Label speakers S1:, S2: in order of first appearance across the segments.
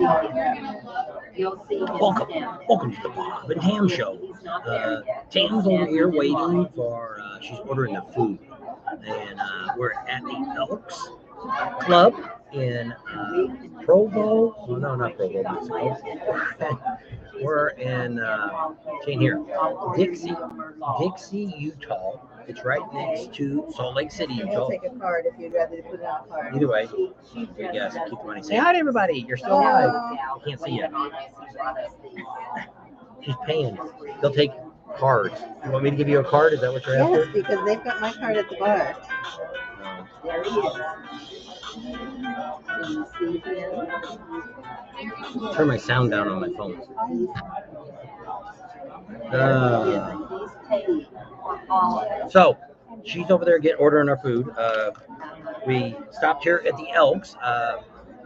S1: Welcome to the Bob and Tam Show. Tam's over here waiting for, she's ordering the food. And we're at the Elks Club in Provo. Well, no, not Provo, Mexico. We're in, can't hear, Dixie, Utah. It's right next to Salt Lake City, Utah.
S2: I'll take a card if you'd rather put it on a card.
S1: Either way, you guys keep the money. Say hi to everybody. You're still alive. I can't see you. She's paying. They'll take cards. You want me to give you a card? Is that what you're after?
S2: Yes, because they've got my card at the bar. There he is.
S1: Turn my sound down on my phone. So she's over there ordering our food. We stopped here at the Elks.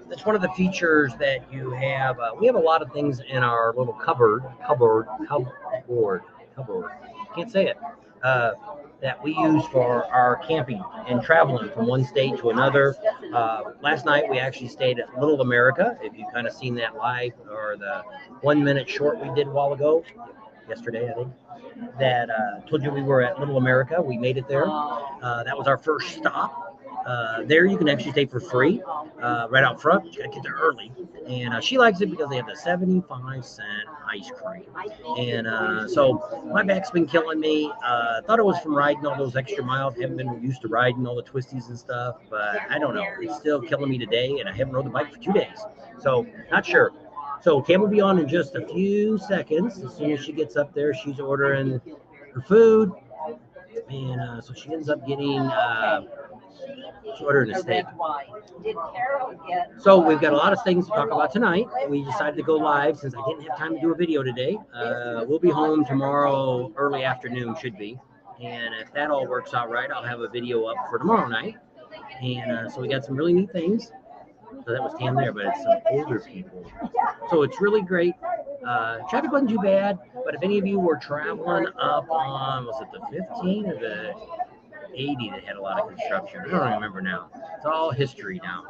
S1: That's one of the features that you have. We have a lot of things in our little cupboard. Can't say it. That we use for our camping and traveling from one state to another. Last night we actually stayed at Little America. If you've kind of seen that live, or the 1 minute short we did a while ago, yesterday I think, that told you we were at Little America. We made it there. That was our first stop. There you can actually stay for free right out front. You gotta get there early. And she likes it because they have the 75-cent ice cream. And so my back's been killing me. Thought it was from riding all those extra miles. Haven't been used to riding all the twisties and stuff, but I don't know. It's still killing me today, and I haven't rode the bike for 2 days. So not sure. So Cam will be on in just a few seconds. As soon as she gets up there, she's ordering her food. And so she ends up getting... she ordered a steak. So we've got a lot of things to talk about tonight. We decided to go live since I didn't have time to do a video today. We'll be home tomorrow early afternoon, should be. And if that all works out right, I'll have a video up for tomorrow night. And so we got some really neat things. So that was Tam there, but it's some older people. So it's really great. Traffic wasn't too bad, but if any of you were traveling up on, was it the 15 or the 80 that had a lot of construction? I don't remember now. It's all history now.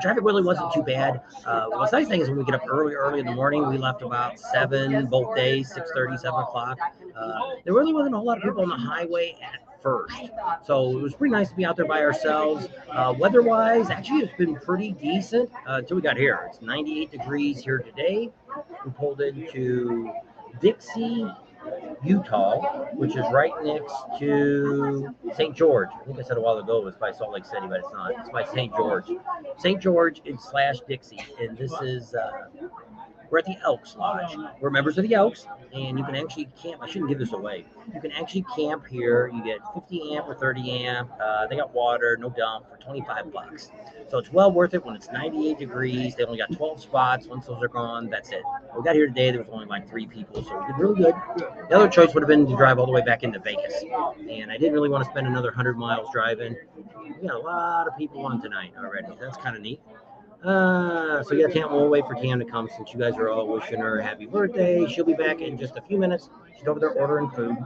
S1: Traffic really wasn't too bad. What's nice thing is when we get up early in the morning, we left about 7 both days, 6:30, 7 o'clock. There really wasn't a whole lot of people on the highway at first. So it was pretty nice to be out there by ourselves. Weather-wise, actually, it's been pretty decent until we got here. It's 98 degrees here today. We pulled into Dixie, Utah, which is right next to St. George. I think I said a while ago it was by Salt Lake City, but it's not. It's by St. George. St. George / Dixie. And this is, we're at the Elks Lodge. We're members of the Elks, and you can actually camp. I shouldn't give this away. You can actually camp here. You get 50 amp or 30 amp. They got water, no dump, for $25. So it's well worth it when it's 98 degrees. They only got 12 spots. Once those are gone, that's it. We got here today. There was only like 3 people, so we did really good. The other choice would have been to drive all the way back into Vegas, and I didn't really want to spend another 100 miles driving. We got a lot of people on tonight already. That's kind of neat. So yeah, we'll wait for Tam to come since you guys are all wishing her happy birthday. She'll be back in just a few minutes. She's over there ordering food.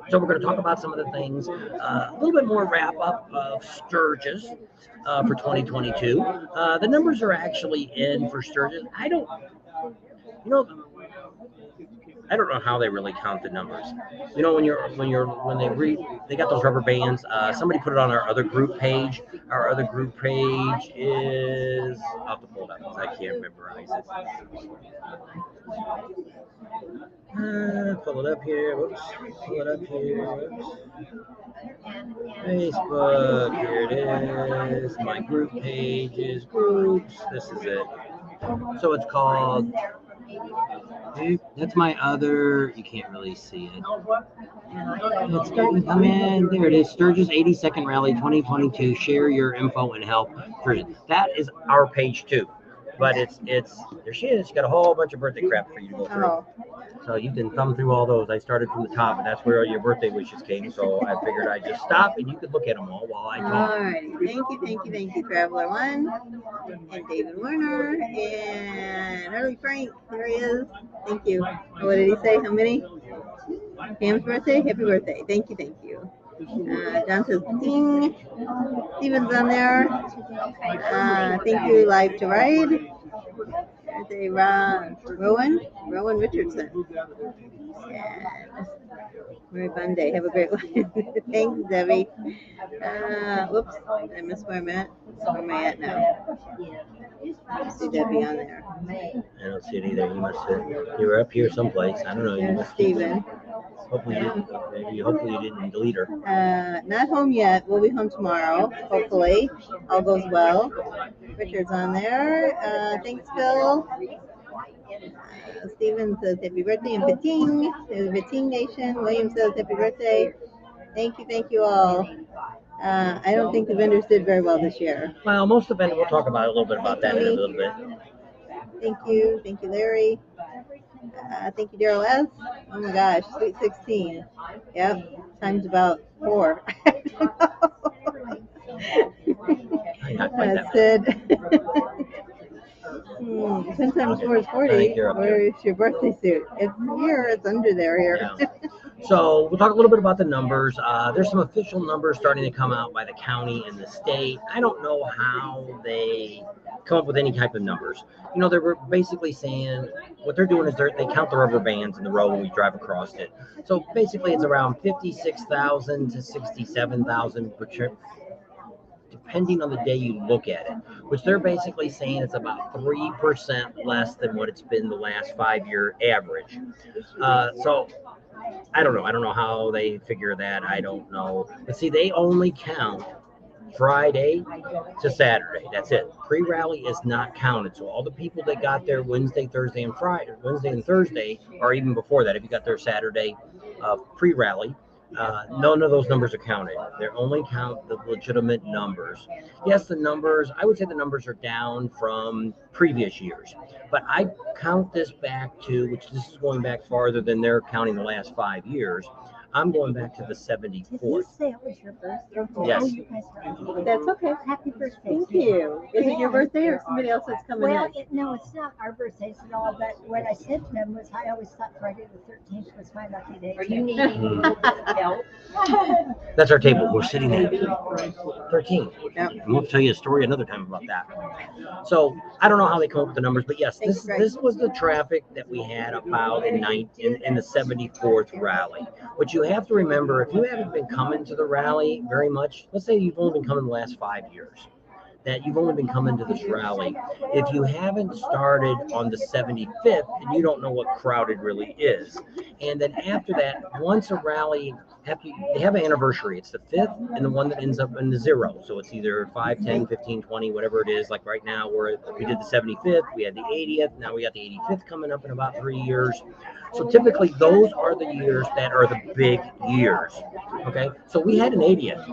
S1: So we're going to talk about some of the things, a little bit more wrap up of Sturgis for 2022. The numbers are actually in for Sturgis. I don't know how they really count the numbers. You know, they got those rubber bands. Somebody put it on our other group page. Our other group page is, I'll have to pull it up because I can't memorize it. Pull it up here. Whoops. Pull it up here. Whoops. Facebook. Here it is. My group page is groups. This is it. So it's called. That's my other. You can't really see it. It's starting to come in. There it is. Sturgis 82nd Rally 2022. Share your info and help. That is our page too. But it's there she is. She got a whole bunch of birthday crap for you to go through. Oh. So you can thumb through all those. I started from the top, and that's where all your birthday wishes came. So I figured I'd just stop, and you could look at them all while I talk.
S2: All right. Thank you, Traveler One, and David Warner, and Harley Frank. There he is. Thank you. What did he say? How many? Pam's birthday? Happy birthday. Thank you. John says ding. Steven's on there. Thank you, Live to Ride. There's a Rowan Richardson. And Mary Bunday. Have a great one. Thanks, Debbie. Whoops, I missed where I'm at. Where am I at now? I see Debbie on there.
S1: I don't see it either. You were up here someplace. I don't know.
S2: There's Steven.
S1: Hopefully you didn't delete her.
S2: Not home yet. We'll be home tomorrow. Hopefully, all goes well. Richard's on there. Thanks, Phil. Steven says happy birthday and Pating. There's Pating Nation. William says happy birthday. Thank you all. I don't think the vendors did very well this year.
S1: Well, most of the vendors, we'll talk about a little bit about that in a little bit.
S2: Thank you, Larry. Thank you, Daryl S. Oh my gosh, Sweet 16. Yep, times about 4. Sid. 10 times 4 is 40. Where's your birthday suit? It's here. It's under there here.
S1: Yeah. So we'll talk a little bit about the numbers. There's some official numbers starting to come out by the county and the state. I don't know how they come up with any type of numbers. You know, they were basically saying what they're doing is they count the rubber bands in the road when we drive across it. So basically it's around 56,000 to 67,000 per trip, depending on the day you look at it, which they're basically saying it's about 3% less than what it's been the last 5-year average. So I don't know. I don't know how they figure that. I don't know. But see, they only count Friday to Saturday. That's it. Pre-rally is not counted. So all the people that got there Wednesday, Thursday, and Thursday, or even before that, if you got there Saturday pre-rally, none of those numbers are counted. They only count the legitimate numbers. Yes, the numbers, I would say the numbers are down from previous years. But I count this back to, which this is going back farther than they're counting the last 5 years. I'm going back to the 74th.
S3: Did you say it was your birthday?
S1: Yes.
S3: Oh, you guys are.
S2: That's okay.
S3: Happy birthday.
S2: Thank you. Is it your birthday or somebody else that's coming
S3: Well,
S2: in?
S3: no, it's not our birthdays at all, but what I said to them was I always thought Friday the 13th was my lucky day.
S4: Are you needing help?
S1: That's our table. We're sitting at 13.
S2: Yep.
S1: We'll tell you a story another time about that. So I don't know how they come up with the numbers, but yes, this was the traffic that we had about in the 74th rally. But you have to remember, if you haven't been coming to the rally very much, let's say you've only been coming the last 5 years, that you've only been coming to this rally. If you haven't started on the 75th, and you don't know what crowded really is. And then after that, once a rally, they have an anniversary. It's the 5th and the one that ends up in the 0. So it's either 5, 10, 15, 20, whatever it is. Like right now, we did the 75th, we had the 80th, now we got the 85th coming up in about 3 years. So typically, those are the years that are the big years. Okay, so we had an 80th.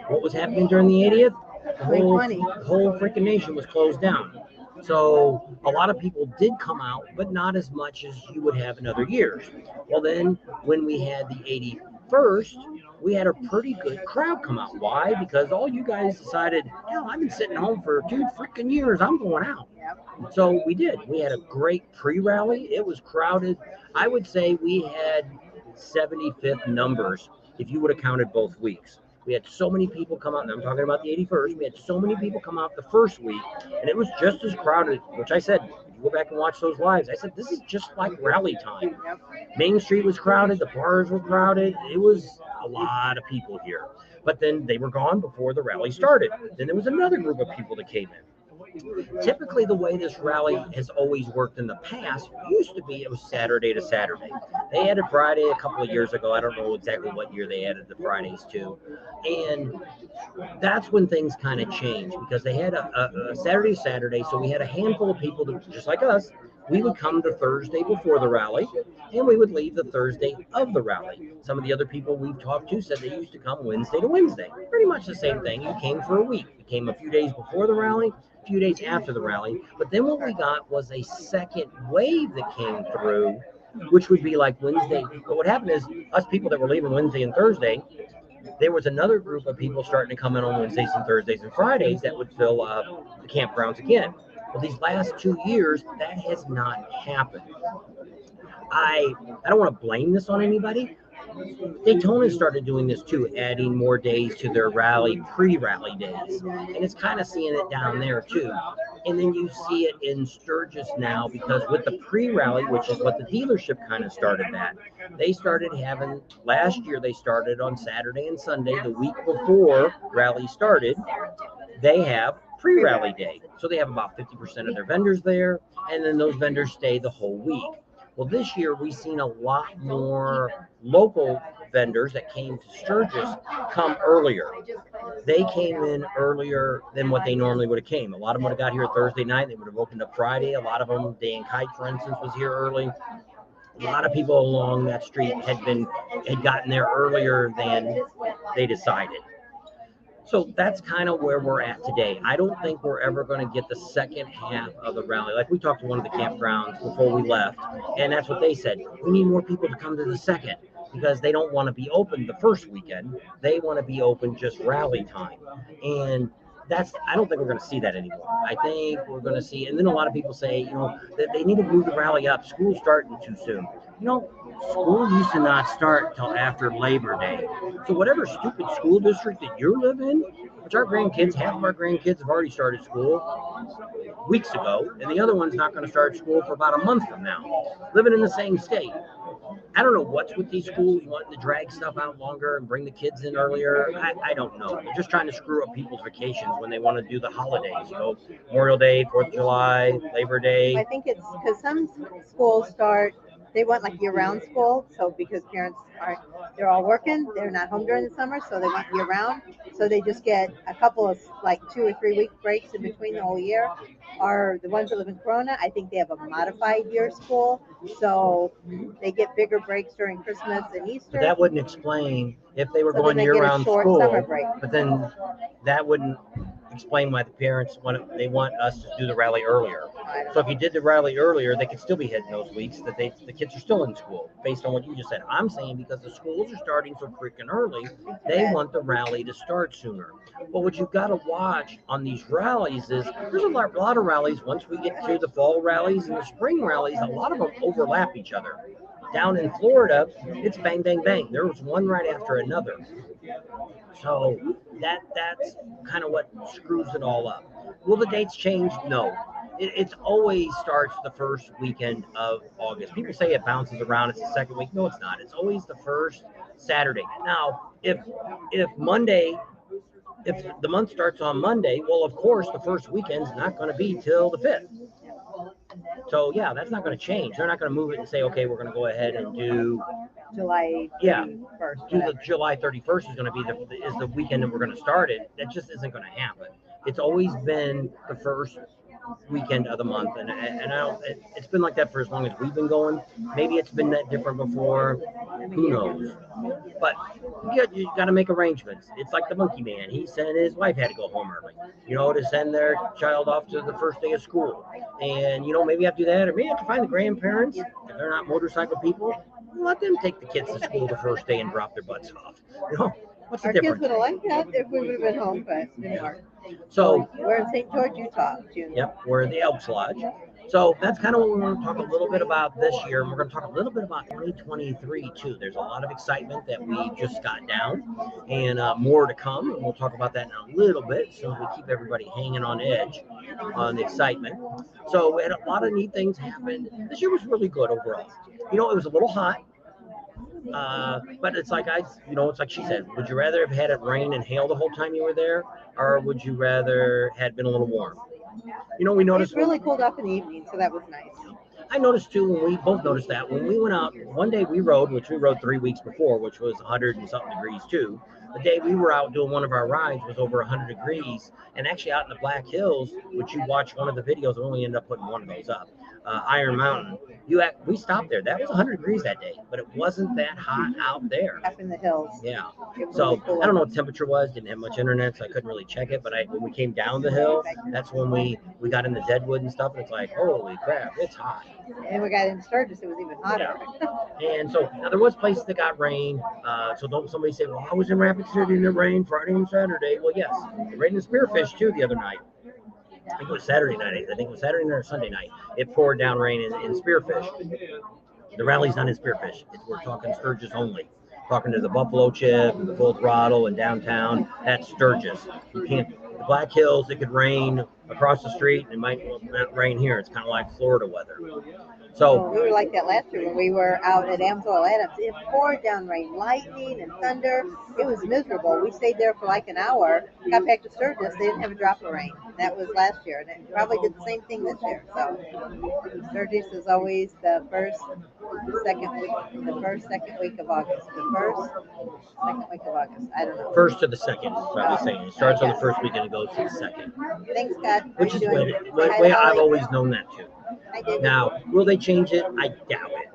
S1: What was happening during the 80th? The whole freaking nation was closed down. So a lot of people did come out, but not as much as you would have in other years. Well, then when we had the 81st, we had a pretty good crowd come out. Why? Because all you guys decided, hell, I've been sitting home for 2 freaking years. I'm going out. So we did. We had a great pre-rally. It was crowded. I would say we had 75th numbers if you would have counted both weeks. We had so many people come out, and I'm talking about the 81st. We had so many people come out the first week, and it was just as crowded, which I said, if you go back and watch those lives, I said, this is just like rally time. Main Street was crowded. The bars were crowded. It was a lot of people here. But then they were gone before the rally started. Then there was another group of people that came in. Typically, the way this rally has always worked in the past used to be it was Saturday to Saturday. They added Friday a couple of years ago. I don't know exactly what year they added the Fridays to. And that's when things kind of changed because they had a Saturday. So we had a handful of people that, just like us, we would come the Thursday before the rally, and we would leave the Thursday of the rally. Some of the other people we've talked to said they used to come Wednesday to Wednesday. Pretty much the same thing. You came for a week. You came a few days before the rally, a few days after the rally. But then what we got was a second wave that came through, which would be like Wednesday. But what happened is us people that were leaving Wednesday and Thursday, there was another group of people starting to come in on Wednesdays and Thursdays and Fridays that would fill the campgrounds again. Well, these last 2 years, that has not happened. I don't want to blame this on anybody. Daytona started doing this too, adding more days to their rally, pre-rally days. And it's kind of seeing it down there too. And then you see it in Sturgis now because with the pre-rally, which is what the dealership kind of started at, they started having, last year they started on Saturday and Sunday, the week before rally started, they have pre-rally day. So they have about 50% of their vendors there, and then those vendors stay the whole week. Well, this year we've seen a lot more local vendors that came to Sturgis come earlier. They came in earlier than what they normally would have came. A lot of them would have got here Thursday night. They would have opened up Friday. A lot of them, Dan Kite, for instance, was here early. A lot of people along that street had gotten there earlier than they decided. So that's kind of where we're at today. I don't think we're ever going to get the second half of the rally. Like we talked to one of the campgrounds before we left, and that's what they said. We need more people to come to the second because they don't want to be open the first weekend. They want to be open just rally time. And I don't think we're going to see that anymore. I think we're going to see, and then a lot of people say, that they need to move the rally up. School's starting too soon. School used to not start till after Labor Day. So whatever stupid school district that you live in, which half of our grandkids have already started school weeks ago, and the other one's not going to start school for about a month from now, living in the same state. I don't know what's with these schools wanting to drag stuff out longer and bring the kids in earlier. I don't know. They're just trying to screw up people's vacations when they want to do the holidays, Memorial Day, 4th of July, Labor Day.
S2: I think it's because some schools they want like year-round school. So because parents they're all working, they're not home during the summer, so they want year-round. So they just get a couple of like 2 or 3 week breaks in between the whole year. Or the ones that live in Corona, I think they have a modified year school, so they get bigger breaks during Christmas and Easter.
S1: But that wouldn't explain if they were going year-round school.
S2: Summer break.
S1: But then that wouldn't explain why the parents want us to do the rally earlier. So if you did the rally earlier, they could still be hitting those weeks that the kids are still in school, based on what you just said. I'm saying because the schools are starting so freaking early, they want the rally to start sooner. But what you've got to watch on these rallies is there's a lot of rallies. Once we get to the fall rallies and the spring rallies, a lot of them overlap each other. Down in Florida, it's bang, bang, bang. There was one right after another. So that's kind of what screws it all up. Will the dates change? No. It always starts the first weekend of August. People say it bounces around. It's the second week. No, it's not. It's always the first Saturday. Now, if the month starts on Monday, well, of course, the first weekend's not going to be till the 5th. So, yeah, that's not going to change. They're not going to move it and say, okay, we're going to go ahead and do
S2: July 31st.
S1: Do the July 31st is going to be the weekend that we're going to start it. That just isn't going to happen. It's always been the first weekend of the month, and it's been like that for as long as we've been going. Maybe it's been that different before. Who knows? But you got to make arrangements. It's like the Monkey Man. He said his wife had to go home early, to send their child off to the first day of school. And, maybe you have to do that, or maybe you have to find the grandparents, if they're not motorcycle people, let them take the kids to school the first day and drop their butts off. What's the difference?
S2: Our kids would have liked that if we would have been home, but it didn't work.
S1: So
S2: we're in St. George, Utah, June.
S1: Yep, we're in the Elks Lodge. So that's kind of what we want to talk a little bit about this year. And we're going to talk a little bit about 2023 too. There's a lot of excitement that we just got down, and more to come. And we'll talk about that in a little bit, so we keep everybody hanging on edge on the excitement. So we had a lot of neat things happen. This year was really good overall. It was a little hot. But it's like it's like she said, would you rather have had it rain and hail the whole time you were there, or would you rather had been a little warm? We noticed
S2: it really cooled off in the evening, so that was nice.
S1: I noticed too, when we both noticed that when we went out one day, we rode 3 weeks before, which was 100 and something degrees too. The day we were out doing one of our rides was over 100 degrees, and actually out in the Black Hills, which you watch one of the videos, I only ended up putting one of those up. Iron Mountain. We stopped there. That was 100 degrees that day, but it wasn't that hot out there.
S2: Up in the hills.
S1: Yeah. So I don't know what the temperature was. Didn't have much internet, so I couldn't really check it. But when we came down the hill, that's when we got in the deadwood and stuff. And it's like, holy crap, it's hot.
S2: And we got in Sturgis, it was even hotter.
S1: And so now there was places that got rain. So don't somebody say, well, I was in Rapid City and it rained Friday and Saturday. Well, yes, it rained in Spearfish too the other night. I think it was Saturday night. I think it was Saturday night or Sunday night. It poured down rain in Spearfish. The rally's not in Spearfish. We're talking Sturgis only. Talking to the Buffalo Chip, the Full Throttle, and downtown. That's Sturgis. You can't. The Black Hills, it could rain across the street, and it might not rain here. It's kind of like Florida weather. So
S2: we were like that last year when we were out at Amsoil Adams. It poured down rain, lightning, and thunder. It was miserable. We stayed there for like an hour. Got back to Sturgis. They didn't have a drop of rain. That was last year, and it probably did the same thing this year. So Sturgis is always the second week of August. Second week of August. I don't know.
S1: First to the second, probably saying. It starts on the first weekend and goes to the second.
S2: Thanks, God.
S1: Which is the way I've always known that too. Now, will they change it? I doubt it.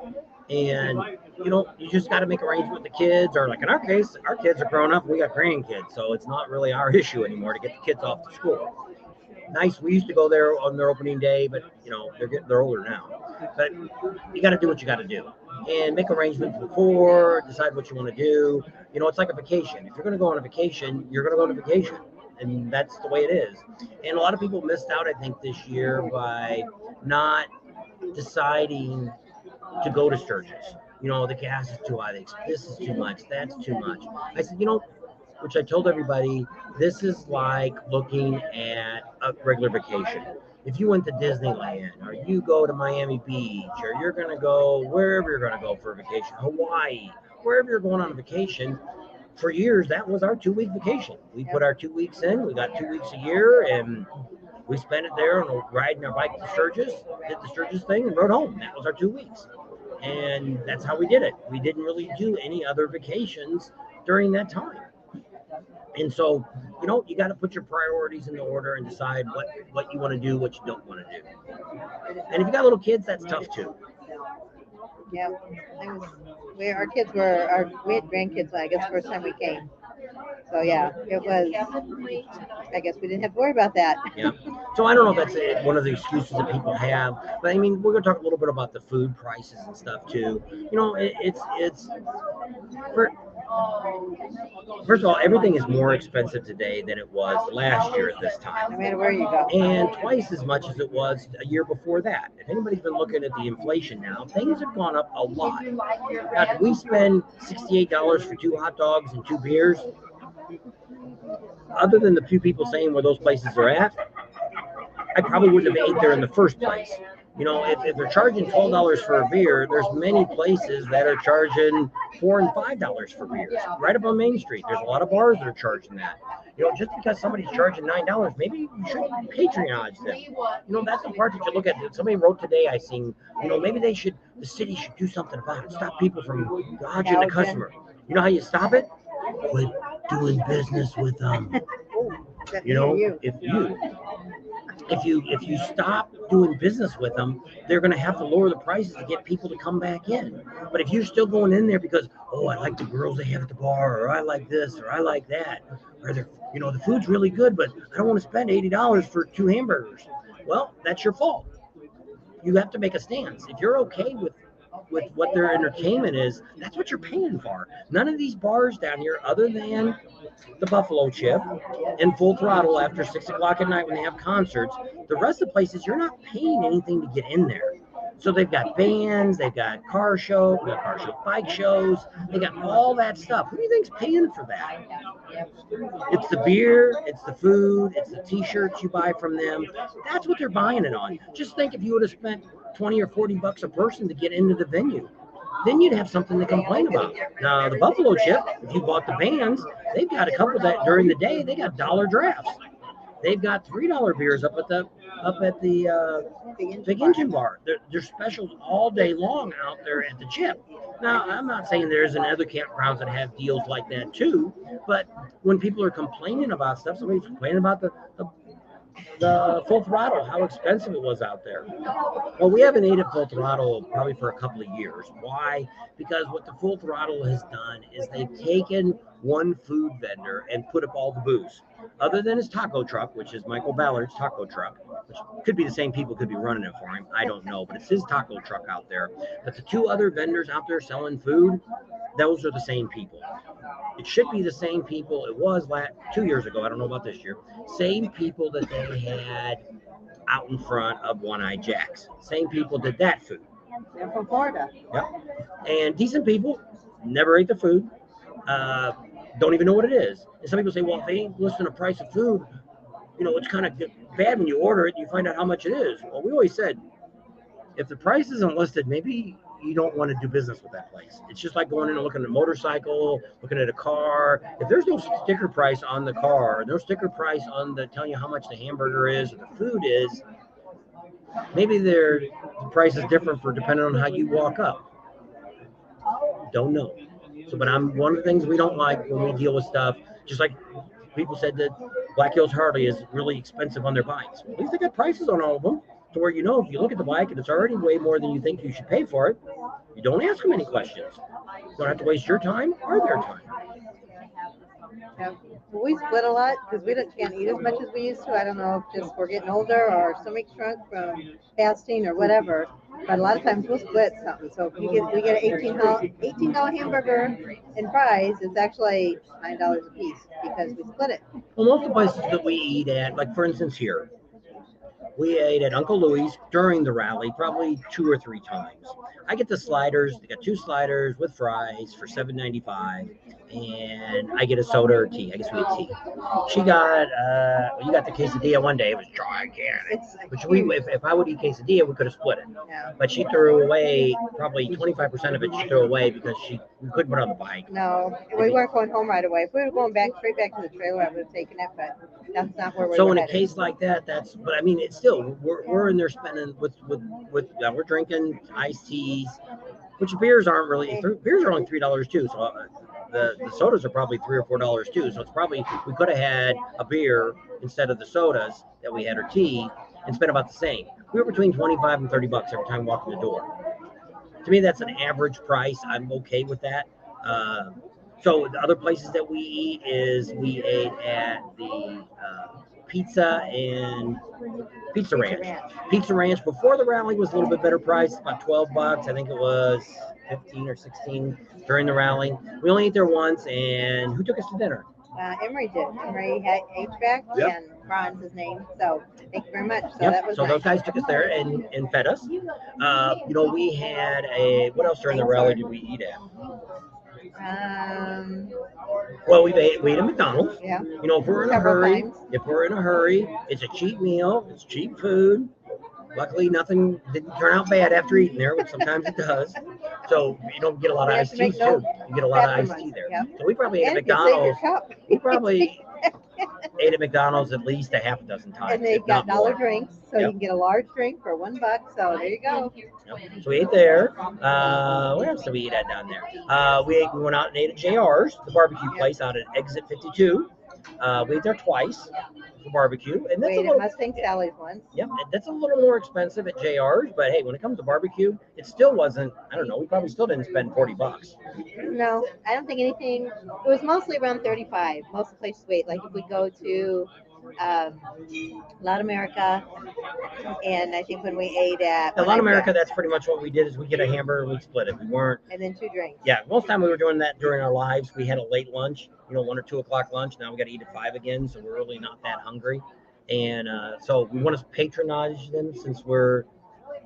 S1: And, you just got to make arrangements with the kids, or like in our case, our kids are grown up. We got grandkids, so it's not really our issue anymore to get the kids off to school. Nice. We used to go there on their opening day, but, they're older now. But you got to do what you got to do. And make arrangements before, decide what you want to do. It's like a vacation. If you're going to go on a vacation, you're going to go on a vacation. And that's the way it is. And a lot of people missed out, I think, this year by not deciding to go to Sturgis. The gas is too high. This is too much. That's too much. I said, which I told everybody, this is like looking at a regular vacation. If you went to Disneyland, or you go to Miami Beach, or you're going to go wherever you're going to go for a vacation, Hawaii, wherever you're going on a vacation, for years, that was our 2-week vacation. We put our 2 weeks in. We got 2 weeks a year, and we spent it there on riding our bike to Sturgis, did the Sturgis thing, and rode home. That was our 2 weeks. And that's how we did it. We didn't really do any other vacations during that time. And so, you got to put your priorities in order and decide what you want to do, what you don't want to do. And if you got little kids, that's tough too.
S2: Yeah, we had grandkids when I guess the first time we came. So yeah, it was. I guess we didn't have to worry about that.
S1: Yeah. So I don't know if that's one of the excuses that people have, but I mean, we're going to talk a little bit about the food prices and stuff too. It's first of all, everything is more expensive today than it was last year at this time.
S2: No matter where you go.
S1: And twice as much as it was a year before that. If anybody's been looking at the inflation now, things have gone up a lot. Now, if we spend $68 for 2 hot dogs and 2 beers, other than the few people saying where those places are at, I probably wouldn't have ate there in the first place. If they're charging $12 for a beer, there's many places that are charging $4 and $5 for beers. Right up on Main Street, there's a lot of bars that are charging that. Just because somebody's charging $9, maybe you should patronage them. That's the part that you look at. Somebody wrote today, I seen, maybe the city should do something about it. Stop people from dodging the customer. You know how you stop it? Quit doing business with them. If you stop doing business with them, they're going to have to lower the prices to get people to come back in. But if you're still going in there because, I like the girls they have at the bar, or I like this, or I like that, or the food's really good, but I don't want to spend $80 for 2 hamburgers. Well, that's your fault. You have to make a stance. If you're okay with what their entertainment is, that's what you're paying for. None of these bars down here, other than the Buffalo Chip and Full Throttle after 6 o'clock at night when they have concerts, the rest of the places, you're not paying anything to get in there. So they've got bands, they've got bike shows, they got all that stuff. Who do you think's paying for that? It's the beer, it's the food, it's the t-shirts you buy from them. That's what they're buying it on. Just think if you would have spent $20 or $40 a person to get into the venue, then you'd have something to complain about. Now, the Buffalo Chip, if you bought the bands, they've got a couple that during the day, they got dollar drafts. They've got $3 beers up at the Big Engine Bar. There's specials all day long out there at the Chip. Now, I'm not saying there isn't other campgrounds that have deals like that too, but when people are complaining about stuff, somebody's complaining about the Full Throttle, how expensive it was out there. Well, we haven't ate at Full Throttle probably for a couple of years. Why? Because what the Full Throttle has done is they've taken one food vendor and put up all the booze. Other than his taco truck, which is Michael Ballard's taco truck, which could be the same people could be running it for him. I don't know, but it's his taco truck out there. But the 2 other vendors out there selling food, those are the same people. It should be the same people. It was 2 years ago. I don't know about this year. Same people that they had out in front of One Eye Jack's. Same people did that food.
S2: They're from Florida.
S1: Yep. And decent people, never ate the food, don't even know what it is. And some people say, well, if they ain't listing the price of food, you know, it's kind of bad when you order it and you find out how much it is. Well, we always said, if the price isn't listed, maybe you don't want to do business with that place. It's just like going in and looking at a motorcycle, looking at a car. If there's no sticker price on the car, no sticker price on the telling you how much the hamburger is or the food is, maybe the price is different for depending on how you walk up. Don't know. So, but one of the things we don't like when we deal with stuff, just like people said that Black Hills Harley is really expensive on their bikes. Well, at least they got prices on all of them to where, you know, if you look at the bike and it's already way more than you think you should pay for it, you don't ask them any questions. You don't have to waste your time or their time.
S2: Yeah. We split a lot because we can't eat as much as we used to. I don't know if just we're getting older or stomach shrunk from fasting or whatever. But a lot of times we'll split something. So if we get an $18 hamburger and fries, it's actually $9 a piece because we split it.
S1: Well, most of the places that we eat at, like for instance here, we ate at Uncle Louie's during the rally probably 2 or 3 times. I get the sliders. They got 2 sliders with fries for $7.95, and I get a soda or tea. I guess we had tea. She got, you got the quesadilla one day. It was gigantic. Which if I would eat quesadilla, we could have split it.
S2: Yeah.
S1: But she threw away probably 25% of it. She threw away because we couldn't put it on the bike.
S2: No, we weren't going home right away. If we were going straight back to the trailer, I would have taken it. But that's not where we're.
S1: So in a case like that, but I mean, it's still we're in there spending with we're drinking iced teas, which beers aren't really. Beers are only $3 too. So the sodas are probably $3 or $4 too. So it's probably we could have had a beer instead of the sodas that we had or tea and spent about the same. We were between $25 and $30 every time walking the door. To me, that's an average price. I'm okay with that. So the other places that we eat is we ate at the Pizza Ranch. Pizza Ranch before the rally was a little bit better price, about $12. I think it was 15 or 16 during the rally. We only ate there once, and who took us to dinner?
S2: Emery did. Emery had HVAC,
S1: Yep.
S2: and Ron's his name. So thank you very much. So
S1: Yep.
S2: that was
S1: so
S2: nice.
S1: Those guys took us there and fed us. You know, we had what else during the rally did we eat at? Well, we ate at McDonald's.
S2: Yeah.
S1: You know, if we're in a hurry, it's a cheap meal, it's cheap food. Luckily, nothing didn't turn out bad after eating there, which sometimes it does. So you don't get a lot of iced tea too. You get a lot of iced tea there. Yep. So we probably ate at McDonald's. We probably ate at McDonald's at least a half a dozen times.
S2: And they've got dollar drinks, so you can get a large drink for $1. So there you go.
S1: Yep. So we ate there. Where else did we eat at down there? We went out and ate at JR's, the barbecue place out at Exit 52. We ate there twice for barbecue. And that's
S2: at Mustang Sally's once.
S1: Yep, that's a little more expensive at JR's, but hey, when it comes to barbecue, it still wasn't, I don't know, we probably still didn't spend $40.
S2: No, I don't think anything. It was mostly around 35. Most of the places we ate. Like if we go to Latin America, and I think when we ate at
S1: Latin America, that's pretty much what we did is we get a hamburger and we split it. We weren't.
S2: And then 2 drinks.
S1: Yeah, most of the time we were doing that during our lives. We had a late lunch, 1 or 2 o'clock lunch. Now we got to eat at 5 again, so we're really not that hungry. And so we want to patronize them since we're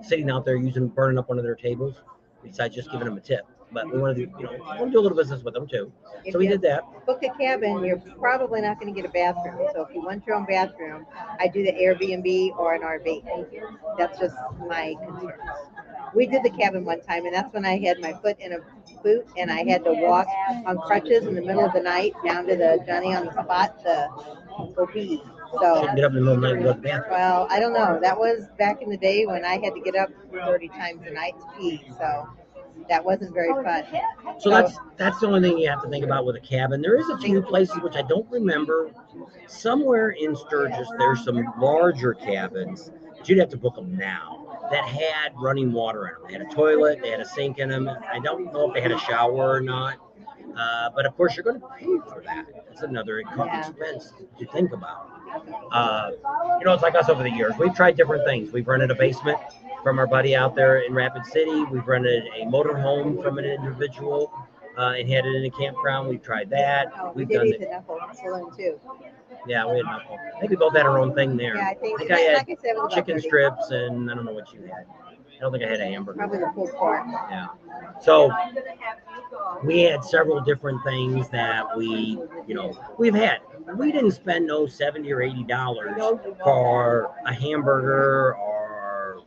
S1: sitting out there burning up one of their tables, besides just giving them a tip. But we want to do, do a little business with them too. So we did that.
S2: Book a cabin, you're probably not going to get a bathroom. So if you want your own bathroom, I do the Airbnb or an RV. That's just my concerns. We did the cabin one time, and that's when I had my foot in a boot, and I had to walk on crutches in the middle of the night down to the Johnny on the spot to go pee. So
S1: get up in the middle of the night and go to the bathroom.
S2: Well, I don't know. That was back in the day when I had to get up 30 times a night to pee. So that wasn't very fun.
S1: So that's the only thing you have to think about with a cabin. There is a few places which I don't remember. Somewhere in Sturgis, there's some larger cabins, but you'd have to book them now, that had running water in them. They had a toilet, they had a sink in them. I don't know if they had a shower or not. But of course, you're going to pay for that. That's another expense to think about. It's like us over the years. We've tried different things. We've rented a basement from our buddy out there in Rapid City. We've rented a motorhome from an individual and had it in a campground. We've tried that.
S2: We did eat the Knuckle Saloon too.
S1: Yeah, we had knuckle. I think we both had our own thing there.
S2: Yeah, I think,
S1: I had
S2: like I said, it was about
S1: chicken
S2: 30.
S1: strips, and I don't know what you had. I don't think I had a hamburger.
S2: Probably the pulled pork.
S1: Yeah. So we had several different things that we've had. We didn't spend no $70 or $80 for a hamburger or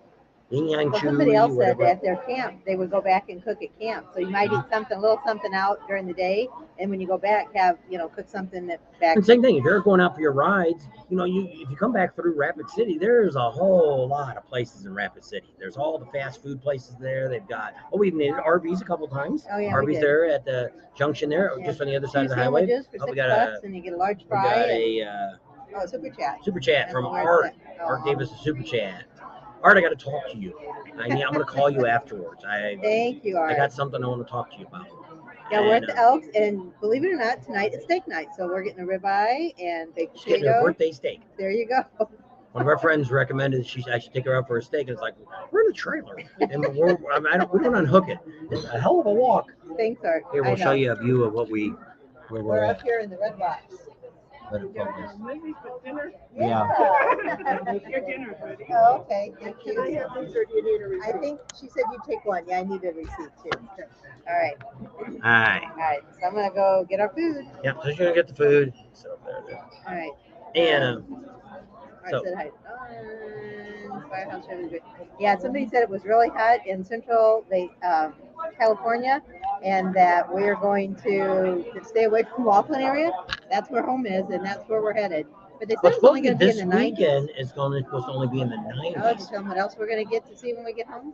S1: yin yang
S2: Well,
S1: chewy,
S2: somebody else said
S1: whatever.
S2: that at their camp, they would go back and cook at camp. So you might eat something, a little something out during the day, and when you go back, have cook something that back.
S1: And same thing, if you're going out for your rides, if you come back through Rapid City, there's a whole lot of places in Rapid City. There's all the fast food places there. They've got, we've needed Arby's a couple times.
S2: Oh, yeah,
S1: Arby's there at the junction there, just on the other side of the highway.
S2: Sandwiches for $6, and you get a large fry.
S1: We got a
S2: super chat.
S1: Super chat from Art. Art gave us a super chat. Art, I got to talk to you. I'm going to call you afterwards.
S2: Thank you, Art.
S1: I got something I want to talk to you about.
S2: Yeah, we're at the Elks, and believe it or not, tonight is steak night. So we're getting a ribeye and baked potato.
S1: Getting a birthday steak.
S2: There you go.
S1: One of our friends recommended I should take her out for a steak, and it's like, we're in a trailer, and we don't unhook it. It's a hell of a walk.
S2: Thanks, Art.
S1: Here, we'll show you a view of where
S2: we're up here in the red box.
S1: Yeah.
S2: Oh, okay. Thank you. I think she said you take one. Yeah, I need a receipt too. All right.
S1: All right.
S2: So I'm gonna go get our food.
S1: Yep. So she's gonna get the food. Sit up there.
S2: All right.
S1: And
S2: said hi. Firehouse really good. Yeah, somebody said it was really hot in Central California, and that we're going to stay away from Laughlin area. That's where home is, and that's where we're headed. But they said it's only going to be in the 90s. This weekend
S1: is supposed to only be in the 90s.
S2: Oh, just tell them what else we're going to get to see when we get home.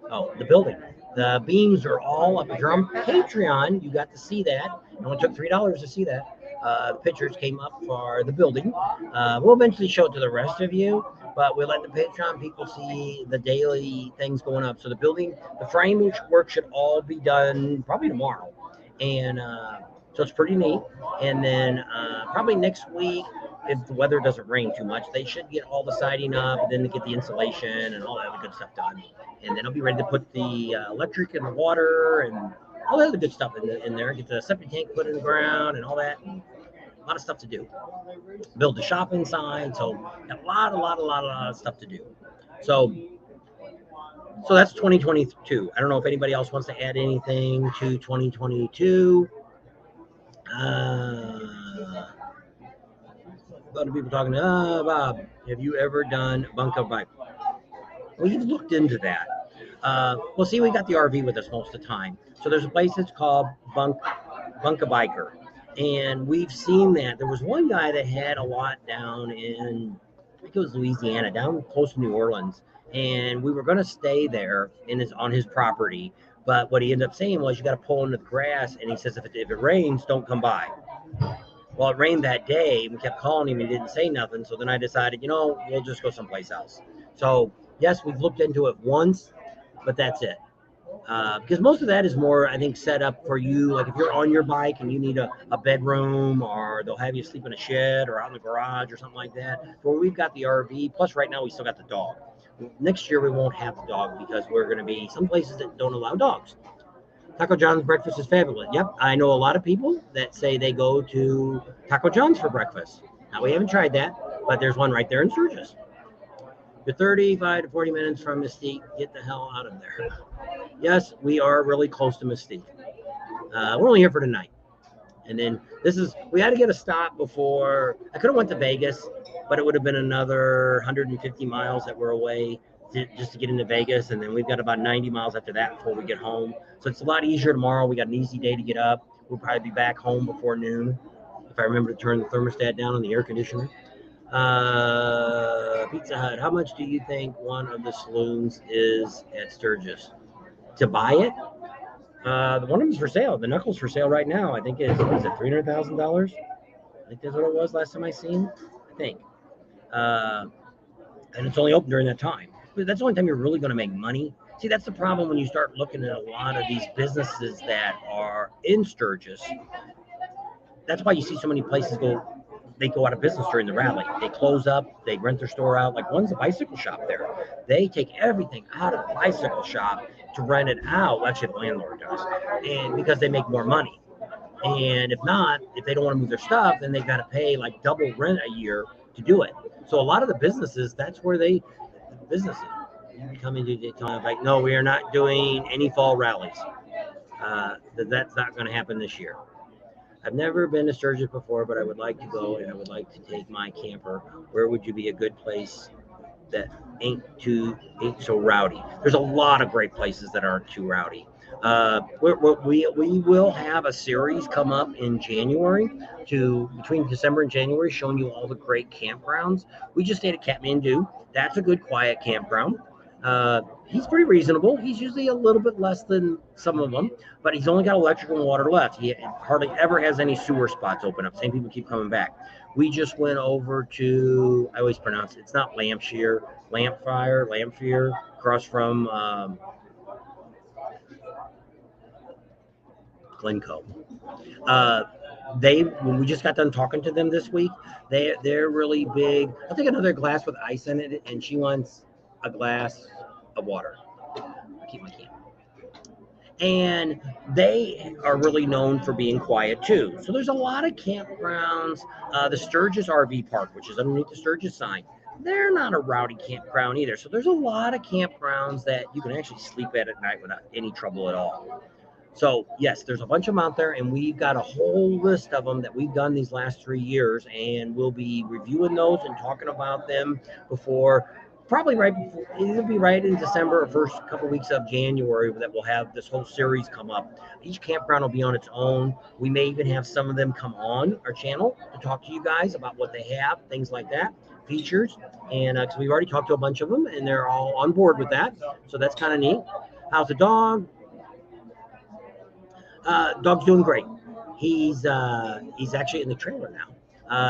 S1: Oh, the building. The beams are all up. If you're on Patreon, you got to see that. It only took $3 to see that. The pictures came up for the building. We'll eventually show it to the rest of you, but we'll let the Patreon people see the daily things going up. So the building, the frame work should all be done probably tomorrow. And so it's pretty neat. And then probably next week, if the weather doesn't rain too much, they should get all the siding up, and then to get the insulation and all that other good stuff done. And then I'll be ready to put the electric and the water and all that other good stuff in there. Get the septic tank put in the ground and all that. A lot of stuff to do. Build the shop inside. So a lot of stuff to do. So that's 2022. I don't know if anybody else wants to add anything to 2022. A lot of people talking, Bob, have you ever done bunker bike? We've looked into that. Well, see, we got the RV with us most of the time. So there's a place that's called Bunka Biker. And we've seen that. There was one guy that had a lot down in, I think it was Louisiana, down close to New Orleans. And we were going to stay there on his property. But what he ended up saying was, you got to pull into the grass. And he says, if it rains, don't come by. Well, it rained that day. We kept calling him. He didn't say nothing. So then I decided, we'll just go someplace else. So, yes, we've looked into it once, but that's it. Because most of that is more, I think, set up for you. Like if you're on your bike and you need a bedroom, or they'll have you sleep in a shed or out in the garage or something like that. Where we've got the RV. Plus, right now, we still got the dog. Next year, we won't have the dog because we're going to be some places that don't allow dogs. Taco John's breakfast is fabulous. Yep, I know a lot of people that say they go to Taco John's for breakfast. Now, we haven't tried that, but there's one right there in Sturgis. You're 35 to 40 minutes from Mystique. Get the hell out of there. Yes, we are really close to Mystique. We're only here for tonight. And then we had to get a stop before. I could have went to Vegas, but it would have been another 150 miles that we're away just to get into Vegas. And then we've got about 90 miles after that before we get home. So it's a lot easier tomorrow. We got an easy day to get up. We'll probably be back home before noon, if I remember to turn the thermostat down on the air conditioner. Pizza Hut, how much do you think one of the saloons is at Sturgis? To buy it? One of them's for sale. The Knuckles for sale right now. I think is it $300,000? I think that's what it was last time I seen. I think. And it's only open during that time. But that's the only time you're really going to make money. See, that's the problem when you start looking at a lot of these businesses that are in Sturgis. That's why you see so many places they go out of business during the rally. They close up, they rent their store out. Like one's a bicycle shop there. They take everything out of the bicycle shop to rent it out. Actually, the landlord does. And because they make more money. And if not, if they don't want to move their stuff, then they've got to pay like double rent a year to do it. So a lot of the businesses, that's where businesses come into Daytona like, no, we are not doing any fall rallies. That's not going to happen this year. I've never been to Sturgis before, but I would like to go, and I would like to take my camper. Where would you be a good place that ain't so rowdy? There's a lot of great places that aren't too rowdy. We will have a series come up in January between December and January, showing you all the great campgrounds. We just stayed at Kathmandu. That's a good quiet campground. He's pretty reasonable. He's usually a little bit less than some of them, but he's only got electrical and water left. He hardly ever has any sewer spots open up. Same people keep coming back. We just went over to, I always pronounce it, it's not Lampshire, Lamphere, across from Glencoe. When we just got done talking to them this week, they're really big. I'll take another glass with ice in it, and she wants a glass of water. I keep my can. And they are really known for being quiet too. So there's a lot of campgrounds. The Sturgis RV Park, which is underneath the Sturgis sign, they're not a rowdy campground either. So there's a lot of campgrounds that you can actually sleep at night without any trouble at all. So yes, there's a bunch of them out there, and we've got a whole list of them that we've done these last 3 years, and we'll be reviewing those and talking about them probably right before, it'll be right in December or first couple weeks of January that we'll have this whole series come up. Each campground will be on its own. We may even have some of them come on our channel to talk to you guys about what they have, things like that, features. And because we've already talked to a bunch of them, and they're all on board with that. So that's kind of neat. How's the dog? Dog's doing great. He's actually in the trailer now.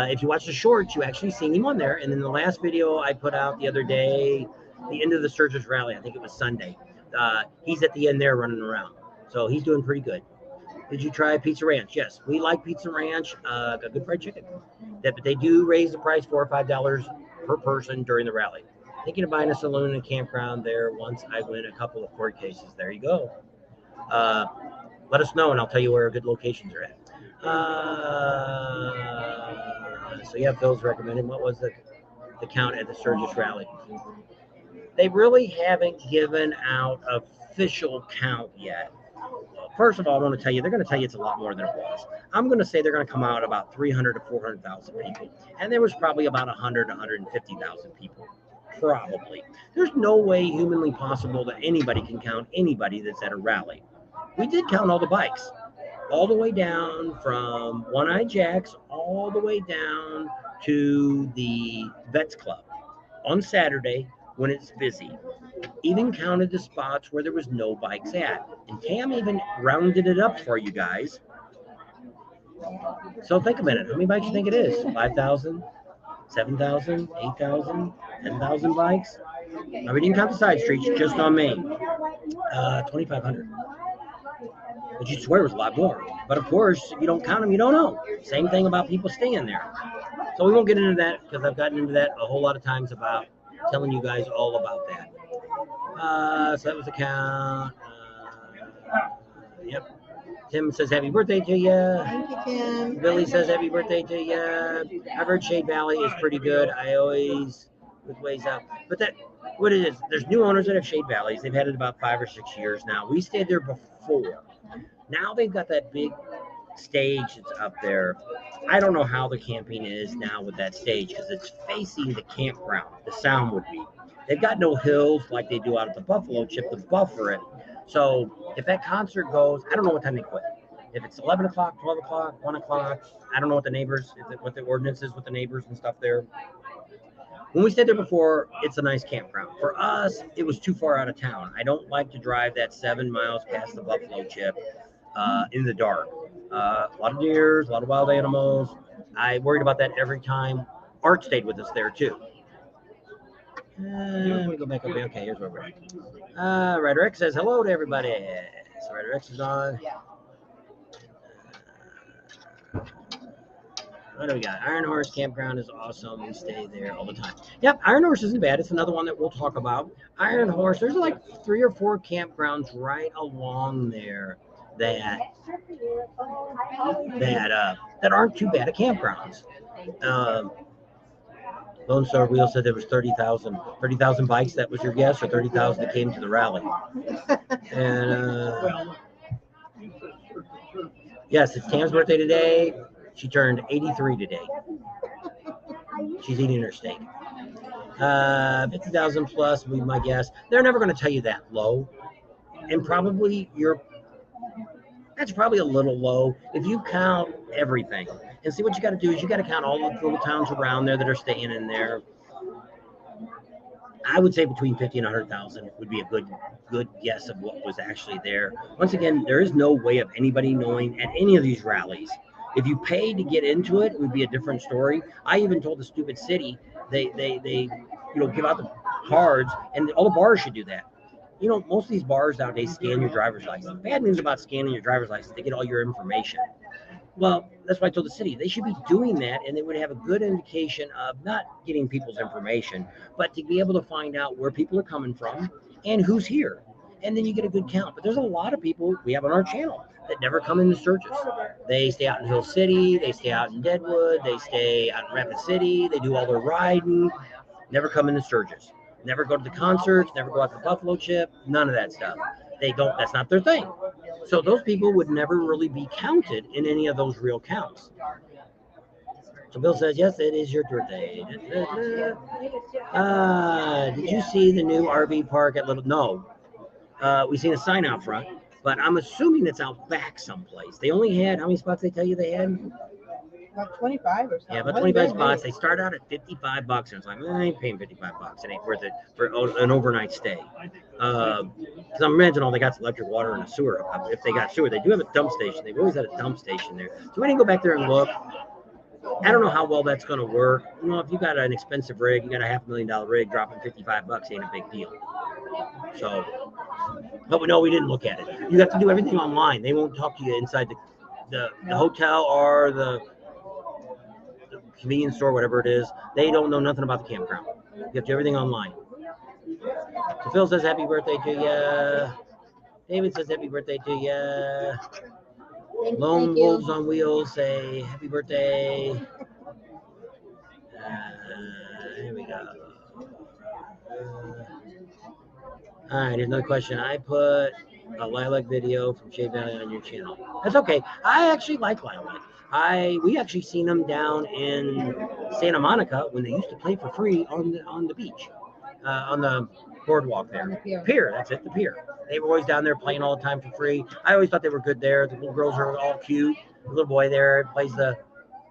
S1: If you watch the shorts, you actually seen him on there. And in the last video I put out the other day, the end of the Sturgis Rally, I think it was Sunday, he's at the end there running around. So he's doing pretty good. Did you try Pizza Ranch? Yes, we like Pizza Ranch. Got good fried chicken. But they do raise the price $4 or $5 per person during the rally. Thinking of buying a saloon and campground there once I win a couple of court cases. There you go. Let us know, and I'll tell you where good locations are at. So yeah, Phil's recommended. What was the count at the Sturgis Rally? They really haven't given out official count yet. First of all, I want to tell you, they're going to tell you it's a lot more than it was. I'm going to say they're going to come out about 300 to 400,000 people, and there was probably about 100 to 150,000 people. Probably. There's no way humanly possible that anybody can count anybody that's at a rally. We did count all the bikes, all the way down from One-Eyed Jack's all the way down to the Vets Club on Saturday when it's busy. Even counted the spots where there was no bikes at. And Tam even rounded it up for you guys. So think a minute. How many bikes do you think it is? 5,000? 7,000? 8,000? 10,000 bikes? Now, we didn't count the side streets, just on Main. 2,500. But you swear it was a lot more. But of course, if you don't count them, you don't know. Same thing about people staying there. So we won't get into that because I've gotten into that a whole lot of times about telling you guys all about that. So that was the count. Yep. Tim says happy birthday to you.
S2: Thank you, Tim.
S1: Billy says happy birthday to you. I've heard Shade Valley is pretty good. I always with ways out. But what it is, there's new owners that have Shade Valleys. They've had it about 5 or 6 years now. We stayed there before. Now they've got that big stage that's up there. I don't know how the camping is now with that stage because it's facing the campground. The sound would be. They've got no hills like they do out at the Buffalo Chip to buffer it. So if that concert goes, I don't know what time they quit. If it's 11 o'clock, 12 o'clock, 1 o'clock, I don't know what the neighbors, what the ordinance is with the neighbors and stuff there. When we stayed there before, it's a nice campground. For us, it was too far out of town. I don't like to drive that 7 miles past the Buffalo Chip in the dark. A lot of deers, a lot of wild animals. I worried about that every time. Art stayed with us there too. Let me go back up here. Okay, here's where we're at. Ryder X says hello to everybody. So Ryder X is on. What do we got? Iron Horse Campground is awesome. We stay there all the time. Yep, Iron Horse isn't bad. It's another one that we'll talk about. Iron Horse, there's like 3 or 4 campgrounds right along there that aren't too bad at campgrounds. Lone Star Wheel said there was 30,000 bikes. That was your guess, or 30,000 that came to the rally? And yes, it's Tam's birthday today. She turned 83 today. She's eating her steak. 50,000 plus would be my guess. They're never going to tell you that low, and probably that's probably a little low if you count everything. And see, what you got to do is you got to count all the little towns around there that are staying in there. I would say between 50 and 100,000 would be a good guess of what was actually there. Once again, there is no way of anybody knowing at any of these rallies. If you pay to get into it, it would be a different story. I even told the stupid city they give out the cards, and all the bars should do that. Most of these bars nowadays scan your driver's license. Bad news about scanning your driver's license, they get all your information. Well, that's why I told the city they should be doing that, and they would have a good indication of not getting people's information, but to be able to find out where people are coming from and who's here. And then you get a good count. But there's a lot of people we have on our channel that never come into Sturgis. They stay out in Hill City, they stay out in Deadwood, they stay out in Rapid City, they do all their riding, never come into Sturgis. Never go to the concerts, never go out to the Buffalo Chip, none of that stuff. They don't, that's not their thing. So those people would never really be counted in any of those real counts. So Bill says, yes, it is your birthday. Did you see the new RV park at Little? No. We seen a sign out front, but I'm assuming it's out back someplace. They only had, how many spots they tell you they had?
S2: About 25 or something.
S1: Yeah, about 25 spots. They start out at $55, and it's like, I ain't paying $55. It ain't worth it for an overnight stay. Because I'm imagining all they got is electric, water, and a sewer. If they got sewer, they do have a dump station. They've always had a dump station there. So we didn't go back there and look. I don't know how well that's going to work. If you got an expensive rig, you got a $500,000 rig, dropping $55 ain't a big deal. So, but we didn't look at it. You have to do everything online. They won't talk to you inside the hotel or the convenience store, whatever it is. They don't know nothing about the campground. You have to do everything online. So Phil says happy birthday to you. David says happy birthday to you. Lone Wolves on Wheels say happy birthday. Here we go. All right, here's another question. I put a lilac video from Shea Valley on your channel. That's okay. I actually like lilac. We actually seen them down in Santa Monica when they used to play for free on the beach, on the boardwalk there.
S2: The
S1: pier, that's it, the pier. They were always down there playing all the time for free. I always thought they were good there. The little girls are all cute. The little boy there plays the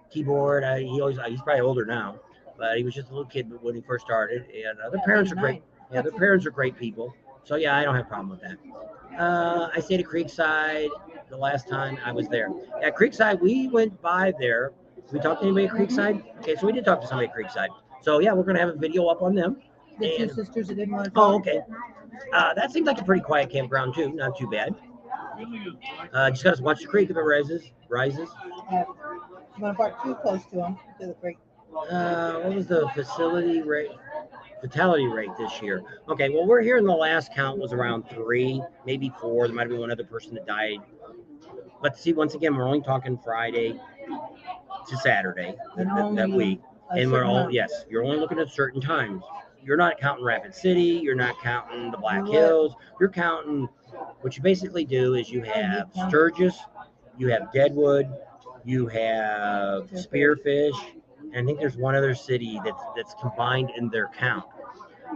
S1: keyboard. He's probably older now, but he was just a little kid when he first started. And their parents are great. Yeah, their parents are great people. So yeah, I don't have a problem with that. I stayed at Creekside the last time I was there. At Creekside, we went by there. We talked to anybody at Creekside? Okay, so we did talk to somebody at Creekside. So yeah, we're gonna have a video up on them.
S2: The two sisters that didn't want to talk.
S1: Oh, okay. That seems like a pretty quiet campground too. Not too bad. Just gotta watch the creek if it rises.
S2: You want to park too close to them to the creek.
S1: What was the fatality rate this year? Okay, well, we're hearing the last count was around 3, maybe 4. There might have been one other person that died. But see, once again, we're only talking Friday to Saturday that week. And you're only looking at certain times. You're not counting Rapid City. You're not counting the Black Hills. You're counting, what you basically do is you have Sturgis, you have Deadwood, you have Spearfish, and I think there's one other city that's combined in their count.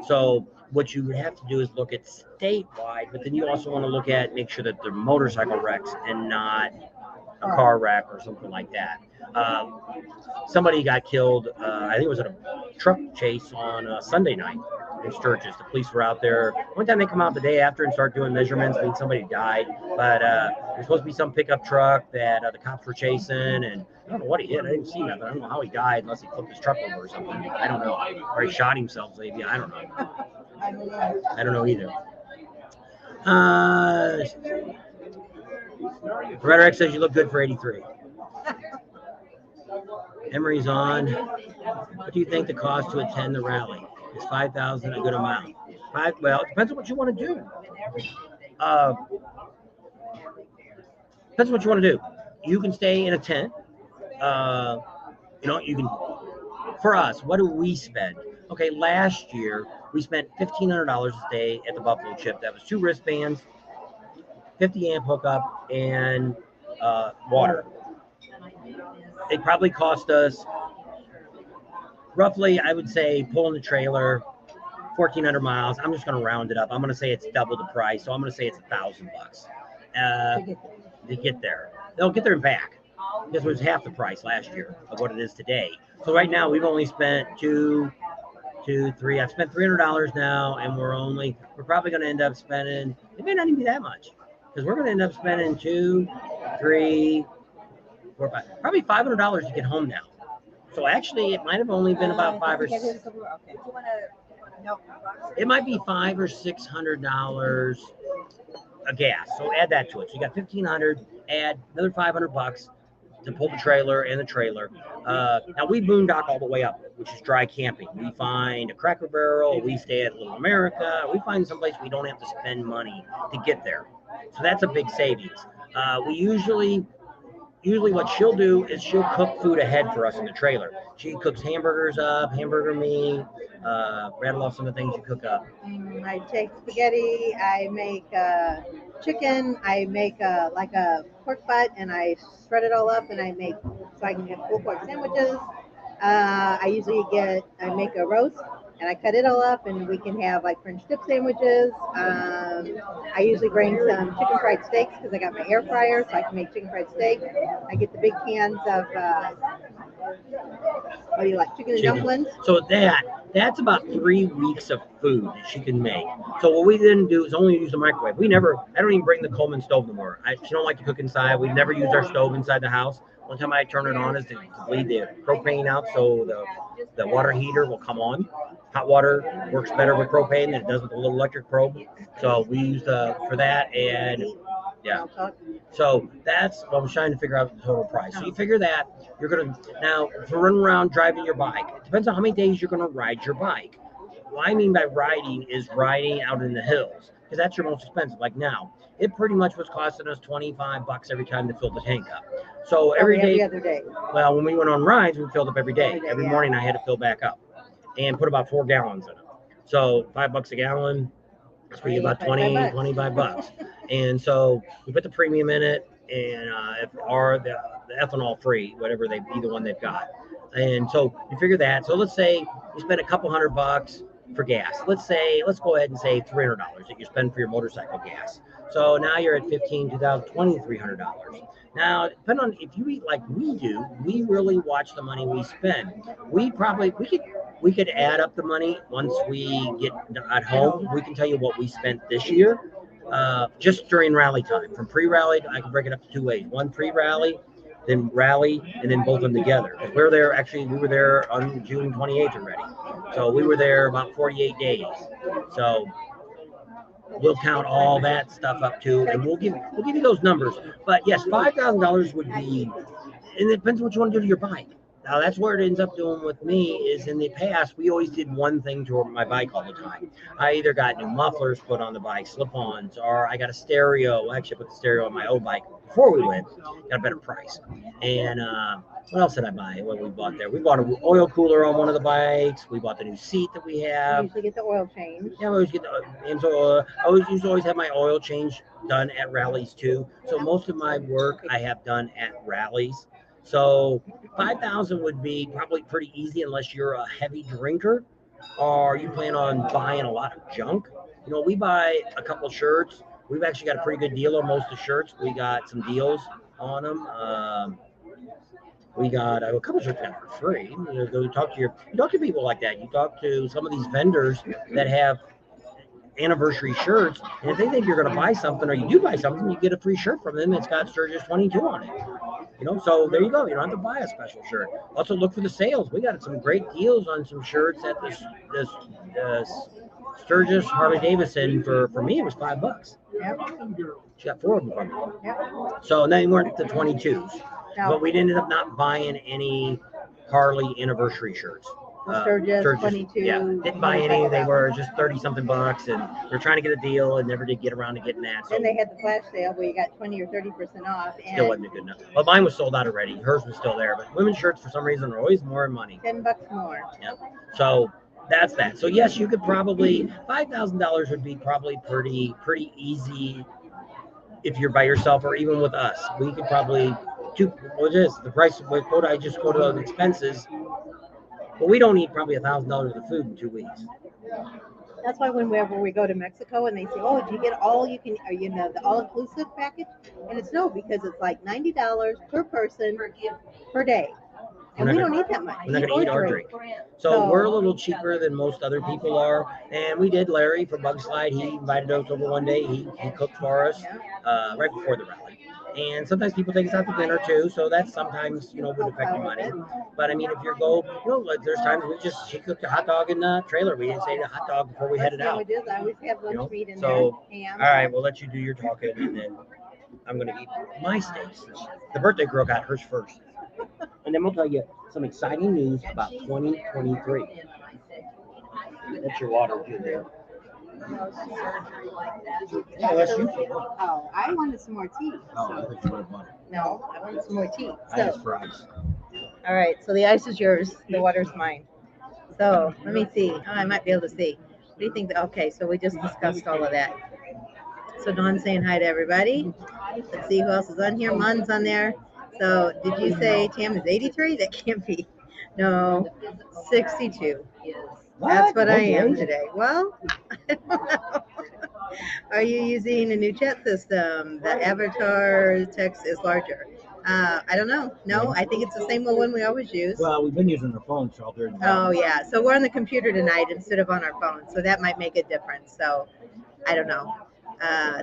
S1: So what you would have to do is look at statewide, but then you also want to make sure that they're motorcycle wrecks and not a car wreck or something like that. Somebody got killed, I think it was in a truck chase on Sunday night in Sturgis. The police were out there. One time they come out the day after and start doing measurements, means somebody died. But there's supposed to be some pickup truck that the cops were chasing, and I don't know what he hit. I didn't see nothing. I don't know how he died unless he flipped his truck over or something. I don't know. Or he shot himself, maybe. I don't know. I don't know either. Rhetoric says you look good for 83. Emery's on. What do you think the cost to attend the rally? Is $5,000 a good amount? Well, it depends on what you want to do. Depends what you want to do. You can stay in a tent. You can. For us, what do we spend? Okay, last year we spent $1,500 a day at the Buffalo Chip. That was 2 wristbands, 50 amp hookup, and water. It probably cost us roughly, I would say, pulling the trailer, 1,400 miles. I'm just going to round it up. I'm going to say it's double the price, so I'm going to say it's $1,000 to get there. They'll get there and back. This was half the price last year of what it is today. So right now we've only spent I've spent $300 now, and we're probably going to end up spending, it may not even be that much, because we're going to end up spending $2, $3, $4, $5, probably $500 to get home now. So actually it might have only been about it might be $500 or $600 a gas. So add that to it. So you got $1,500, add another $500 to pull the trailer and the trailer. Now we boondock all the way up, which is dry camping. We find a Cracker Barrel, we stay at Little America, we find someplace we don't have to spend money to get there. So that's a big savings. We usually what she'll do is she'll cook food ahead for us in the trailer. She cooks hamburgers up, hamburger meat, rattle off some of the things you cook up.
S2: I take spaghetti, I make chicken, I make like a pork butt, and I shred it all up, and I can get pulled pork sandwiches. I make a roast, and I cut it all up, and we can have like French dip sandwiches. I usually bring some chicken fried steaks because I got my air fryer, so I can make chicken fried steak. I get the big cans of what do you like, chicken and dumplings?
S1: So that's about 3 weeks of food that she can make. So what we didn't do is only use the microwave. I don't even bring the Coleman stove anymore. She don't like to cook inside. We've never used our stove inside the house. One time I turn it on is to bleed the propane out, so the water heater will come on. Hot water works better with propane than it does with a little electric probe. So we used for that, and yeah. So that's what I was trying to figure out the total price. So you figure that you're going to, now for running around driving your bike, it depends on how many days you're going to ride your bike. What I mean by riding is riding out in the hills, because that's your most expensive. Like now, it pretty much was costing us $25 every time to fill the tank up. So every
S2: other day.
S1: Well, when we went on rides, we filled up every day. Every morning I had to fill back up and put about 4 gallons in it. So $5 a gallon, that's pretty about $25. And so we put the premium in it, and the ethanol free, whatever either one they've got. And so you figure that. So let's say you spend a couple $100 for gas. Let's go ahead and say $300 that you spend for your motorcycle gas. So now you're at $2,300. Now, depending on if you eat like we do, we really watch the money we spend. We could add up the money once we get at home. We can tell you what we spent this year, just during rally time. From pre-rally, I can break it up to 2 ways. One pre-rally, then rally, and then both of them together. We were there on June 28th already. So we were there about 48 days. So we'll count all that stuff up too, and we'll give you those numbers. But yes, $5,000 would be, and it depends what you want to do to your bike. Now that's where it ends up doing with me is in the past, we always did one thing to my bike all the time. I either got new mufflers put on the bike, slip-ons, or I got a stereo. I actually put the stereo on my old bike before we went, got a better price. And what else did I buy? What we bought there? We bought an oil cooler on one of the bikes. We bought the new seat that we have.
S2: You usually get the oil change.
S1: Yeah, I always get and so I always have my oil change done at rallies too. So most of my work I have done at rallies. So 5,000 would be probably pretty easy unless you're a heavy drinker or you plan on buying a lot of junk. We buy a couple shirts. We've actually got a pretty good deal on most of the shirts. We got some deals on them. We got a couple shirts for free. You talk to people like that. You talk to some of these vendors that have anniversary shirts, and if they think you're going to buy something or you do buy something, you get a free shirt from them. It's got Sturgis 22 on it. So there you go. You don't have to buy a special shirt. Also look for the sales. We got some great deals on some shirts at this Sturgis Harley Davidson. For me, it was $5.
S2: Yep.
S1: She got 4 of them from me.
S2: Yep.
S1: So they weren't the 22s,
S2: No.
S1: but we ended up not buying any Harley anniversary shirts.
S2: Sturgis, 22.
S1: Yeah, didn't buy any. They were just 30 something bucks, and they're trying to get a deal and never did get around to getting that. So
S2: Then they had the flash sale where you got 20 or 30% off. And
S1: still wasn't good enough. Well, mine was sold out already. Hers was still there, but women's shirts for some reason are always more money.
S2: $10 more.
S1: Yeah. So that's that. So yes, you could probably $5,000 would be probably pretty easy if you're by yourself or even with us. We could probably what is the price of what I just quoted on expenses. But we don't eat probably $1,000 of food in 2 weeks.
S2: That's why whenever we go to Mexico and they say, "Oh, do you get all you can, or, the all-inclusive package?" And it's no, because it's like $90 per person per day, and we don't eat that much.
S1: We're not going to eat or drink. So we're a little cheaper than most other people are. And we did Larry from Bug Slide. He invited us over one day. He cooked for us right before the rally. And sometimes people take us out to dinner too, so that sometimes would affect your money. But I mean, if you go, there's times she cooked a hot dog in the trailer. We didn't say the hot dog before we headed out.
S2: We did. I always have lunch meat in there.
S1: So all right, we'll let you do your talking, and then I'm gonna eat my steaks. The birthday girl got hers first, and then we'll tell you some exciting news about 2023. That's your water too there. Yeah, that's you.
S2: Oh, I wanted some more tea.
S1: Oh, I think you wanted water.
S2: No, I wanted some more tea.
S1: I asked for ice.
S2: All right, so the ice is yours, the water's mine. So let me see. Oh, I might be able to see. What do you think? Okay, so we just discussed all of that. So Dawn's saying hi to everybody. Let's see who else is on here. Mun's on there. So did you say Tam is 83? That can't be. No, 62. That's what I am today. Well, I don't know. Are you using a new chat system? The avatar text is larger. I don't know. No, I think it's the same one we always use.
S1: Well, we've been using our phones all during the
S2: Oh, yeah. So we're on the computer tonight instead of on our phone. So that might make a difference. So I don't know.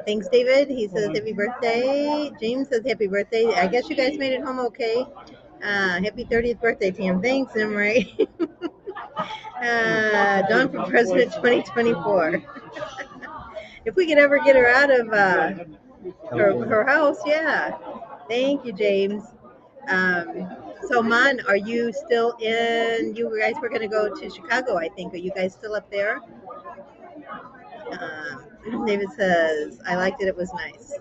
S2: Thanks, David. He says happy birthday. James says happy birthday. I guess you guys made it home okay. Happy 30th birthday, Tam. Thanks, Emery. Dawn for President 2024. If we could ever get her out of her house, yeah. Thank you, James. So, Man, are you still in? You guys were going to go to Chicago, I think. Are you guys still up there? David says, I liked it. It was nice.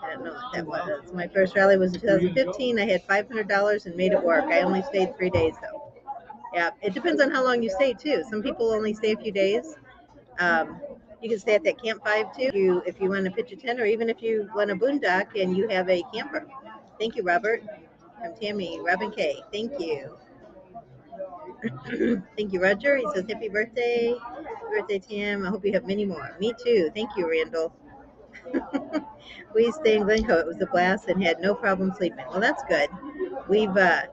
S2: I don't know what that was. My first rally was in 2015. I had $500 and made it work. I only stayed 3 days, though. Yeah, it depends on how long you stay, too. Some people only stay a few days. You can stay at that Camp 5 too, if you want to pitch a tent, or even if you want a boondock and you have a camper. Thank you, Robert. I'm Tammy, Robin K. Thank you. Thank you, Roger. He says, happy birthday. Happy birthday, Tam. I hope you have many more. Me too. Thank you, Randall. We stayed in Glencoe. It was a blast and had no problem sleeping. Well, that's good. We've, I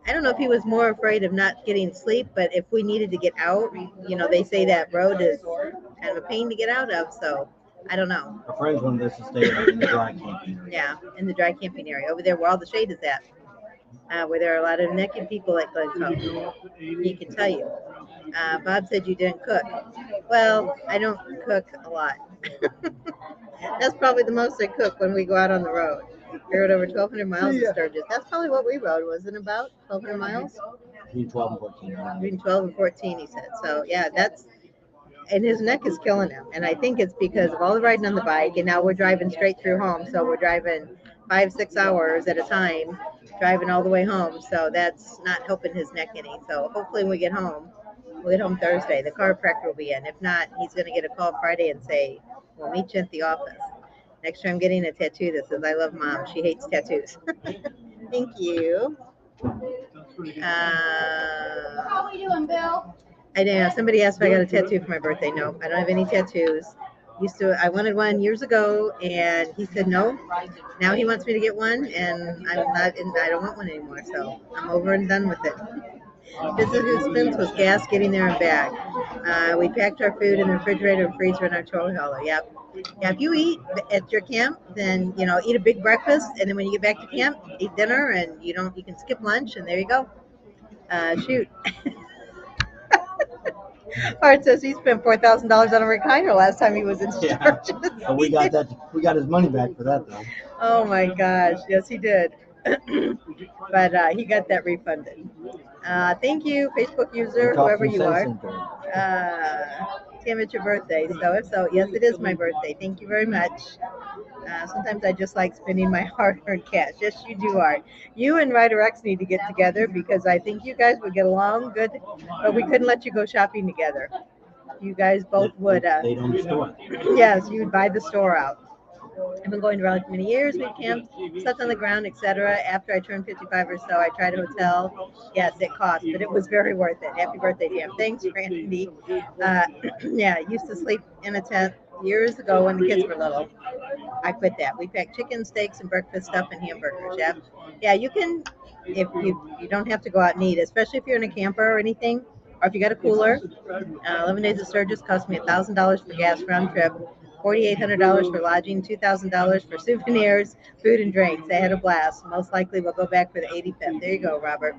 S2: don't know if he was more afraid of not getting sleep, but if we needed to get out, they say that road is kind of a pain to get out of, so I don't know.
S1: Our friends wanted us to stay in the dry camping area.
S2: Yeah, in the dry camping area, over there where all the shade is at, where there are a lot of naked people at Glencoe. He can tell you. Bob said you didn't cook. Well, I don't cook a lot. That's probably the most I cook when we go out on the road. We rode over 1,200 miles in Sturgis. That's probably what we rode, wasn't it, about 1,200 miles?
S1: Between 12 and 14.
S2: Between 12 and 14, he said. So, yeah, and his neck is killing him. And I think it's because of all the riding on the bike, and now we're driving straight through home. So we're driving 5-6 hours at a time, driving all the way home. So that's not helping his neck any. So hopefully when we get home, we'll get home Thursday. The chiropractor will be in. If not, he's going to get a call Friday and say, we'll meet you at the office. Next time I'm getting a tattoo that says, I love Mom. She hates tattoos. Thank you.
S3: How are we doing, Bill?
S2: I know. Somebody asked if I got a tattoo for my birthday. No, I don't have any tattoos. I wanted one years ago, and he said no. Now he wants me to get one, and I don't want one anymore. So I'm over and done with it. Business expense was gas getting there and back. We packed our food in the refrigerator and freezer in our tow hauler. Yep. Yeah, if you eat at your camp, then eat a big breakfast, and then when you get back to camp, eat dinner, and you can skip lunch, and there you go. Shoot. Art says he spent $4,000 on a recliner last time he was in Sturgis.
S1: Yeah. We got his money back for that though.
S2: Oh my gosh, yes he did. but he got that refunded. Thank you, Facebook user, whoever you are. Tim, it's your birthday. So if so, yes, it is my birthday. Thank you very much. Sometimes I just like spending my hard-earned cash. Yes, you do, Art. You and Ryder X need to get together because I think you guys would get along good, but we couldn't let you go shopping together. You guys both would.
S1: They don't store.
S2: Yes, you would buy the store out. I've been going to Raleigh for many years. We've camped, slept on the ground, etc. After I turned 55 or so, I tried a hotel. Yes, it cost, but it was very worth it. Happy birthday, Tim. Thanks, Randy. Yeah, I used to sleep in a tent years ago when the kids were little. I quit that. We packed chicken, steaks, and breakfast stuff and hamburgers. Yeah, yeah. You can, if you don't have to go out and eat, especially if you're in a camper or anything, or if you got a cooler. 11 days of Sturgis cost me $1,000 for gas round trip, $4,800 for lodging, $2,000 for souvenirs, food, and drinks. I had a blast. Most likely we'll go back for the 85th. There you go, Robert.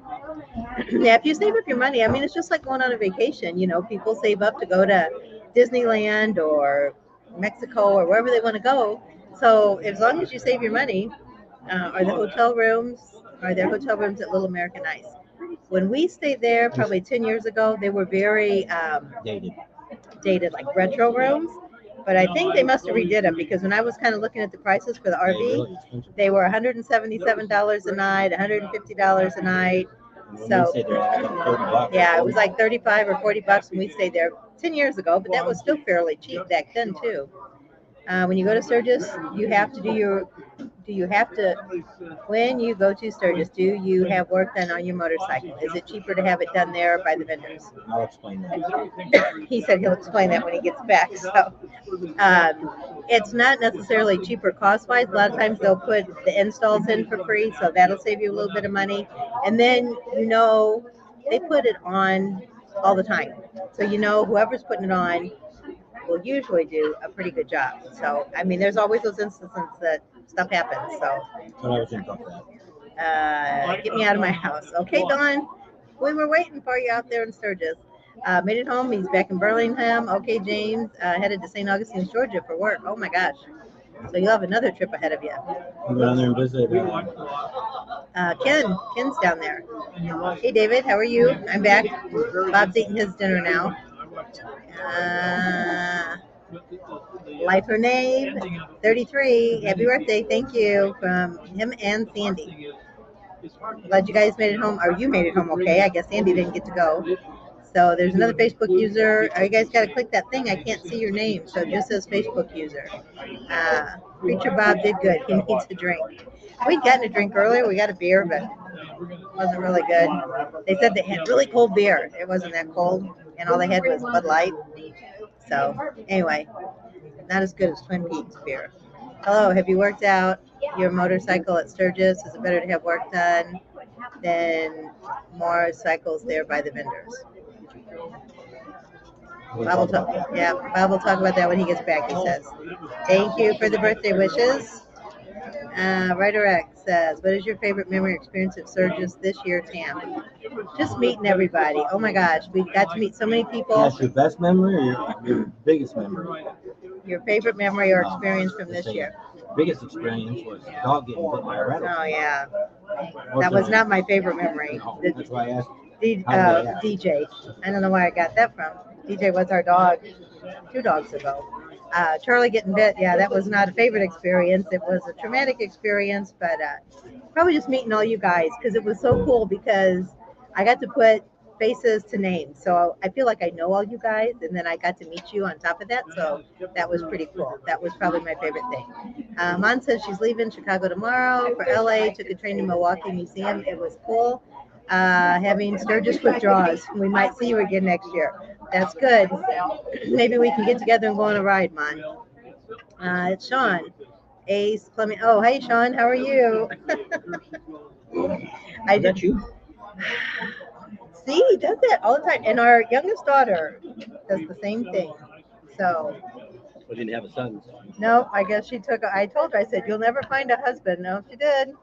S2: Yeah, if you save up your money, I mean, it's just like going on a vacation. You know, people save up to go to Disneyland or Mexico or wherever they want to go. So as long as you save your money, are there hotel rooms at Little American Ice? When we stayed there probably 10 years ago, they were very dated, like retro rooms. But I think they must have redid them because when I was kind of looking at the prices for the RV, they were $177 a night, $150 a night. So yeah, it was like 35 or 40 bucks when we stayed there 10 years ago, but that was still fairly cheap back then too. When you go to Sturgis, you have to when you go to Sturgis, do you have work done on your motorcycle? Is it cheaper to have it done there by the vendors?
S1: I'll explain that.
S2: He said he'll explain that when he gets back. So it's not necessarily cheaper cost-wise. A lot of times they'll put the installs in for free, so that'll save you a little bit of money. And then, they put it on all the time. So, whoever's putting it on will usually do a pretty good job. So, I mean, there's always those instances that stuff happens. So, get me out of my house. Okay, Don, we were waiting for you out there in Sturgis. Made it home. He's back in Burlingame. Okay, James, headed to St. Augustine, Georgia for work. Oh my gosh. So you'll have another trip ahead of you.
S1: Go down there and visit.
S2: Ken's down there. Hey, David, how are you? I'm back. Bob's eating his dinner now. Lifer Nave, 33. Happy birthday. Thank you from him and Sandy. Glad you guys made it home. Or you made it home okay. I guess Sandy didn't get to go. So there's another Facebook user. You guys got to click that thing. I can't see your name. So it just says Facebook user. Preacher Bob did good. He needs a drink. We'd gotten a drink earlier. We got a beer, but it wasn't really good. They said they had really cold beer. It wasn't that cold. And all they had was Bud Light. So anyway, not as good as Twin Peaks beer. Hello, have you worked out your motorcycle at Sturgis? Is it better to have work done than more cycles there by the vendors? Bob will talk about that when he gets back, he says. Thank you for the birthday wishes. Ryder X says, what is your favorite memory experience at Sturgis this year, Tam? Just meeting everybody. Oh my gosh, we got to meet so many people.
S1: That's your best memory or your biggest memory?
S2: Your favorite memory or experience from this year?
S1: Biggest experience was the dog getting bit by a rattlesnake.
S2: Oh yeah, that was not my favorite memory.
S1: That's why I asked.
S2: DJ. I don't know where I got that from. DJ was our dog 2 dogs ago. Charlie getting bit, yeah, that was not a favorite experience. It was a traumatic experience, but probably just meeting all you guys because it was so cool because I got to put faces to names. So I feel like I know all you guys, and then I got to meet you on top of that. So that was pretty cool. That was probably my favorite thing. Mon says she's leaving Chicago tomorrow for LA. Took a train to Milwaukee Museum. It was cool. Having Sturgis withdrawals. We might see you again next year. That's good. Maybe we can get together and go on a ride, Mon. It's Sean. Ace Clement. Oh, hey, Sean. How are you?
S1: I bet you.
S2: See, he does that all the time. And our youngest daughter does the same thing. So.
S1: We didn't have a son.
S2: No, I guess she took. I told her. I said, "You'll never find a husband." No, she did.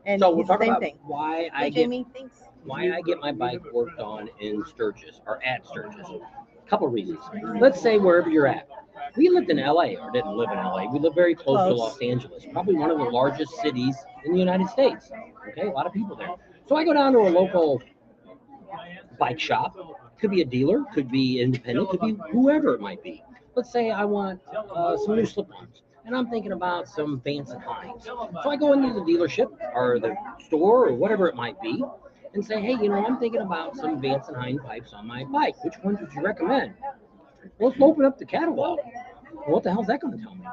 S2: And
S1: so we'll talk
S2: the same
S1: about
S2: thing.
S1: why I get my bike worked on in Sturgis or at Sturgis. A couple reasons. Let's say wherever you're at, We lived in LA, or didn't live in LA. We lived very close to
S2: Close.
S1: Los Angeles, probably one of the largest cities in the United States. Okay, a lot of people there. So I go down to a local bike shop. Could be a dealer, could be independent, could be whoever it might be. Let's say I want some new slip-ons, and I'm thinking about some Vance and Hines. So I go into the dealership or the store or whatever it might be, and say, hey, I'm thinking about some Vance and Hines pipes on my bike. Which ones would you recommend? Well, let's open up the catalog. Well, what the hell is that going to tell me?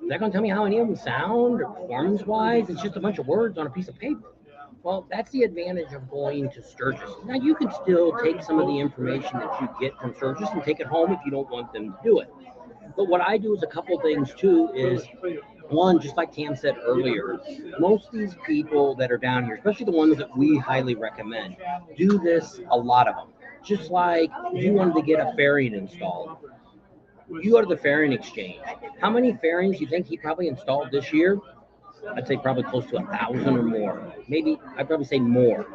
S1: Is that going to tell me how any of them sound or performance-wise? It's just a bunch of words on a piece of paper. Well, that's the advantage of going to Sturgis. Now, you can still take some of the information that you get from Sturgis and take it home if you don't want them to do it. But what I do is a couple things, too, is one, just like Tam said earlier, most of these people that are down here, especially the ones that we highly recommend, do this, a lot of them. Just like if you wanted to get a fairing installed, you go to the fairing exchange. How many fairings do you think he probably installed this year? I'd say probably close to 1,000 or more. Maybe I'd probably say more.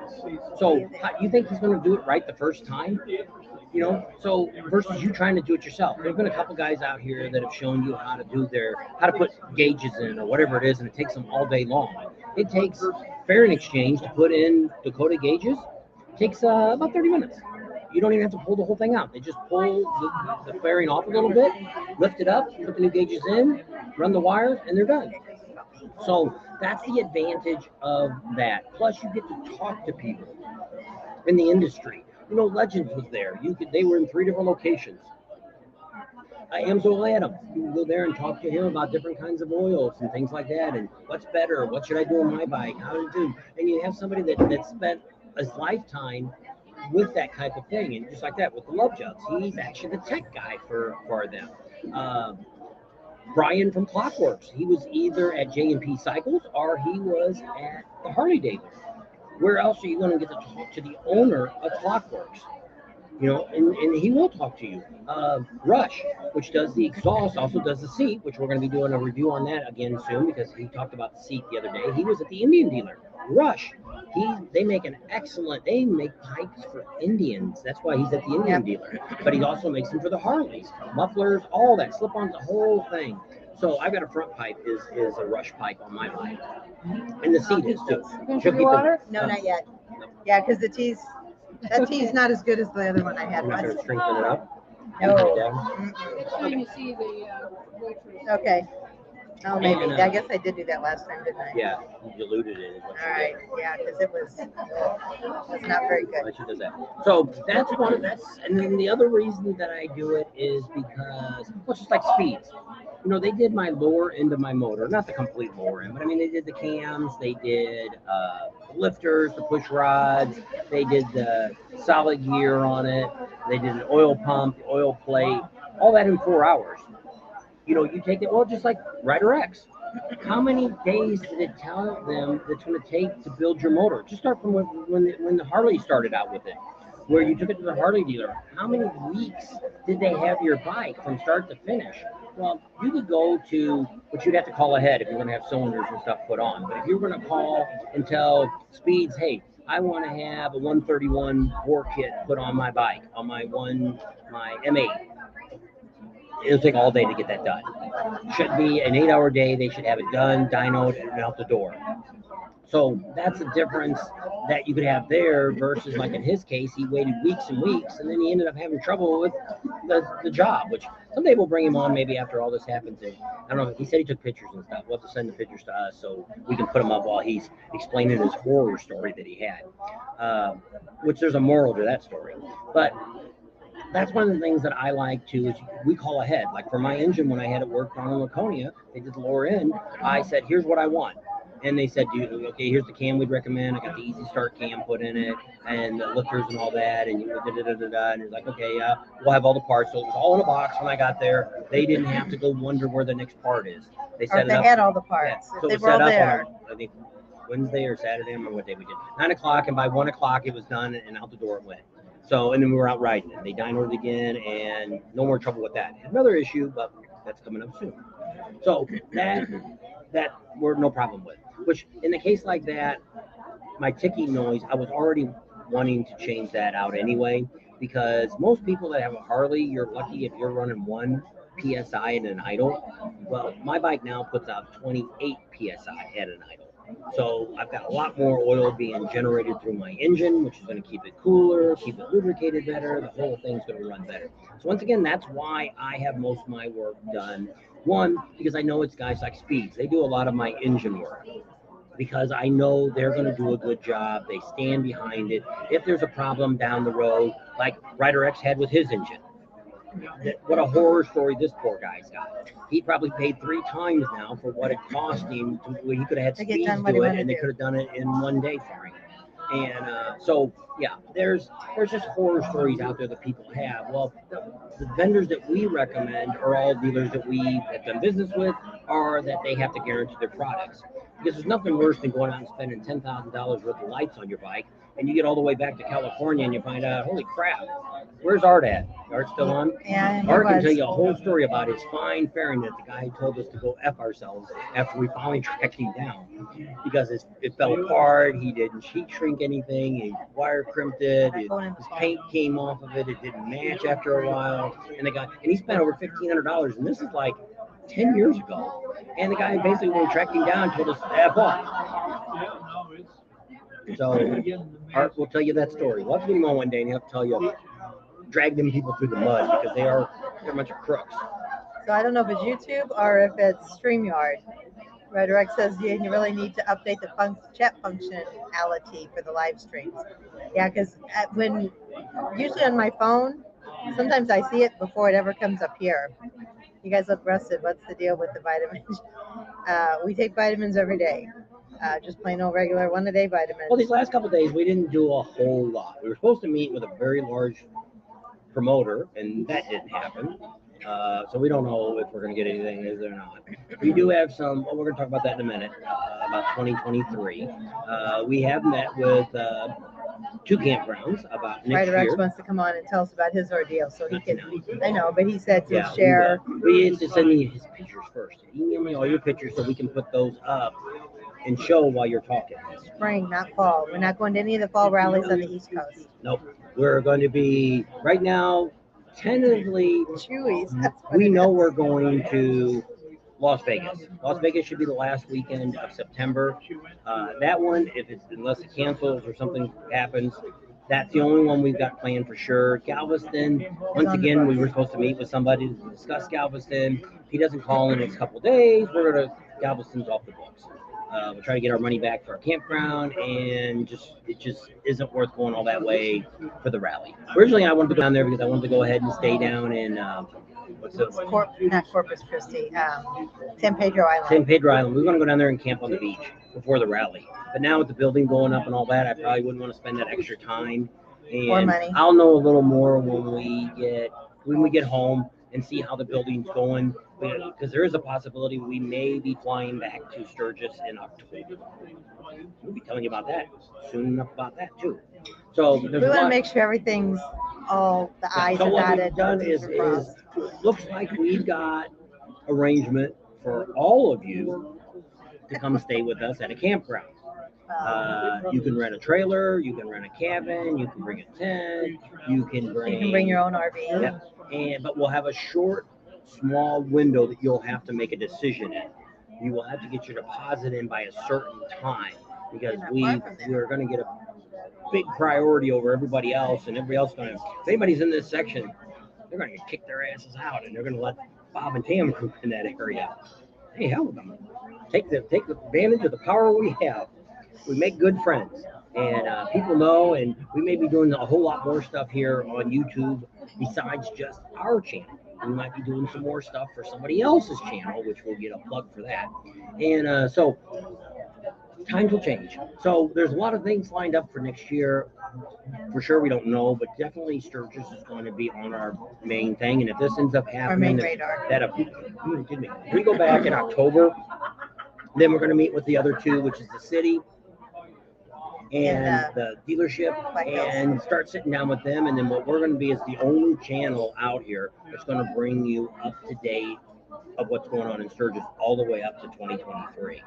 S1: So you think he's going to do it right the first time? So versus you trying to do it yourself. There's been a couple guys out here that have shown you how to put gauges in or whatever it is, and it takes them all day long. It takes Fairing Exchange to put in Dakota gauges. It takes about 30 minutes. You don't even have to pull the whole thing out. They just pull the fairing off a little bit, lift it up, put the new gauges in, run the wires, and they're done. So that's the advantage of that. Plus, you get to talk to people in the industry. Legends was there. They were in 3 different locations. Amsoil Adam, you can go there and talk to him about different kinds of oils and things like that, and what's better, what should I do on my bike, how to do. And you have somebody that spent his lifetime with that type of thing, and just like that with the Love Jugs, he's actually the tech guy for them. Brian from Clockworks, he was either at J&P Cycles or he was at the Harley Davidson. Where else are you going to get to talk to the owner of Clockworks? And he will talk to you. Rush, which does the exhaust, also does the seat, which we're going to be doing a review on that again soon because he talked about the seat the other day. He was at the Indian dealer. Rush, they make pipes for Indians. That's why he's at the Indian dealer. But he also makes them for the Harleys, mufflers, all that, slip-ons, the whole thing. So I've got a front pipe is a Rush pipe on my bike. And the seat is too.
S2: Water? No, not yet. Yeah, because that tea's not as good as the other one I had.
S1: I'm not going to strengthen it up.
S2: No.
S5: So you see the waitress.
S2: Okay. Oh, maybe. I guess I did do that last time, didn't I?
S1: Yeah, you diluted it.
S2: All right. Yeah, because it was not very good.
S1: She does that. So that's and then the other reason that I do it is because, well, just like speeds. They did my lower end of my motor, not the complete lower end, but I mean, they did the cams, they did the lifters, the push rods, they did the solid gear on it, they did an oil pump, the oil plate, all that in 4 hours. You take it, well, just like Rider X. How many days did it tell them it's going to take to build your motor? Just start from when the Harley started out with it, where you took it to the Harley dealer. How many weeks did they have your bike from start to finish? Well, you could go to, but you'd have to call ahead if you're going to have cylinders and stuff put on. But if you're going to call and tell Speeds, hey, I want to have a 131 bore kit put on my bike, on my M8. It'll take all day to get that done. Should be an 8-hour day. They should have it done, dynoed, and out the door. So that's a difference that you could have there versus, like in his case, he waited weeks and weeks, and then he ended up having trouble with the job, which someday we'll bring him on maybe after all this happens. And I don't know, he said he took pictures and stuff. We'll have to send the pictures to us so we can put them up while he's explaining his horror story that he had, which there's a moral to that story. But that's one of the things that I like too, is we call ahead. Like for my engine, when I had it worked on in Laconia, they did the lower end. I said, here's what I want. And they said, okay, here's the cam we'd recommend. I got the Easy Start cam put in it and the lifters and all that. And and it's like, okay, we'll have all the parts. So it was all in a box when I got there. They didn't have to go wonder where the next part is. They set it up.
S2: They had all the parts.
S1: Yeah. So
S2: they
S1: it was
S2: were all
S1: set up
S2: there.
S1: on, I think, Wednesday or Saturday. I don't remember what day we did. 9 o'clock, and by 1 o'clock it was done, and out the door it went. So, and then we were out riding it. They dynoed it again, and no more trouble with that. Another issue, but that's coming up soon. So that we're no problem with. Which, in a case like that, my ticking noise, I was already wanting to change that out anyway, because most people that have a Harley, you're lucky if you're running one PSI at an idle. Well, my bike now puts out 28 PSI at an idle. So I've got a lot more oil being generated through my engine, which is going to keep it cooler, keep it lubricated better. The whole thing's going to run better. So once again, that's why I have most of my work done. One, because I know it's guys like Speeds. They do a lot of my engine work because I know they're going to do a good job. They stand behind it. If there's a problem down the road, like Ryder X had with his engine, what a horror story this poor guy's got. He probably paid 3 times now for what it cost him. He could have had
S2: To get
S1: Speeds
S2: done what he
S1: do it,
S2: wanted
S1: and they
S2: to.
S1: could have done it in one day for him. And so, yeah, there's just horror stories out there that people have. Well, the vendors that we recommend are all dealers that we have done business with, or that they have to guarantee their products. Because there's nothing worse than going out and spending $10,000 worth of lights on your bike, and you get all the way back to California and you find out, holy crap, where's Art at? Art still on?
S2: Yeah, he
S1: Art can tell
S2: was.
S1: you a whole story about his fine fairing that the guy told us to go F ourselves after we finally tracked him down. Because it fell apart, he didn't heat shrink anything, he wire crimped it, his paint came off of it, it didn't match after a while, and he spent over $1,500, and this is like 10 years ago. And the guy basically, when we tracked him down, told us to F off. So Art will tell you that story. We'll have to get him on one day and he'll tell you, drag them people through the mud because they're a bunch of crooks.
S2: So I don't know if it's YouTube or if it's StreamYard. Ryder X says you really need to update the chat functionality for the live streams. Yeah, because usually on my phone, sometimes I see it before it ever comes up here. You guys look rested. What's the deal with the vitamins? We take vitamins every day. Just plain old regular 1-a-day vitamins.
S1: Well, these last couple of days, we didn't do a whole lot. We were supposed to meet with a very large promoter, and that didn't happen. So we don't know if we're going to get anything or not. We do have some, we're going to talk about that in a minute, about 2023. We have met with 2 campgrounds about next
S2: Ryder X
S1: year.
S2: wants to come on and tell us about his ordeal, so he can. I know, but he said to
S1: Yeah,
S2: share.
S1: we need to send me his pictures first. Email me all your pictures so we can put those up and show while you're talking.
S2: Spring, not fall. We're not going to any of the fall rallies on the East Coast.
S1: Nope. We're going to be, right now, tentatively,
S2: Chewies.
S1: we know we're going to Las Vegas. Las Vegas should be the last weekend of September. That one, unless it cancels or something happens, that's the only one we've got planned for sure. Galveston, once again, we were supposed to meet with somebody to discuss Galveston. If he doesn't call in the next couple of days, Galveston's off the books. We'll try to get our money back for our campground, and it just isn't worth going all that way for the rally. Originally, I wanted to go down there because I wanted to go ahead and stay down in
S2: not Corpus Christi, San Pedro Island.
S1: San Pedro Island. We were going to go down there and camp on the beach before the rally. But now with the building going up and all that, I probably wouldn't want to spend that extra time. And
S2: or money.
S1: I'll know a little more when we get home and see how the building's going, because there is a possibility we may be flying back to Sturgis in October. We'll be telling you about that soon enough about that too. So
S2: we want to make sure everything's all the I's are
S1: what
S2: dotted.
S1: we've done is looks like we've got arrangement for all of you to come stay with us at a campground. You can rent a trailer, you can rent a cabin, you can bring a tent, you can bring
S2: your own RV.
S1: Yeah. But we'll have a short, small window that you'll have to make a decision in. You will have to get your deposit in by a certain time, because we're going to get a big priority over everybody else, and everybody else if anybody's in this section, they're going to kick their asses out, and they're going to let Bob and Tam group in that area. Hey, hell with them. Take the advantage of the power we have. We make good friends, and people know, and we may be doing a whole lot more stuff here on YouTube besides just our channel. We might be doing some more stuff for somebody else's channel, which we'll get a plug for that. And so times will change. So there's a lot of things lined up for next year. For sure, we don't know, but definitely Sturgis is going to be on our main thing. And if this ends up happening, if we go back in October, then we're going to meet with the other 2, which is the city and the dealership, and start sitting down with them. And then what we're going to be is the only channel out here that's going to bring you up to date of what's going on in Sturgis all the way up to 2023.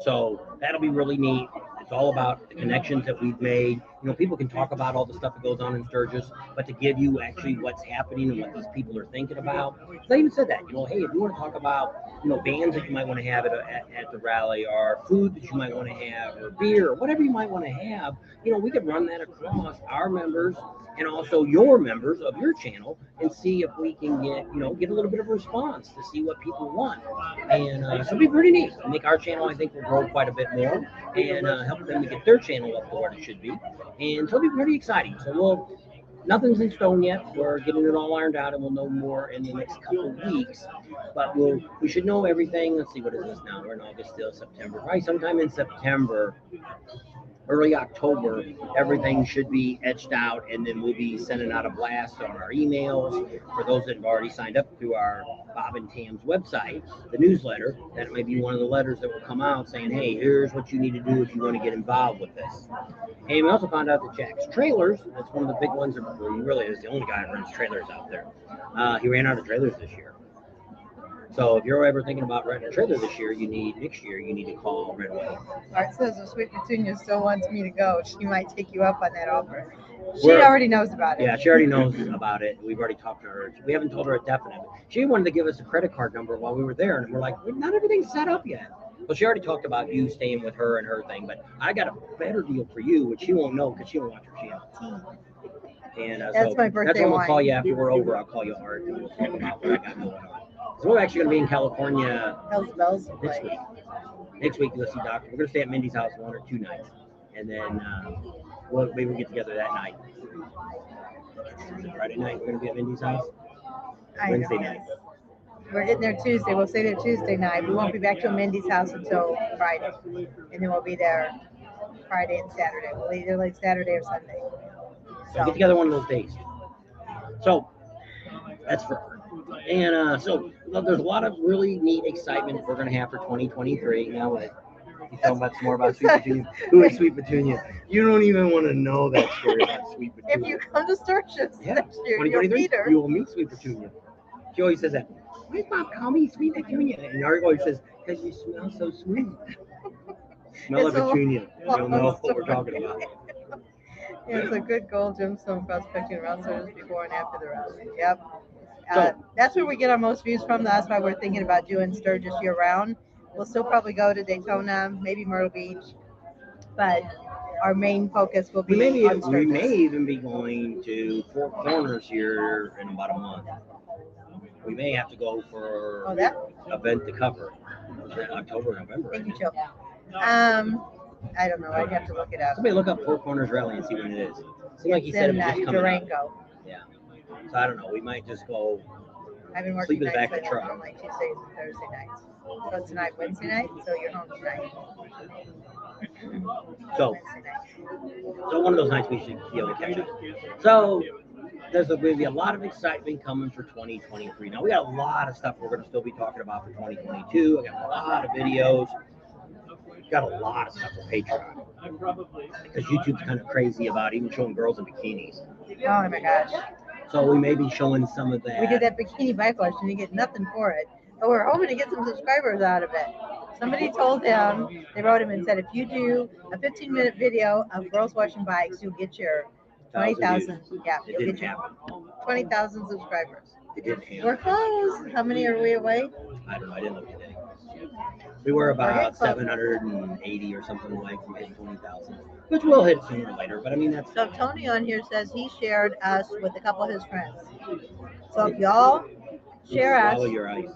S1: So that'll be really neat. It's all about the connections that we've made. People can talk about all the stuff that goes on in Sturgis, but to give you actually what's happening and what these people are thinking about. They even said that, hey, if you want to talk about, bands that you might want to have at the rally, or food that you might want to have, or beer, or whatever you might want to have, we could run that across our members and also your members of your channel and see if we can get a little bit of a response to see what people want. And so it'll be pretty neat. I think our channel, I think, will grow quite a bit more and help them to get their channel up to where it should be. And so it'll be pretty exciting. So nothing's in stone yet. We're getting it all ironed out, and we'll know more in the next couple of weeks. But we should know everything. Let's see, what is this now? We're in August, still September. Probably sometime in September, early October, everything should be etched out, and then we'll be sending out a blast on our emails for those that have already signed up through our Bob and Tam's website, the newsletter. That may be one of the letters that will come out saying, hey, here's what you need to do if you want to get involved with this. And we also found out that Jack's Trailers, that's one of the big ones, he really is the only guy that runs trailers out there. He ran out of trailers this year. So if you're ever thinking about renting a trailer next year, you need to call right away.
S2: Art says if Sweet Petunia still wants me to go, she might take you up on that offer. She already knows about it.
S1: Yeah, she already knows about it. We've already talked to her. We haven't told her a definite. She wanted to give us a credit card number while we were there, and we're like, not everything's set up yet. Well, she already talked about you staying with her and her thing, but I got a better deal for you, which she won't know because she won't watch her channel. And
S2: that's my birthday.
S1: That's why I'm gonna call you after we're over. I'll call you, Art, and we'll talk about what I got going on. So we're actually going to be in California next week. Next week, you'll see Doctor. We're going to stay at Mindy's house 1 or 2 nights. And then maybe we'll get together that night. Friday night, we're going to be at Mindy's house. Wednesday night.
S2: We're getting there Tuesday. We'll stay there Tuesday night. We won't be back to Mindy's house until Friday. And then we'll be there Friday and Saturday. We'll either like Saturday or Sunday.
S1: So get together one of those days. So that's for her. And so there's a lot of really neat excitement we're going to have for 2023. Now, you talking about some more about Sweet Petunia? Who is Sweet Petunia? You don't even want to know that story about Sweet Petunia.
S2: If you come to Sturgis next year, you'll meet her.
S1: You will meet Sweet Petunia. She always says that. Why does Mom call me Sweet Petunia? And Argo always says, because you smell so sweet. Smell of Petunia. You'll know what we're talking about.
S2: It's a good gold gemstone prospecting around Sturgis before and after the rally. Yep. That's where we get our most views from. That's why we're thinking about doing Sturgis year round. We'll still probably go to Daytona, maybe Myrtle Beach, but our main focus will be on Sturgis.
S1: We may even be going to Four Corners here in about a month. We may have to go for an event to cover. Is that October, November?
S2: Thank you, Jill. I don't know. I'd have to look it up.
S1: Somebody look up Four Corners Rally and see when it is. It seemed like he said it was just coming
S2: Durango.
S1: Up. Yeah. So I don't know. We might just go.
S2: I've been working nights back the truck on like Tuesdays and Thursday nights. So tonight, Wednesday night. So you're home tonight.
S1: So one of those nights we should be able to catch up. So there's going to be a lot of excitement coming for 2023. Now we got a lot of stuff we're going to still be talking about for 2022. I got a lot of videos. Got a lot of stuff for Patreon because YouTube's kind of crazy about even showing girls in bikinis.
S2: Oh my gosh!
S1: So we may be showing some of that.
S2: We did that bikini bike wash and you get nothing for it, but we're hoping to get some subscribers out of it. Somebody told him, they wrote him and said, if you do a 15-minute video of girls washing bikes, you'll get your 20,000. Yeah, you'll get your 20,000 subscribers.
S1: It didn't happen.
S2: We're close. How many are we away?
S1: I don't know. I didn't look today. We were about 780 or something away from hitting 20,000, which we'll hit sooner or later. But I mean, that's.
S2: So Tony on here says he shared us with a couple of his friends. So if y'all share us.
S1: Follow your eyes.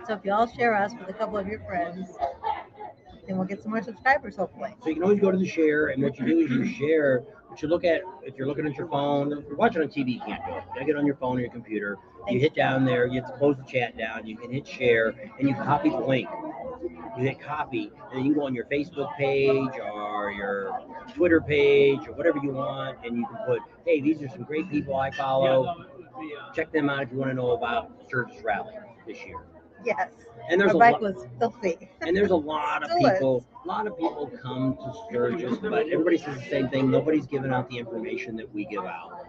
S2: So if y'all share us with a couple of your friends, then we'll get some more subscribers hopefully.
S1: So you can always go to the share, and what you do is you share. What you look at, if you're looking at your phone, if you're watching on TV, you can't do it. You gotta get on your phone or your computer. You hit down there, you have to close the chat down, you can hit share, and you copy the link. You hit copy, and then you can go on your Facebook page or your Twitter page or whatever you want, and you can put, hey, these are some great people I follow. Check them out if you want to know about Sturgis Rally this year.
S2: Yes.
S1: And there's
S2: our bike was filthy.
S1: And there's a lot of people. A lot of people come to Sturgis, but everybody says the same thing. Nobody's giving out the information that we give out.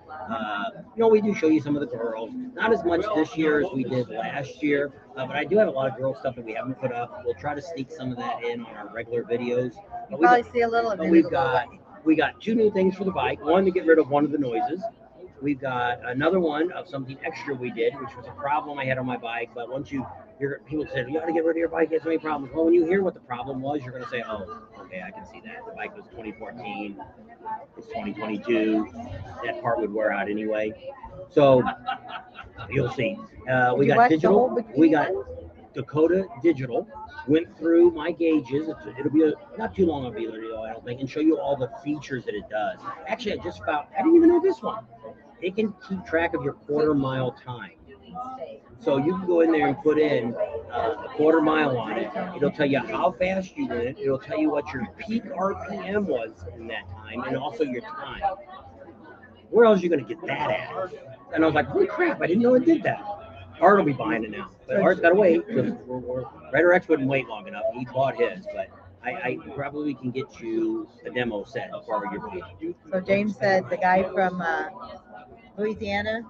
S1: We do show you some of the girls. Not as much this year as we did last year, but I do have a lot of girl stuff that we haven't put up. We'll try to sneak some of that in on our regular videos.
S2: You probably see a little of it.
S1: We've got We got 2 new things for the bike. One to get rid of one of the noises. We've got another one of something extra we did, which was a problem I had on my bike. But once people said, you got to get rid of your bike, it has so many problems. Well, when you hear what the problem was, you're going to say, oh, okay, I can see that. The bike was 2014, it's 2022. That part would wear out anyway. So you'll see. We got digital. We got Dakota Digital. Went through my gauges. It'll be not too long of a video, I don't think, and show you all the features that it does. Actually, I didn't even know this one. It can keep track of your quarter-mile time. So you can go in there and put in a quarter mile on it. It'll tell you how fast you went. It'll tell you what your peak RPM was in that time, and also your time. Where else are you going to get that at? And I was like, holy crap, I didn't know it did that. Art will be buying it now. But Art's got to wait. Rider X wouldn't wait long enough. He bought his, but I probably can get you a demo set for your bike.
S2: So James said the guy from Louisiana,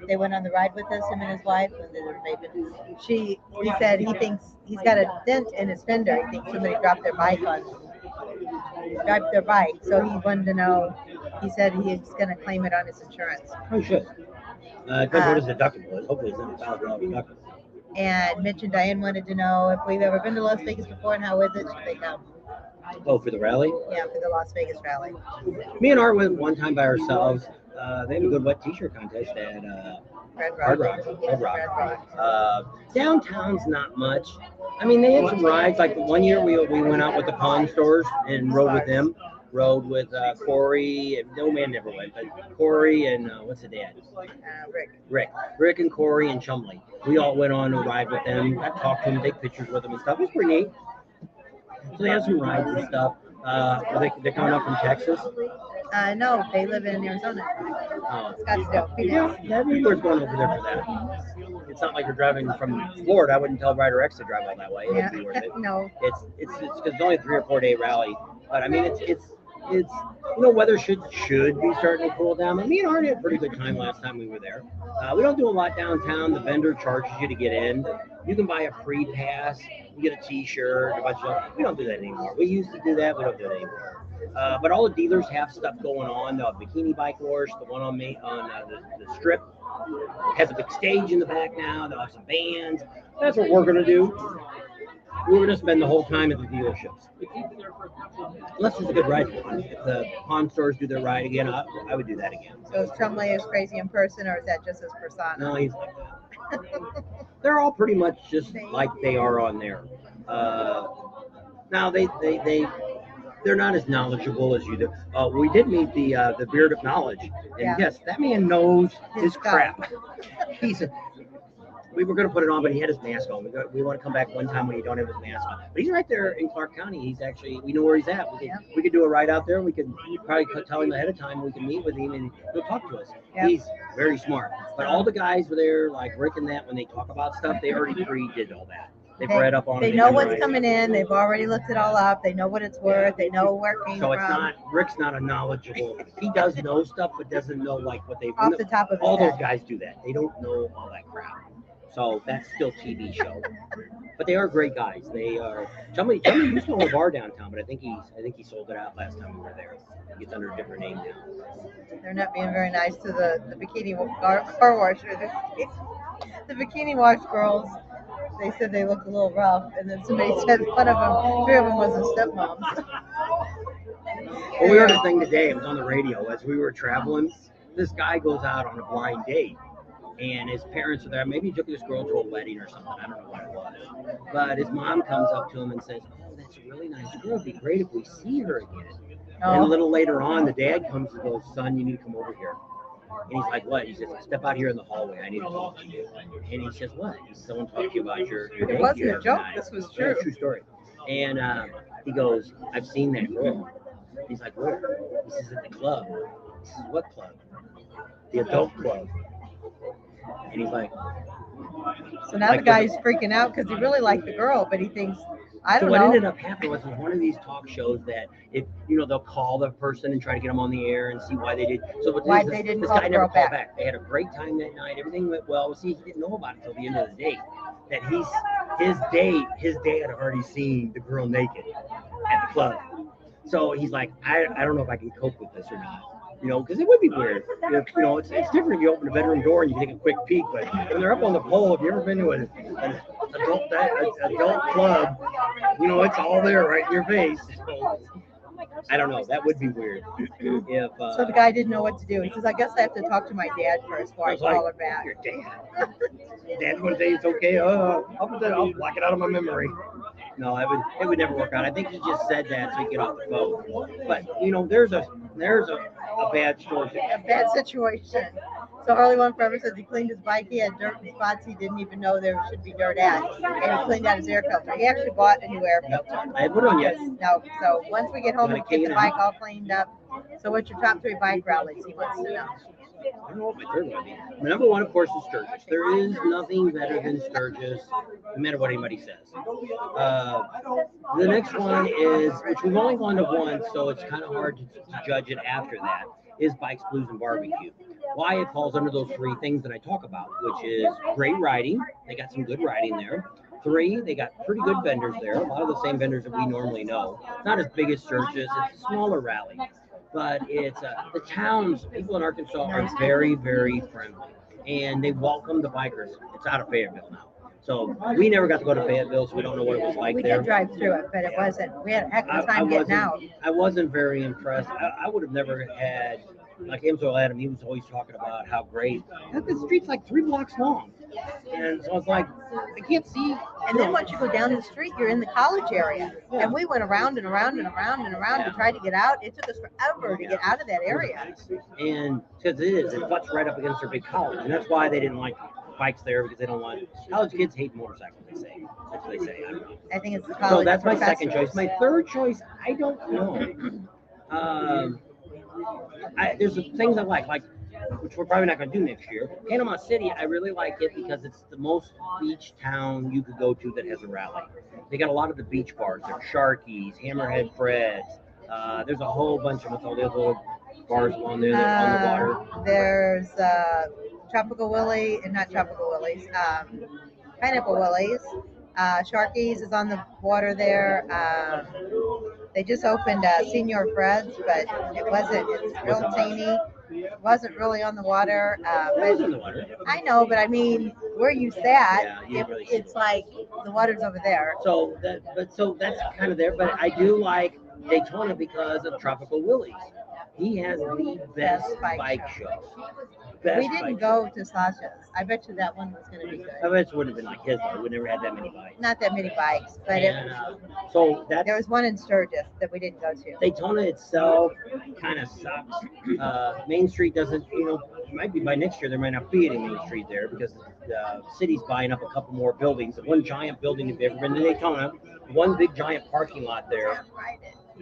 S2: they went on the ride with us, him and his wife, when they were vaping. He said he thinks he's got a dent in his fender. He thinks somebody dropped their bike. So he wanted to know. He said he's going to claim it on his insurance.
S1: Oh, shit. Depends what his deductible is. Hopefully it's not $1,000 deductible.
S2: And Mitch and Diane wanted to know if we've ever been to Las Vegas before and how is it? Should they come?
S1: Oh, for the rally?
S2: Yeah, for the Las Vegas rally.
S1: Me and Art went one time by ourselves. They had a good wet t-shirt contest at Red Rock. Downtown's not much. I mean, they had some rides. Like one year we went out with the Pawn Stores and rode with them. Rode with Corey, and no man never went, but Corey and what's the dad? Rick and Corey and Chumley. We all went on a ride with them. I talked to them, take pictures with them and stuff. It was pretty neat. So they have some rides and stuff. They're coming up from Texas.
S2: No, they live in Arizona. Scottsdale.
S1: Yeah, we were going over there for that. It's not like you're driving from Florida. I wouldn't tell Rider X to drive all that way. It would be worth it.
S2: No.
S1: It's because it's only a 3 or 4 day rally. But I mean, it's weather should be starting to cool down. But me and Art had a pretty good time last time we were there. We don't do a lot downtown. The vendor charges you to get in. You can buy a free pass. You get a T-shirt, a bunch of stuff. We don't do that anymore. We used to do that. We don't do it anymore. But all the dealers have stuff going on. The Bikini Bike Wash, the one on the strip, has a big stage in the back now. They'll have some bands. That's what we're gonna do. We're going to spend the whole time at the dealerships. Unless it's a good ride. If the Pawn Stores do their ride again, I would do that again.
S2: So is Chumley as crazy in person, or is that just his persona?
S1: No, he's like that. They're all pretty much just like they are on there. Now they're not as knowledgeable as you do. We did meet the Beard of Knowledge, and yes, that man knows his crap. We were going to put it on, but he had his mask on. We want to come back one time when he don't have his mask on. But he's right there in Clark County. We know where he's at. We could do a ride out there. We could probably tell him ahead of time. We can meet with him and he'll talk to us. Yep. He's very smart. But all the guys were there, like Rick and that, when they talk about stuff, they already did all that. They've read up on it.
S2: They know what's coming in. They've already looked it all up. They know what it's worth. They know where it came from.
S1: So Rick's not a knowledgeable. He does know stuff, but doesn't know like what they.
S2: Off the top of his head.
S1: All those guys do that. They don't know all that crap. So that's still TV show, but they are great guys. They are. Somebody used to own a bar downtown, but I think he sold it out last time we were there. It's under a different name now.
S2: They're not being very nice to the bikini car washer. The bikini wash girls. They said they looked a little rough, and then somebody said one of them, 3 of them wasn't stepmoms.
S1: Well, we heard a thing today. It was on the radio as we were traveling. This guy goes out on a blind date. And his parents are there. Maybe he took this girl to a wedding or something. I don't know what it was. But his mom comes up to him and says, "Oh, that's a really nice girl. It'd be great if we see her again." Oh. And a little later on, the dad comes and goes, "Son, you need to come over here." And he's like, "What?" He says, "Step out here in the hallway. I need to talk to you." And he says, "What?" He says, "Someone talked to you about your date."
S2: It wasn't a joke. This was true.
S1: True story. And he goes, "I've seen that girl." He's like, "Where?" He says, "At the club." He says, "What club?" "The adult club." And he's like,
S2: so now the guy's freaking out because he really liked the girl, but he thinks, I don't know.
S1: So what ended up happening was one of these talk shows that they'll call the person and try to get them on the air and see why they did. So this guy never called back. They had a great time that night. Everything went well. See, he didn't know about it until the end of the date. That his dad had already seen the girl naked at the club. So he's like, I don't know if I can cope with this or not. You know, because it would be weird. You know, it's different if you open a bedroom door and you take a quick peek, but when they're up on the pole, if you ever been to an adult club, you know, it's all there right in your face. So, I don't know. That would be weird. If
S2: So the guy didn't know what to do. He says, I guess I have to talk to my dad first before I
S1: was like,
S2: call her back.
S1: your dad. Dad's gonna say it's okay. I'll block it out of my memory. No, it would never work out. I think he just said that so he could get off the phone. But you know, there's a bad story.
S2: A bad situation. So Early One Forever says he cleaned his bike. He had dirt in spots he didn't even know there should be dirt at. And he cleaned out his air filter. He actually bought a new air filter.
S1: I haven't put it on yet.
S2: No. So once we get home and get the bike all cleaned up. So what's your top 3 bike rallies? He wants to know.
S1: I don't know what my third one would be. My number one, of course, is Sturgis. There is nothing better than Sturgis, no matter what anybody says. The next one is, which we've only gone to once, so it's kind of hard to judge it after that, is Bikes, Blues, and Barbecue. Why it falls under those 3 things that I talk about, which is great riding. They got some good riding there. 3, they got pretty good vendors there. A lot of the same vendors that we normally know. It's not as big as Sturgis. It's a smaller rally. But it's the towns, people in Arkansas are very, very friendly. And they welcome the bikers. It's out of Fayetteville now. So we never got to go to Fayetteville, so we don't know what it was like
S2: We
S1: there.
S2: did drive through it, but it wasn't. We had a heck of a time getting out.
S1: I wasn't very impressed. I would have never had, like Amsoil Adam, he was always talking about how great. The street's like 3 blocks long. And so I was like, I can't see.
S2: And then once you go down the street, you're in the college area. Yeah. And we went around and around and around and around to try to get out. It took us forever to get out of that area.
S1: And because it butts right up against their big college. And that's why they didn't like bikes there, because they don't want, college kids hate motorcycles, they say. That's what they say. I don't know.
S2: I think it's the college.
S1: So that's my second choice. My third choice, I don't know. There's things I like, which we're probably not going to do next year. Panama City, I really like it because it's the most beach town you could go to that has a rally. They got a lot of the beach bars. There's Sharky's, Hammerhead Fred's. There's a whole bunch of all those little bars on there on the water.
S2: There's Tropical Willie, and not Tropical Willie's, Pineapple Willie's. Sharky's is on the water there. They just opened Senior Fred's, but it's real teeny. It wasn't really on the water. I know, but I mean, where you sat, it's like the water's over there.
S1: So that's kind of there. But I do like Daytona because of Tropical Willie's. He has the best bike show.
S2: We didn't go to Sasha's. I bet you that one was going to be good.
S1: I bet it would have been like his, though. We never had that many bikes.
S2: Not that many bikes, but there was one in Sturgis that we didn't go to.
S1: Daytona itself kind of sucks. Main Street doesn't, it might be by next year, there might not be any Main Street there because the city's buying up a couple more buildings. One giant building, if you've ever been to Daytona, one big giant parking lot there.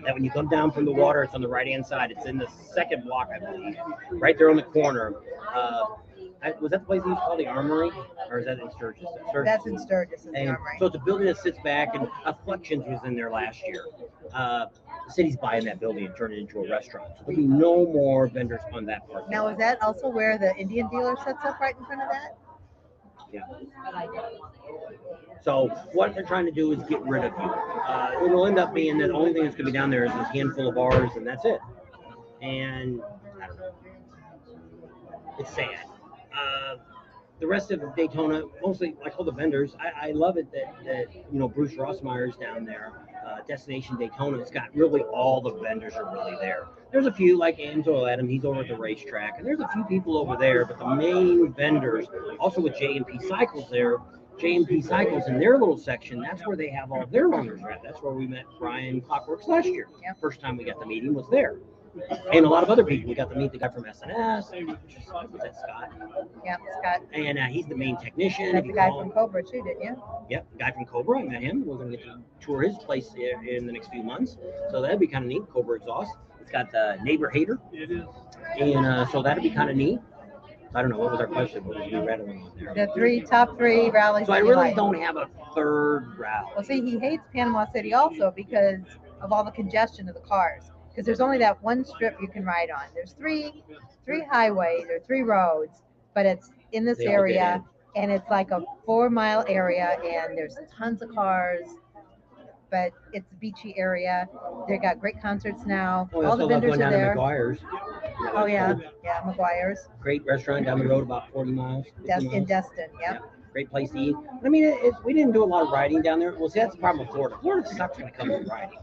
S1: That when you come down from the water, it's on the right-hand side. It's in the second block, I believe, right there on the corner. Was that the place he was called the Armory, or is that in Sturgis?
S2: That's in Sturgis, the Armory.
S1: So it's a building that sits back, and Fletchins was in there last year. The city's buying that building and turning it into a restaurant. So there'll be no more vendors on that part.
S2: Now, is that also where the Indian dealer sets up right in front of that?
S1: Yeah. So what they're trying to do is get rid of you. It'll end up being that the only thing that's going to be down there is this handful of bars, and that's it. And I don't know. It's sad. The rest of Daytona, mostly like all the vendors, I love it that Bruce Rossmeyer's down there. Destination Daytona, it's got really all the vendors are really there. There's a few like Angelo Adam, he's over at the racetrack, and there's a few people over there, but the main vendors, also with J&P Cycles there, J&P Cycles in their little section, that's where they have all their owners at. That's where we met Brian Clockworks last year. Yep. First time we got to meet him was there. And a lot of other people. We got to meet the guy from SNS. Was that Scott?
S2: Yeah, Scott.
S1: And he's the main technician.
S2: That's the guy from Cobra too, didn't you?
S1: Yep, the guy from Cobra. I met him. We're going to get to tour his place in the next few months. So that'd be kind of neat. Cobra exhaust. It's got the neighbor hater. It is. And so that'd be kind of neat. I don't know. What was our question? What was we rattling on there?
S2: The top three rallies.
S1: So I really don't have a third rally.
S2: Well, see, he hates Panama City also because of all the congestion of the cars. Because there's only that one strip you can ride on. There's three highways or 3 roads, but it's in this area, and it's like a 4-mile area, and there's tons of cars.
S6: but it's a beachy area. They got great concerts now.
S1: Oh,
S6: All the vendors
S1: going
S6: are
S1: down to
S6: there.
S1: McGuire's.
S6: Oh yeah, yeah, McGuire's.
S1: Great restaurant down the road, about 40 miles. 50
S6: In
S1: miles.
S6: Destin, yep.
S1: Great place to eat. I mean, we didn't do a lot of riding down there. Well, see, that's the problem with Florida. Florida sucks when it comes to riding.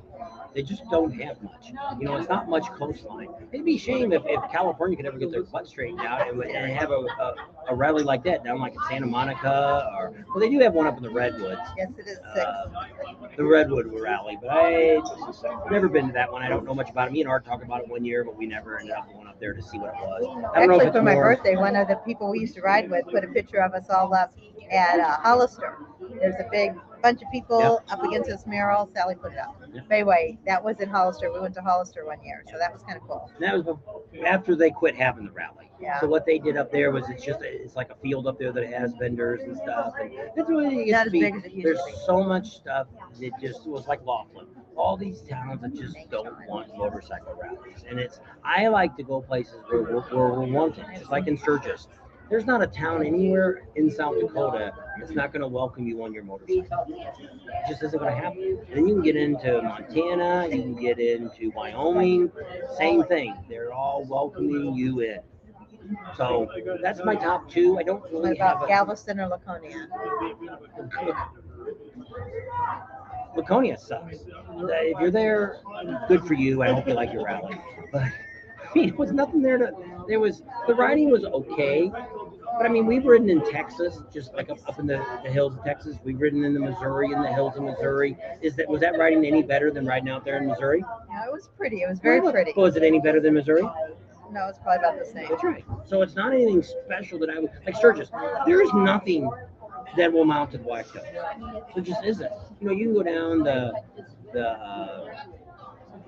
S1: They just don't have much. You know, it's not much coastline. It'd be a shame if California could ever get their butt straightened out and have a rally like that down like in Santa Monica, or well, they do have one up in the Redwoods.
S6: Yes, it is 6.
S1: The Redwood Rally, but I've never been to that one. I don't know much about it. Me and Art talked about it one year, but we never ended up going up there to see what it was. I don't know if
S6: Actually,
S1: it's
S6: for my
S1: more.
S6: birthday, one of the people we used to ride with put a picture of us all up at Hollister. There's a big bunch of people up against this mural. Sally put it up.
S1: Yep.
S6: But anyway, that was in Hollister. We went to Hollister one year, so that was kind of cool.
S1: And that was after they quit having the rally.
S6: Yeah.
S1: So what they did up there was it's like a field up there that has vendors and stuff, and that's really it gets
S6: Not
S1: to
S6: as
S1: be.
S6: big as it used
S1: There's
S6: to be.
S1: so much stuff that just was like Laughlin. All these towns that just don't want motorcycle rallies, and I like to go places where we're wanted, just like in Sturgis. There's not a town anywhere in South Dakota that's not going to welcome you on your motorcycle. It just isn't going to happen. And then you can get into Montana, you can get into Wyoming, same thing. They're all welcoming you in. So that's my top 2. I don't
S6: What
S1: really have
S6: about Galveston or Laconia?
S1: Laconia sucks. If you're there, good for you. I hope you like your rally. But I mean, it was nothing there the riding was okay. But I mean, we've ridden in Texas, just like up in the hills of Texas. We've ridden in the Missouri, in the hills of Missouri. Was that riding any better than riding out there in Missouri?
S6: Yeah, it was pretty. It was very pretty.
S1: Was it any better than Missouri?
S6: No, it's probably about the same.
S1: That's right. So it's not anything special that I would like Sturgis. There is nothing that will mount to the Blacktail. There just isn't. You know, you can go down the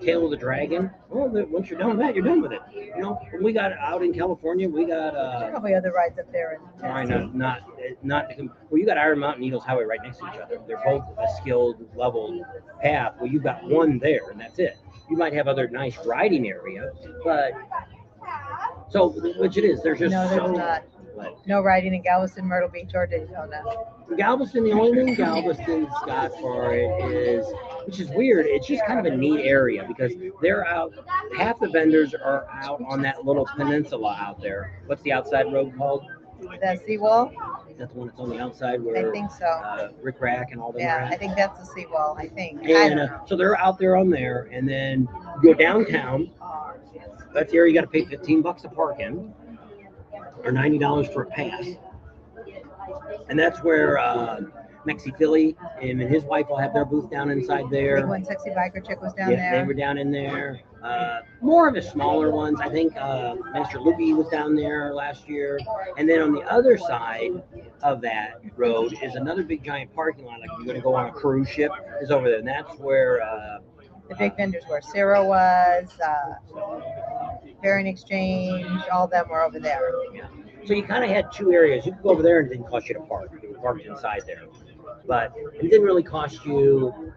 S1: Tail of the Dragon. Well, once you're done with that, you're done with it. You know, when we got out in California, we got
S6: probably other rides up there in
S1: Sorry,
S6: Tennessee.
S1: not. Well, you got Iron Mountain Needles Highway right next to each other. They're both a skilled level path. Well, you've got one there, and that's it. You might have other nice riding area, but so which it is. There's just
S6: No, there's not. No riding in Galveston, Myrtle Beach, or Daytona.
S1: Galveston, the only thing Galveston's got for it is, which is weird, it's just kind of a neat area because they're out, half the vendors are out on that little peninsula out there. What's the outside road called?
S6: The seawall?
S1: Is that the one that's on the outside where
S6: I think so.
S1: Rick Rack and all them are
S6: Yeah,
S1: at?
S6: I think that's the seawall, I think. I
S1: And
S6: don't know.
S1: so they're out there on there, and then you go downtown. That's the area you got to pay $15 to park in, or $90 for a pass. And that's where Mexi Philly and his wife will have their booth down inside there.
S6: Big one, Sexy Biker Chick was down
S1: Yeah,
S6: there.
S1: they were down in there. More of the smaller ones. I think Mr. Lukey was down there last year. And then on the other side of that road is another big giant parking lot. Like if you're going to go on a cruise ship, is over there. And that's where
S6: the big vendors were. Sarah was, Bearing Exchange, all of them were over there.
S1: Yeah. So you kind of had 2 areas. You could go over there and it didn't cost you to park. You were parked inside there. But it didn't really cost you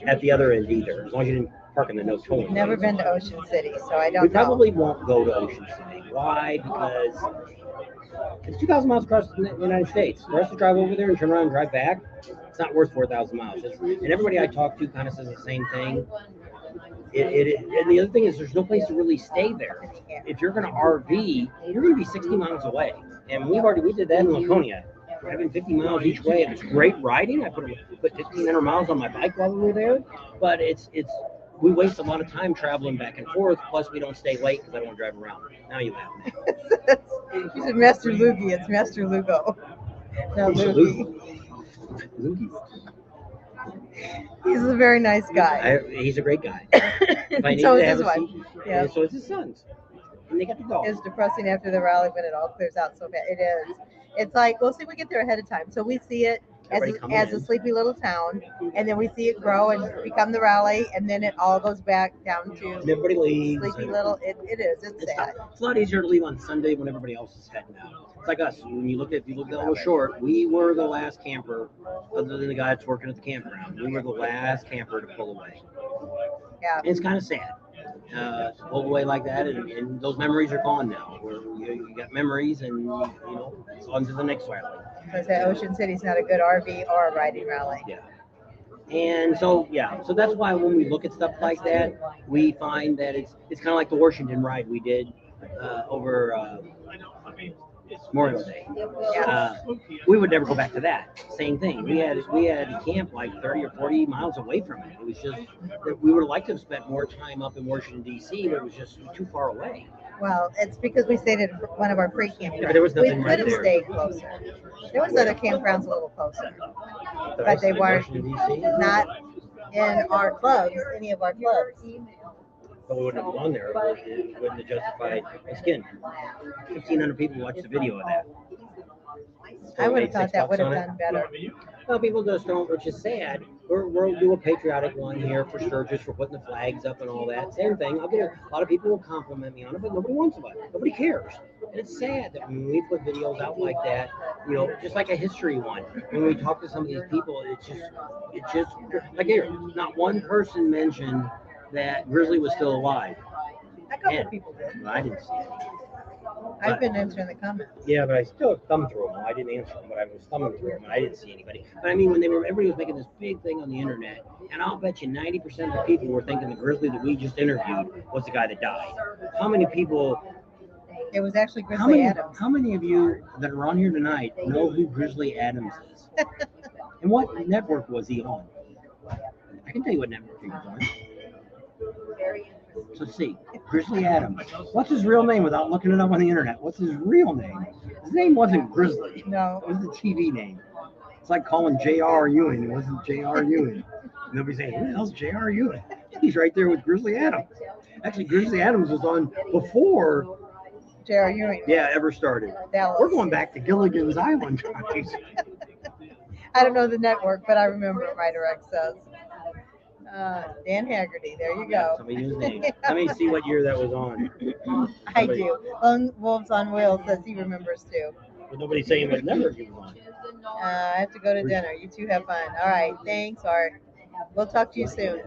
S1: at the other end either, as long as you didn't park in the no towing.
S6: Never been to Ocean City, so I don't
S1: We
S6: know.
S1: probably won't go to Ocean City. Why? Because it's 2,000 miles across the United States. For us to drive over there and turn around and drive back, it's not worth 4,000 miles. And everybody I talk to kind of says the same thing. And the other thing is there's no place to really stay there. If you're going to RV, you're going to be 60 miles away. And we did that in Laconia, driving 50 miles each way. And it's great riding. I put 1,500 miles on my bike while we were there. But we waste a lot of time traveling back and forth. Plus, we don't stay late because I don't want to drive around. Now you laugh.
S6: You said Master Loogie. It's Master Lugo. No, Loogie. He's a very nice guy.
S1: He's a great guy.
S6: So is his wife.
S1: Yeah. So is his sons. And they got the dog.
S6: It's depressing after the rally when it all clears out so bad. It is. It's like, we'll see, we get there ahead of time. So we see it as a sleepy little town, and then we see it grow and become the rally, and then it all goes back down to
S1: everybody leaves.
S6: Sleepy little. It is. It's sad.
S1: It's a lot easier to leave on Sunday when everybody else is heading out. It's like us. When you look at that little short, we were the last camper, other than the guy that's working at the campground. We were the last camper to pull away.
S6: Yeah.
S1: And it's kind of sad. Pull away like that, and those memories are gone now. Where you got memories, and it's on to the next rally.
S6: Because Ocean City's not a good RV or a riding rally.
S1: Yeah. And so, yeah, so that's why when we look at stuff like that, we find that it's kind of like the Washington ride we did over Memorial Day. We would never go back to that. Same thing. We had camp like 30 or 40 miles away from it. It was just that we would have liked to have spent more time up in Washington D.C., but it was just too far away.
S6: Well, it's because we stayed at one of our pre-campgrounds.
S1: Yeah, but there was
S6: We
S1: nothing
S6: could
S1: right
S6: have
S1: there.
S6: stayed closer. There was other campgrounds a little closer, but they weren't not in our clubs, any of our clubs.
S1: But we wouldn't have gone there. It wouldn't have justified. Again, 1,500 people watched the video of that.
S6: I would have thought that would have done better.
S1: Well, people just don't, which is sad. We'll do a patriotic one here for Sturgis for putting the flags up and all that. Same thing. I'll get a lot of people will compliment me on it, but nobody wants about it. Nobody cares. And it's sad that when we put videos out like that, you know, just like a history one, when we talk to some of these people, it's just like here, not one person mentioned that Grizzly was still alive.
S6: A couple of people did.
S1: I didn't see it.
S6: I've been answering the comments.
S1: Yeah, but I still thumbed through them. I didn't answer them, but I was thumbing through them, and I didn't see anybody. But I mean, when everybody was making this big thing on the internet, and I'll bet you 90% of the people were thinking the Grizzly that we just interviewed was the guy that died. How many people?
S6: It was actually Grizzly Adams.
S1: How many of you that are on here tonight know who Grizzly Adams is? And what network was he on? I can tell you what network he was on. So let's see, Grizzly Adams. What's his real name without looking it up on the internet? What's his real name? His name wasn't Grizzly.
S6: No.
S1: It was the TV name. It's like calling J.R. Ewing. It wasn't J.R. Ewing. Nobody's saying, who the hell's J.R. Ewing? He's right there with Grizzly Adams. Actually, Grizzly Adams was on before
S6: J.R. Ewing.
S1: Yeah, ever started. We're going back to Gilligan's Island times.
S6: I don't know the network, but I remember it, my direct says. Dan Haggerty, there you go.
S1: Somebody knew his name. Let me see what year that was on.
S6: I do. Wolves on Wheels says he remembers too.
S1: But nobody's saying what network he was on.
S6: I have to go to dinner. You two have fun. All right. Thanks, Art. We'll talk to you soon.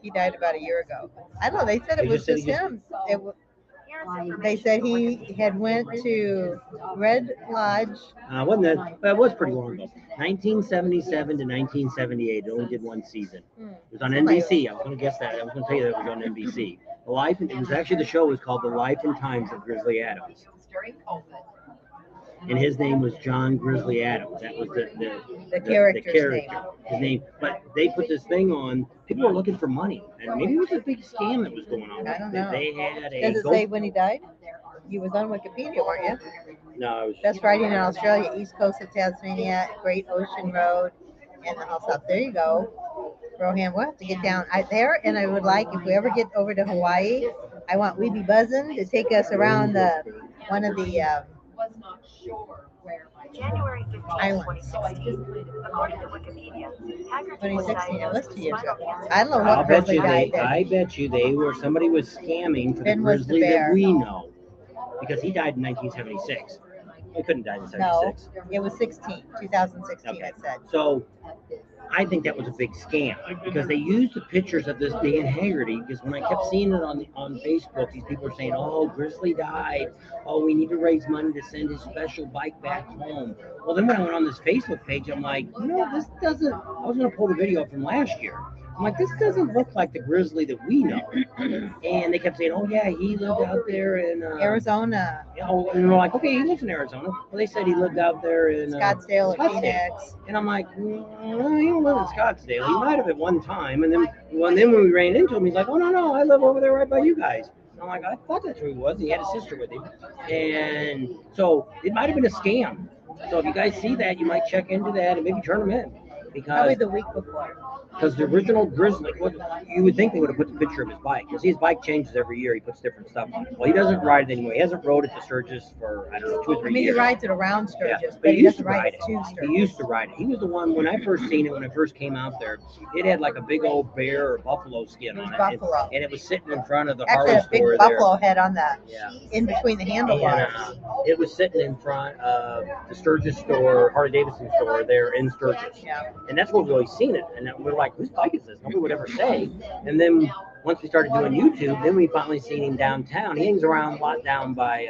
S6: He died about a year ago. I don't know. They said it was just him. They said he had went to Red Lodge.
S1: Wasn't that? That was pretty long ago. 1977 to 1978. It only did one season. It was on NBC. I was going to guess that. I was going to tell you that it was on NBC. It was actually, the show was called The Life and Times of Grizzly Adams. And his name was John Grizzly Adams. That was the character, his name. But they put this thing on. People were looking for money, and maybe it was a big scam that was going on.
S6: I don't know.
S1: They had a.
S6: Does it say when he died? You was on Wikipedia, weren't you?
S1: No, it was.
S6: Best riding in Australia, East Coast of Tasmania, Great Ocean Road, and the house out. There you go. Rohan, we'll have to get down there, and I would like, if we ever get over to Hawaii, I want We Be Buzzin' to take us around one of the
S4: Was not sure where.
S7: January 15,
S6: Islands.
S7: 2016. According to Wikipedia, Haggerty
S6: 2016. It was 2 years ago.
S7: cancer.
S6: I don't know
S1: I'll
S6: what
S1: bet
S6: Grizzly
S1: you
S6: died then.
S1: I bet you they were. Somebody was scamming for the
S6: Ben was the
S1: Grizzly that
S6: bear.
S1: we know, because he died in 1976. He couldn't die in 76.
S6: No, it was 2016,
S1: Okay.
S6: I said.
S1: So I think that was a big scam, because they used the pictures of this Dan Haggerty, because when I kept seeing it on Facebook, these people were saying, oh, Grizzly died. Oh, we need to raise money to send his special bike back home. Well, then when I went on this Facebook page, I'm like, this doesn't, I was going to pull the video from last year. I'm like, this doesn't look like the Grizzly that we know. And they kept saying, oh, yeah, he lived out there in
S6: Arizona,
S1: Oh, and we're like, okay, he lives in Arizona. Well, they said he lived out there in
S6: Scottsdale, or Phoenix.
S1: And I'm like, he don't live in Scottsdale. He might have at one time. And then when we ran into him, he's like, oh, no, I live over there right by you guys. And I'm like, I thought that's who he was. He had a sister with him. And so it might have been a scam. So if you guys see that, you might check into that and maybe turn him in.
S6: Probably the week before.
S1: Because the original Grizzly, you would think they would have put the picture of his bike, because his bike changes every year. He puts different stuff on it. Well, he doesn't ride it anymore. He hasn't rode it to Sturgis for, I don't know, 2 or 3 years.
S6: He rides it around Sturgis,
S1: Yeah,
S6: but he
S1: used
S6: doesn't
S1: to
S6: ride it to
S1: He
S6: Sturgis.
S1: used to ride it. He was the one, when I first seen it, when I first came out there, it had like a big old bear or buffalo skin on it.
S6: Buffalo.
S1: And it was sitting in front of the
S6: Actually,
S1: Harley
S6: a big
S1: store
S6: buffalo
S1: there.
S6: head on that, in between the handlebars.
S1: And, it was sitting in front of the Sturgis store, Harley Davidson store there in Sturgis.
S6: Yeah.
S1: And that's where we always seen it. And we're like, whose bike is this? Nobody would ever say. And then once we started doing YouTube, then we finally seen him downtown. He hangs around a lot down by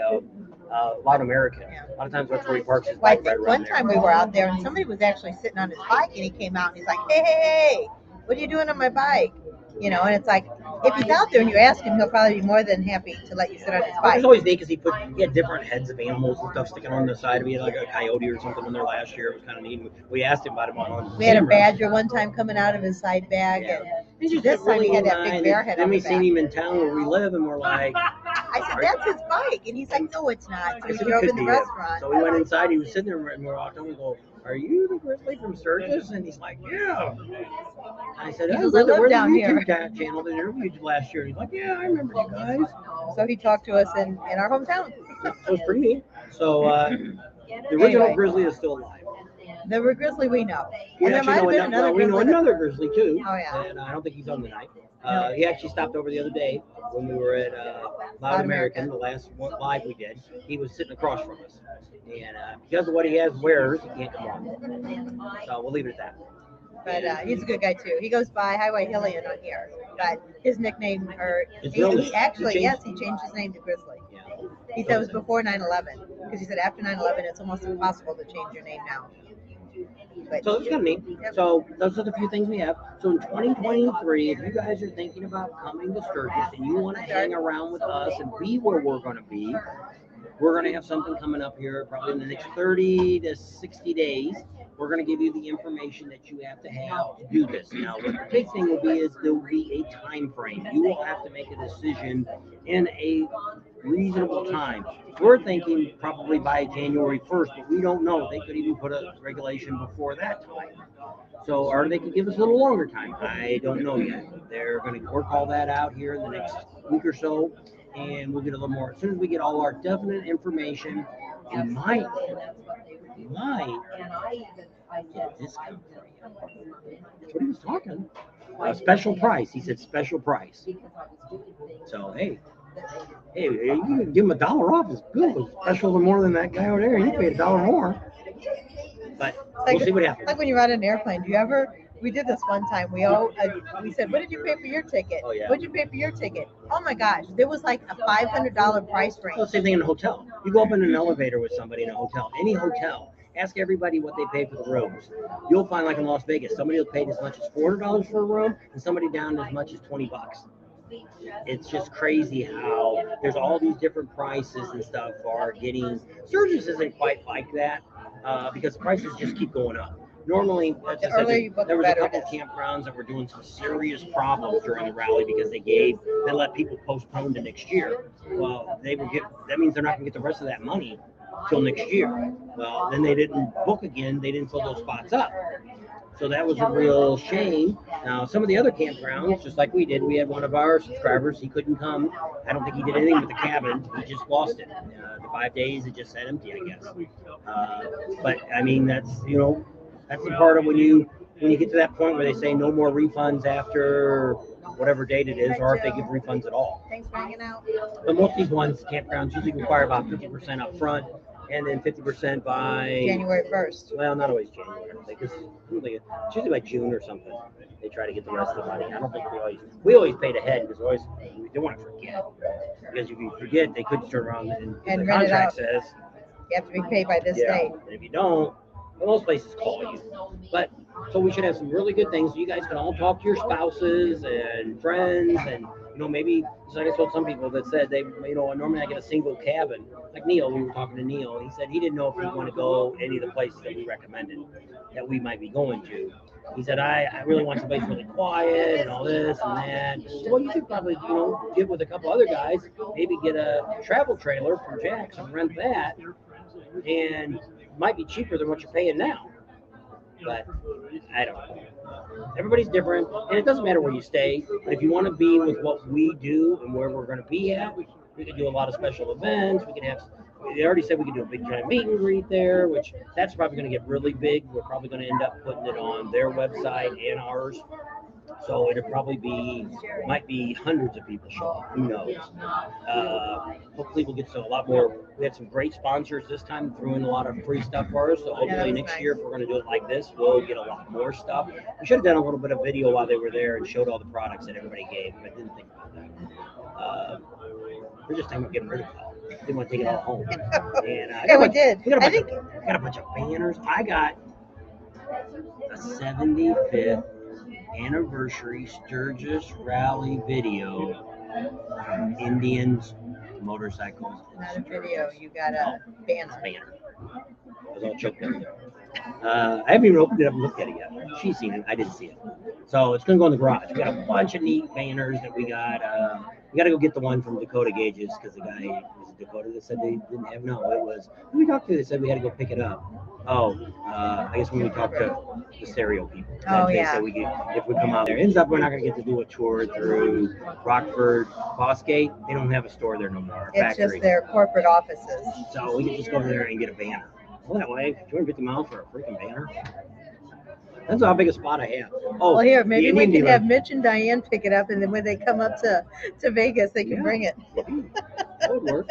S1: Loud American.
S6: Yeah.
S1: A lot of times that's where he parks his
S6: Well, I
S1: bike right
S6: think
S1: around
S6: one time we were out there and somebody was actually sitting on his bike and he came out and he's like, hey, what are you doing on my bike? You know, and it's like, if he's out there and you ask him, he'll probably be more than happy to let you sit on his
S1: It
S6: bike.
S1: was always neat because he had different heads of animals and stuff sticking on the side of it. He had like a coyote or something on there last year. It was kind of neat. We asked him about it on
S6: We had a
S1: camera.
S6: badger one time coming out of his side bag.
S1: Yeah.
S6: And
S1: He's just
S6: this time he had that
S1: really
S6: big bear head
S1: Then
S6: on
S1: we
S6: the
S1: seen
S6: back.
S1: him in town where we live, and we're like,
S6: I said, that's his bike. And he's like, no, it's not. So
S1: I
S6: he
S1: said,
S6: drove
S1: "It
S6: in
S1: could
S6: the
S1: be him."
S6: restaurant.
S1: So we went inside. He was sitting there, and we walked on. We go, "Are you the grizzly from Sturgis?" And he's like, "Yeah." I said,
S6: He
S1: "Oh,
S6: goes,
S1: we're
S6: "I live
S1: the
S6: down
S1: YouTube
S6: here."
S1: channel that interviewed you last year." And he's like, "Yeah, I remember you guys."
S6: So he talked to us in our hometown.
S1: So it was pretty neat. So the original
S6: Anyway.
S1: grizzly is still alive.
S6: The grizzly we know.
S1: We
S6: And there
S1: actually
S6: might have
S1: know
S6: been
S1: another,
S6: another
S1: we know
S6: grizzly.
S1: another grizzly too.
S6: Oh, yeah.
S1: And I don't think he's done the night. He actually stopped over the other day when we were at Loud American, the last live we did. He was sitting across from us. And because of what he wears, he can't come on. So we'll leave it at that.
S6: But he's a good guy too. He goes by Highway Hillian on here. But his nickname, he changed his name to Grizzly.
S1: Yeah.
S6: He said it was before 9/11 because he said after 9/11 it's almost impossible to change your name now. But,
S1: So it's kind of neat.
S6: Yep.
S1: So those are the few things we have. So in 2023, if you guys are thinking about coming to Sturgis and you want to hang around with us and be where we're going to be, we're going to have something coming up here probably in the next 30 to 60 days. We're going to give you the information that you have to do this. Now, what the big thing will be is there will be a time frame. You will have to make a decision in a reasonable time. We're thinking probably by January 1st, but we don't know. They could even put a regulation before that time. So, or they could give us a little longer time. I don't know yet. They're going to work all that out here in the next week or so, and we'll get a little more. As soon as we get all our definite information, we might get a discount for you. That's what he was talking. Special price. He said special price. So, hey, you can give him $1 off. It's good. It's special more than that guy over there. You paid $1 more. But we'll see what happens.
S6: Like when you're on an airplane, we did this one time. We said, what did you pay for your ticket?
S1: Oh, yeah.
S6: What did you pay for your ticket? Oh my gosh, there was like a $500 price range.
S1: Well, same thing in a hotel. You go up in an elevator with somebody in a hotel, any hotel, ask everybody what they pay for the rooms. You'll find like in Las Vegas, somebody will pay as much as $400 for a room and somebody down as much as $20. It's just crazy how there's all these different prices and stuff are getting. Sturgis isn't quite like that because the prices just keep going up. Normally, as I said, there was a couple of campgrounds that were doing some serious problems during the rally because they let people postpone to next year. Well, that means they're not going to get the rest of that money till next year. Well, then they didn't book again. They didn't fill those spots up. So that was a real shame. Now, some of the other campgrounds, just like we did, we had one of our subscribers. He couldn't come. I don't think he did anything with the cabin. He just lost it. The 5 days, it just sat empty, I guess. But, I mean, that's the part of when you get to that point where they say no more refunds after whatever date it is, or if they give refunds at all.
S6: Thanks for hanging out.
S1: But most of these ones, campgrounds, usually require about 50% up front. And then 50% by
S6: January 1st.
S1: Well, not always January. I don't think it's usually by June or something. They try to get the rest of the money. I don't think we always paid ahead because we don't want to forget. Because if you forget, they could turn around and the contract says
S6: you have to be paid by this date.
S1: And if you don't, well, most places call you. But so we should have some really good things. So you guys can all talk to your spouses and friends, and maybe like I told some people that said they, normally I get a single cabin. Like Neil, we were talking to Neil. He said he didn't know if he'd want to go any of the places that we recommended that we might be going to. He said, I really want someplace really quiet and all this and that. Well, you could probably, get with a couple other guys, maybe get a travel trailer from Jack's and rent that, and it might be cheaper than what you're paying now. But I don't know. Everybody's different, and it doesn't matter where you stay. But if you want to be with what we do and where we're going to be at, we can do a lot of special events. We can have. They already said we can do a big giant meet and greet there, which that's probably going to get really big. We're probably going to end up putting it on their website and ours. So it'll probably might be hundreds of people show up. Who knows? Hopefully we'll get a lot more. We had some great sponsors this time, threw in a lot of free stuff for us. So hopefully next year, if we're going to do it like this, we'll get a lot more stuff. We should have done a little bit of video while they were there and showed all the products that everybody gave, but I didn't think about that. We're just talking about getting rid of it all. They want to take it all home. And
S6: Yeah, we did.
S1: We got
S6: I
S1: a bunch
S6: think
S1: of, got a bunch of banners. I got a 75th anniversary Sturgis Rally video from Indians, motorcycles,
S6: not a
S1: and
S6: video.
S1: Sturgis.
S6: You got a banner.
S1: Banner. I was all choked up there. I haven't even opened it up and looked at it yet. She's seen it. I didn't see it. So it's going to go in the garage. We got a bunch of neat banners that we got. We got to go get the one from Dakota Gauges because the guy was it Dakota that said they didn't have. No, it was who we talked to. They said we had to go pick it up. Oh, I guess when we talked to the stereo people.
S6: Oh,
S1: they
S6: yeah.
S1: said we could, if we come out there. Ends up we're not going to get to do a tour through Rockford, Bosgate. They don't have a store there no more.
S6: It's
S1: Factory.
S6: just their corporate offices.
S1: So we can just go there and get a banner. Well, that way, 250 miles for a freaking banner. That's how big a spot I have. Oh,
S6: Well, here, maybe we can
S1: dealer.
S6: have Mitch and Diane pick it up, and then when they come up to Vegas, they can bring it.
S1: That would work.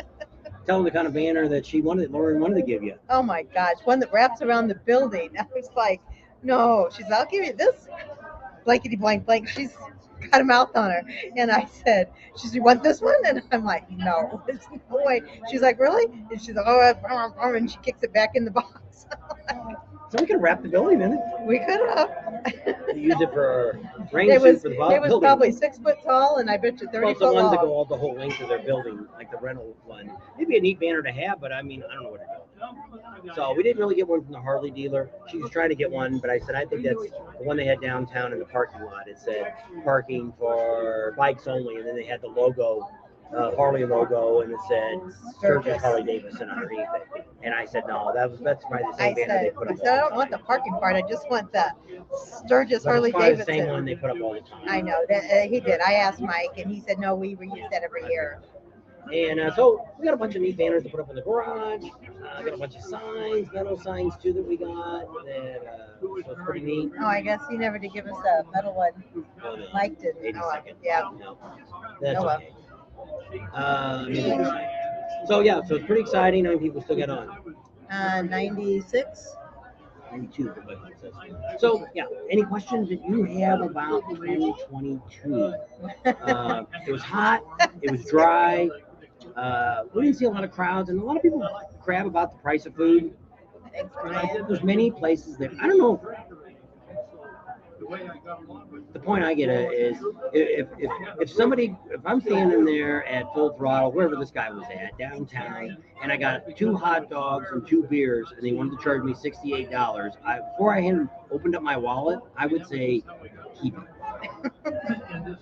S1: Tell them the kind of banner that Lauren wanted to give you.
S6: Oh my gosh, one that wraps around the building. I was like, no. She's, I'll give you this. Blankety blank blank. She's got a mouth on her. And I said, she said, you want this one? And I'm like, no, there's no way. She's like, really? And she's like, oh, and she kicks it back in the box.
S1: So we could wrap the building in it.
S6: We could have.
S1: Use it for rain
S6: It
S1: suit
S6: was
S1: for the building.
S6: it was probably 6 foot tall, and I bet you 30
S1: Well,
S6: foot
S1: the ones that go
S6: long.
S1: all the whole length of their building, like the rental one. It'd be a neat banner to have, but I mean, I don't know what to do. So we didn't really get one from the Harley dealer. She was trying to get one, but I said, I think that's the one they had downtown in the parking lot. It said parking for bikes only, and then they had the logo, Harley logo, and it said Sturgis Harley Davidson underneath it. And I said, no, that's probably the same banner they put up.
S6: I said, I don't want the parking part. I just want the Sturgis
S1: But
S6: Harley
S1: it's probably the
S6: Davidson.
S1: same one they put up all the time.
S6: I know that he did. I asked Mike, and he said, no, we reuse that every year.
S1: And so we got a bunch of neat banners to put up in the garage. Got a bunch of signs, metal signs too that we got. That was pretty neat.
S6: Oh, I guess he never did give us a metal one.
S1: Oh, no.
S6: Mike did.
S1: 82nd.
S6: Yeah.
S1: No, that's
S6: Oh, well.
S1: okay. So yeah, so it's pretty exciting. How many people still get on?
S2: 96.
S1: 92. So yeah, any questions that you have about 2022? It was hot. It was dry. We didn't see a lot of crowds, and a lot of people crab about the price of food. There's many places that I don't know. The point I get at is if I'm standing there at full throttle, wherever this guy was at, downtown, and I got 2 hot dogs and 2 beers, and they wanted to charge me $68, before I had opened up my wallet, I would say, keep it.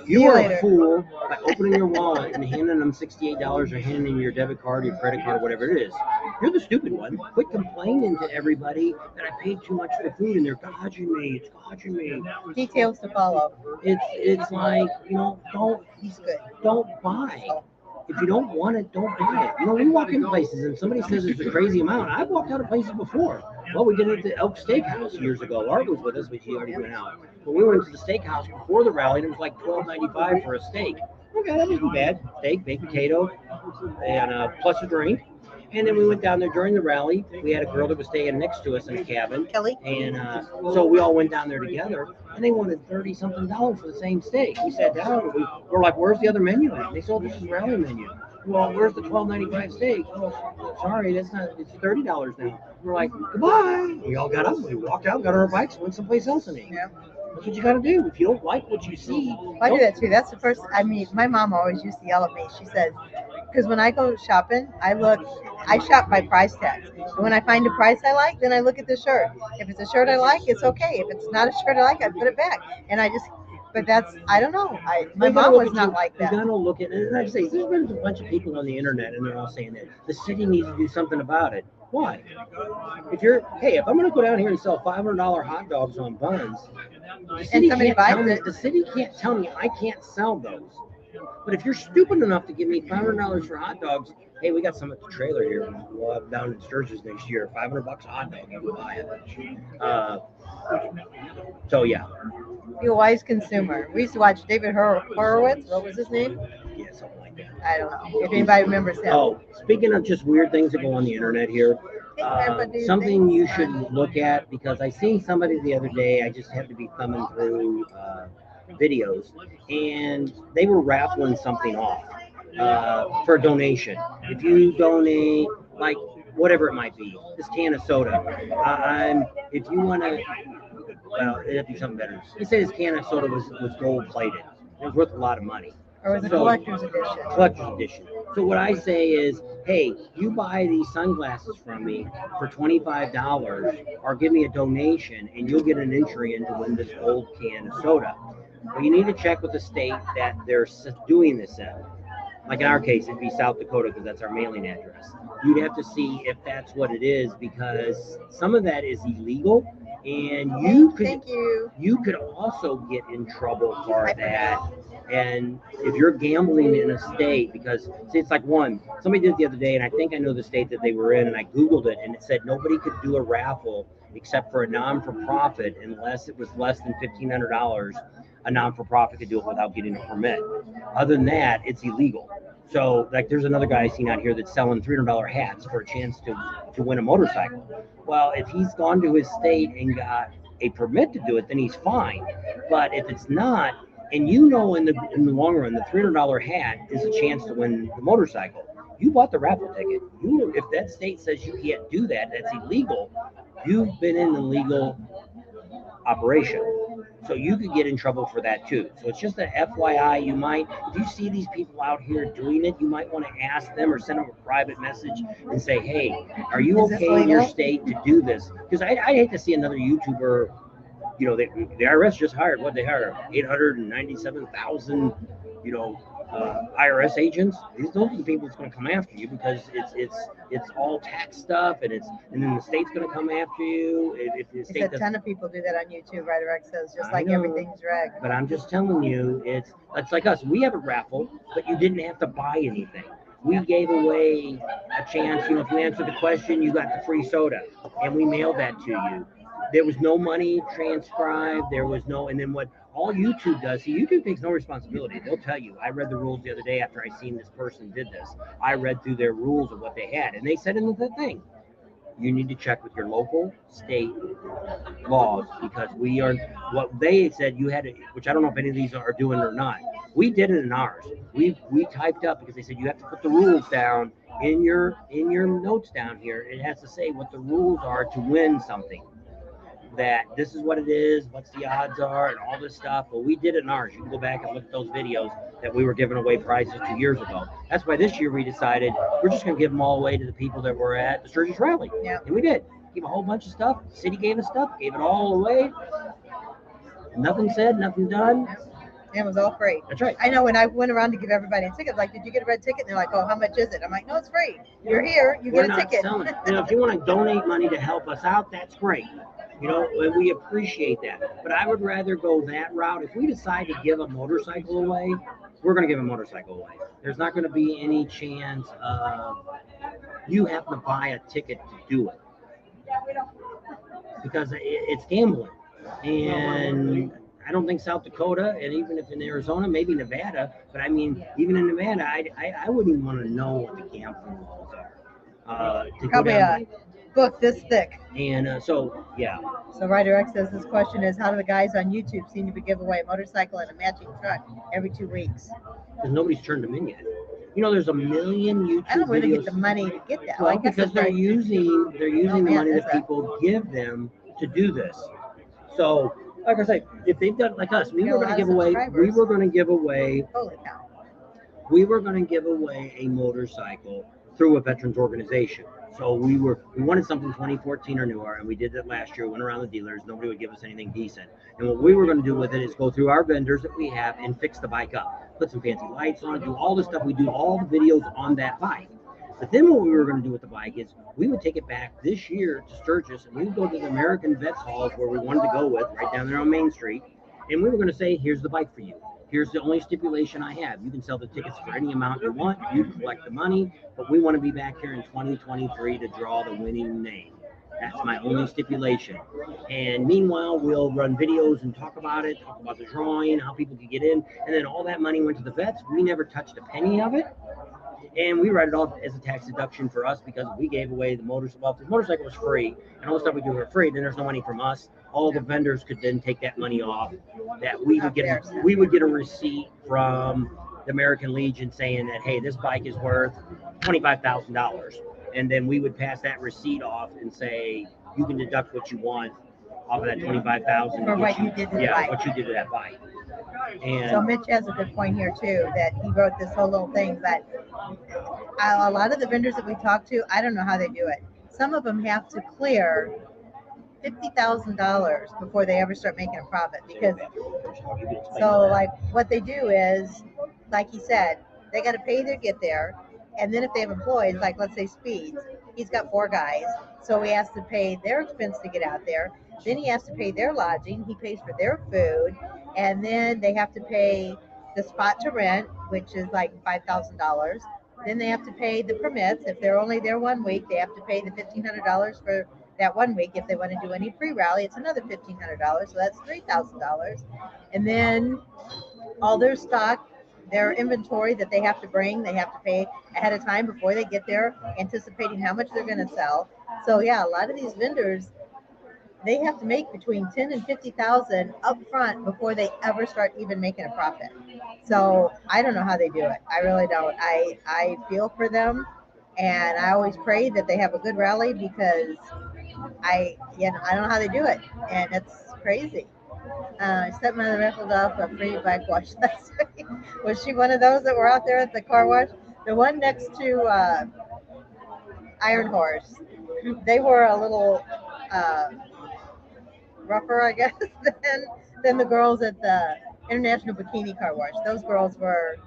S1: You are a fool by opening your wallet and handing them $68 or handing your debit card, your credit card, whatever it is. You're the stupid one. Quit complaining to everybody that I paid too much for the food and they're dodging me. It's dodging me.
S6: Details to follow.
S1: It's like, don't buy. If you don't want it, don't buy it. We walk in places and somebody says it's a crazy amount. I've walked out of places before. Well, we did it at the Elks Steakhouse years ago. Art was with us, but she already went out. But we went to the steakhouse before the rally, and it was like $12.95 for a steak. Okay, that wasn't bad. Steak, baked potato, and plus a drink. And then we went down there during the rally. We had a girl that was staying next to us in a cabin.
S6: Kelly.
S1: And so we all went down there together, and they wanted $30-something for the same steak. We sat down, and we're like, where's the other menu at? And they said, oh, this is rally menu. Well, where's the $12.95 steak? Oh, sorry, that's not, it's $30 now. We're like, goodbye. We all got up, we walked out, got on our bikes, went someplace else and ate. Yeah. That's what you got to do. If you don't like what you see.
S6: I do that too. That's the first, my mom always used to yell at me. She says, because when I go shopping, I shop by price tags. And when I find a price I like, then I look at the shirt. If it's a shirt I like, it's okay. If it's not a shirt I like, I put it back. And but that's, I don't know. My mom was not like that.
S1: You gotta look at it. And I say, there's been a bunch of people on the internet, and they're all saying that the city needs to do something about it. Why? If I'm gonna go down here and sell $500 hot dogs on buns, the city can't tell me I can't sell those. But if you're stupid enough to give me $500 for hot dogs, hey, we got some at the trailer here. We'll have down in Sturgis next year. $500 a hot dog, I would buy it. So yeah.
S6: Be a wise consumer. We used to watch David Horowitz. What was his name?
S1: Yeah, something like that.
S6: I don't know if anybody remembers him.
S1: Oh, speaking of just weird things that go on the internet here, something you should look at, because I seen somebody the other day. I just have to be thumbing through videos, and they were raffling something off for a donation. If you donate, like whatever it might be, this can of soda, if you want to, well, it'd be something better. You say this can of soda was gold plated. It was worth a lot of money.
S6: Or was it collector's edition?
S1: Collector's edition. So what I say is, hey, you buy these sunglasses from me for $25 or give me a donation and you'll get an entry into win this gold can of soda. But you need to check with the state that they're doing this in. Like in our case, it'd be South Dakota because that's our mailing address. You'd have to see if that's what it is because some of that is illegal, and you could also get in trouble for that. And if you're gambling in a state, because see, it's like somebody did it the other day, and I think I know the state that they were in, and I Googled it, and it said nobody could do a raffle except for a non-for-profit unless it was less than $1,500. A non-for-profit could do it without getting a permit. Other than that, it's illegal. So, like, there's another guy I seen out here that's selling $300 hats for a chance to win a motorcycle. Well, if he's gone to his state and got a permit to do it, then he's fine. But if it's not, and you know in the long run, the $300 hat is a chance to win the motorcycle. You bought the raffle ticket. If that state says you can't do that, that's illegal. You've been in the legal operation. So you could get in trouble for that too. So it's just an FYI. You might, if you see these people out here doing it, you might want to ask them or send them a private message and say, hey, are you okay in your state to do this? Because I hate to see another YouTuber, you know, the IRS just hired, what they hired, 897,000, you know, IRS agents. Those are the people that's going to come after you because it's all tax stuff, and then the state's going to come after you. If the state
S6: a ton of people do that on YouTube. Ryder X says just like everything's reg.
S1: But I'm just telling you, it's like us. We have a raffle, but you didn't have to buy anything. We gave away a chance. You know, if you answered the question, you got the free soda, and we mailed that to you. There was no money transcribed. There was no, and then what all YouTube does, see, YouTube takes no responsibility. They'll tell you. I read the rules the other day after I seen this person did this. I read through their rules of what they had, and they said in the thing, you need to check with your local, state laws because we are, what they said you had to, which I don't know if any of these are doing or not. We did it in ours. We typed up because they said you have to put the rules down in your notes down here. It has to say what the rules are to win something. That this is what it is, what's the odds are, and all this stuff. Well, we did it in ours. You can go back and look at those videos that we were giving away prizes 2 years ago. That's why this year we decided we're just going to give them all away to the people that were at the Sturgis Rally.
S6: Yeah.
S1: And we did. Gave a whole bunch of stuff. The city gave us stuff, gave it all away. Nothing said, nothing done.
S6: It was all free.
S1: That's right.
S6: I know when I went around to give everybody a ticket, like, did you get a red ticket? And they're like, oh, how much is it? I'm like, no, it's free. You're here. You get a ticket.
S1: Selling. You know, if you want to donate money to help us out, that's great. You know, we appreciate that. But I would rather go that route. If we decide to give a motorcycle away, we're going to give a motorcycle away. There's not going to be any chance of you having to buy a ticket to do it. Because it's gambling. And I don't think South Dakota, and even if in Arizona, maybe Nevada, but I mean, even in Nevada, I wouldn't even want to know what the gambling laws are.
S6: Probably a book this thick.
S1: And so, yeah.
S6: So Ryder X says this question is, how do the guys on YouTube seem to give away a motorcycle and a matching truck every 2 weeks?
S1: Because nobody's turned them in yet. You know, there's a million YouTube
S6: I don't know where
S1: videos.
S6: they get the money to get that.
S1: Well, because they're using the money that people give them to do this. So, like I say, if they've done like us, we were going to give away.
S6: Holy cow.
S1: We were going to give away a motorcycle through a veterans organization. So we wanted something 2014 or newer, and we did that last year. Went around the dealers. Nobody would give us anything decent. And what we were going to do with it is go through our vendors that we have and fix the bike up, put some fancy lights on it, do all the stuff. We do all the videos on that bike. But then what we were going to do with the bike is we would take it back this year to Sturgis, and we would go to the American Vets Halls where we wanted to go with, right down there on Main Street. And we were going to say, here's the bike for you. Here's the only stipulation I have. You can sell the tickets for any amount you want. You collect the money, but we want to be back here in 2023 to draw the winning name. That's my only stipulation. And meanwhile, we'll run videos and talk about it, talk about the drawing, how people can get in. And then all that money went to the vets. We never touched a penny of it. And we write it off as a tax deduction for us because we gave away the motorcycle. Well, if the motorcycle was free and all the stuff we do for free, then there's no money from us all the vendors could then take that money off. That we would
S6: Of their stuff.
S1: we would get a receipt from the American Legion saying that, hey, this bike is worth $25,000, and then we would pass that receipt off and say you can deduct what you want off of that $25,000
S6: For what you did to the
S1: yeah,
S6: bike.
S1: what you did to that bike. And
S6: So Mitch has a good point here too, that he wrote this whole little thing that a lot of the vendors that we talk to, I don't know how they do it. Some of them have to clear $50,000 before they ever start making a profit, because so like what they do is, like he said, they got to pay to get there, and then if they have employees, like let's say Speeds, he's got 4 guys, so he has to pay their expense to get out there. Then he has to pay their lodging. He pays for their food, and then they have to pay the spot to rent, which is like $5,000. Then they have to pay the permits. If they're only there 1 week, they have to pay the $1,500 for that 1 week. If they want to do any pre-rally, it's another $1,500, so that's $3,000. And then all their stock, their inventory that they have to bring, they have to pay ahead of time before they get there, anticipating how much they're going to sell. So yeah, a lot of these vendors, they have to make between 10 and 50,000 up front before they ever start even making a profit. So I don't know how they do it. I really don't. I feel for them, and I always pray that they have a good rally, because I don't know how they do it, and it's crazy. Stepmother raffled off a free bike wash last week. Was she one of those that were out there at the car wash? The one next to Iron Horse. They were a little rougher, I guess, than the girls at the International Bikini Car Wash. Those girls were,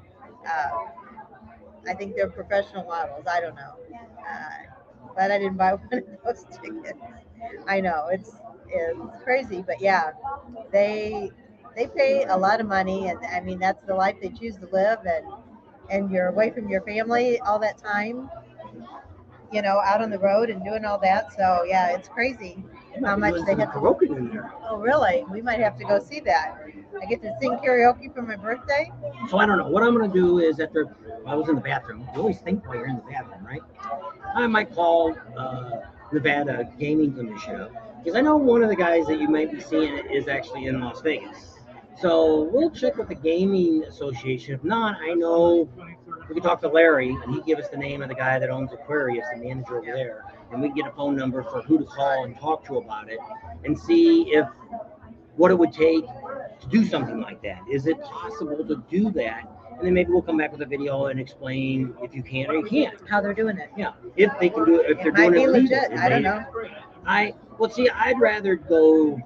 S6: I think they're professional models. I don't know. But I didn't buy one of those tickets. I know it's crazy, but yeah, they pay a lot of money, and I mean that's the life they choose to live, and you're away from your family all that time, out on the road and doing all that. So yeah, it's crazy how much they have to.
S1: karaoke in there.
S6: Oh really? We might have to go see that. I get to sing karaoke for my birthday.
S1: So I don't know. What I'm going to do is I was in the bathroom. You always think while you're in the bathroom, right? I might call Nevada Gaming Commission, because I know one of the guys that you might be seeing is actually in Las Vegas. So we'll check with the Gaming Association. If not, I know we can talk to Larry, and he'd give us the name of the guy that owns Aquarius, the manager over there, and we can get a phone number for who to call and talk to about it, and see what it would take to do something like that. Is it possible to do that? And then maybe we'll come back with a video and explain if you can or you can't.
S6: How they're doing it.
S1: Yeah, if they can do it, if they're
S6: might
S1: doing
S6: be
S1: it
S6: legit.
S1: legal.
S6: I don't know.
S1: I'd rather go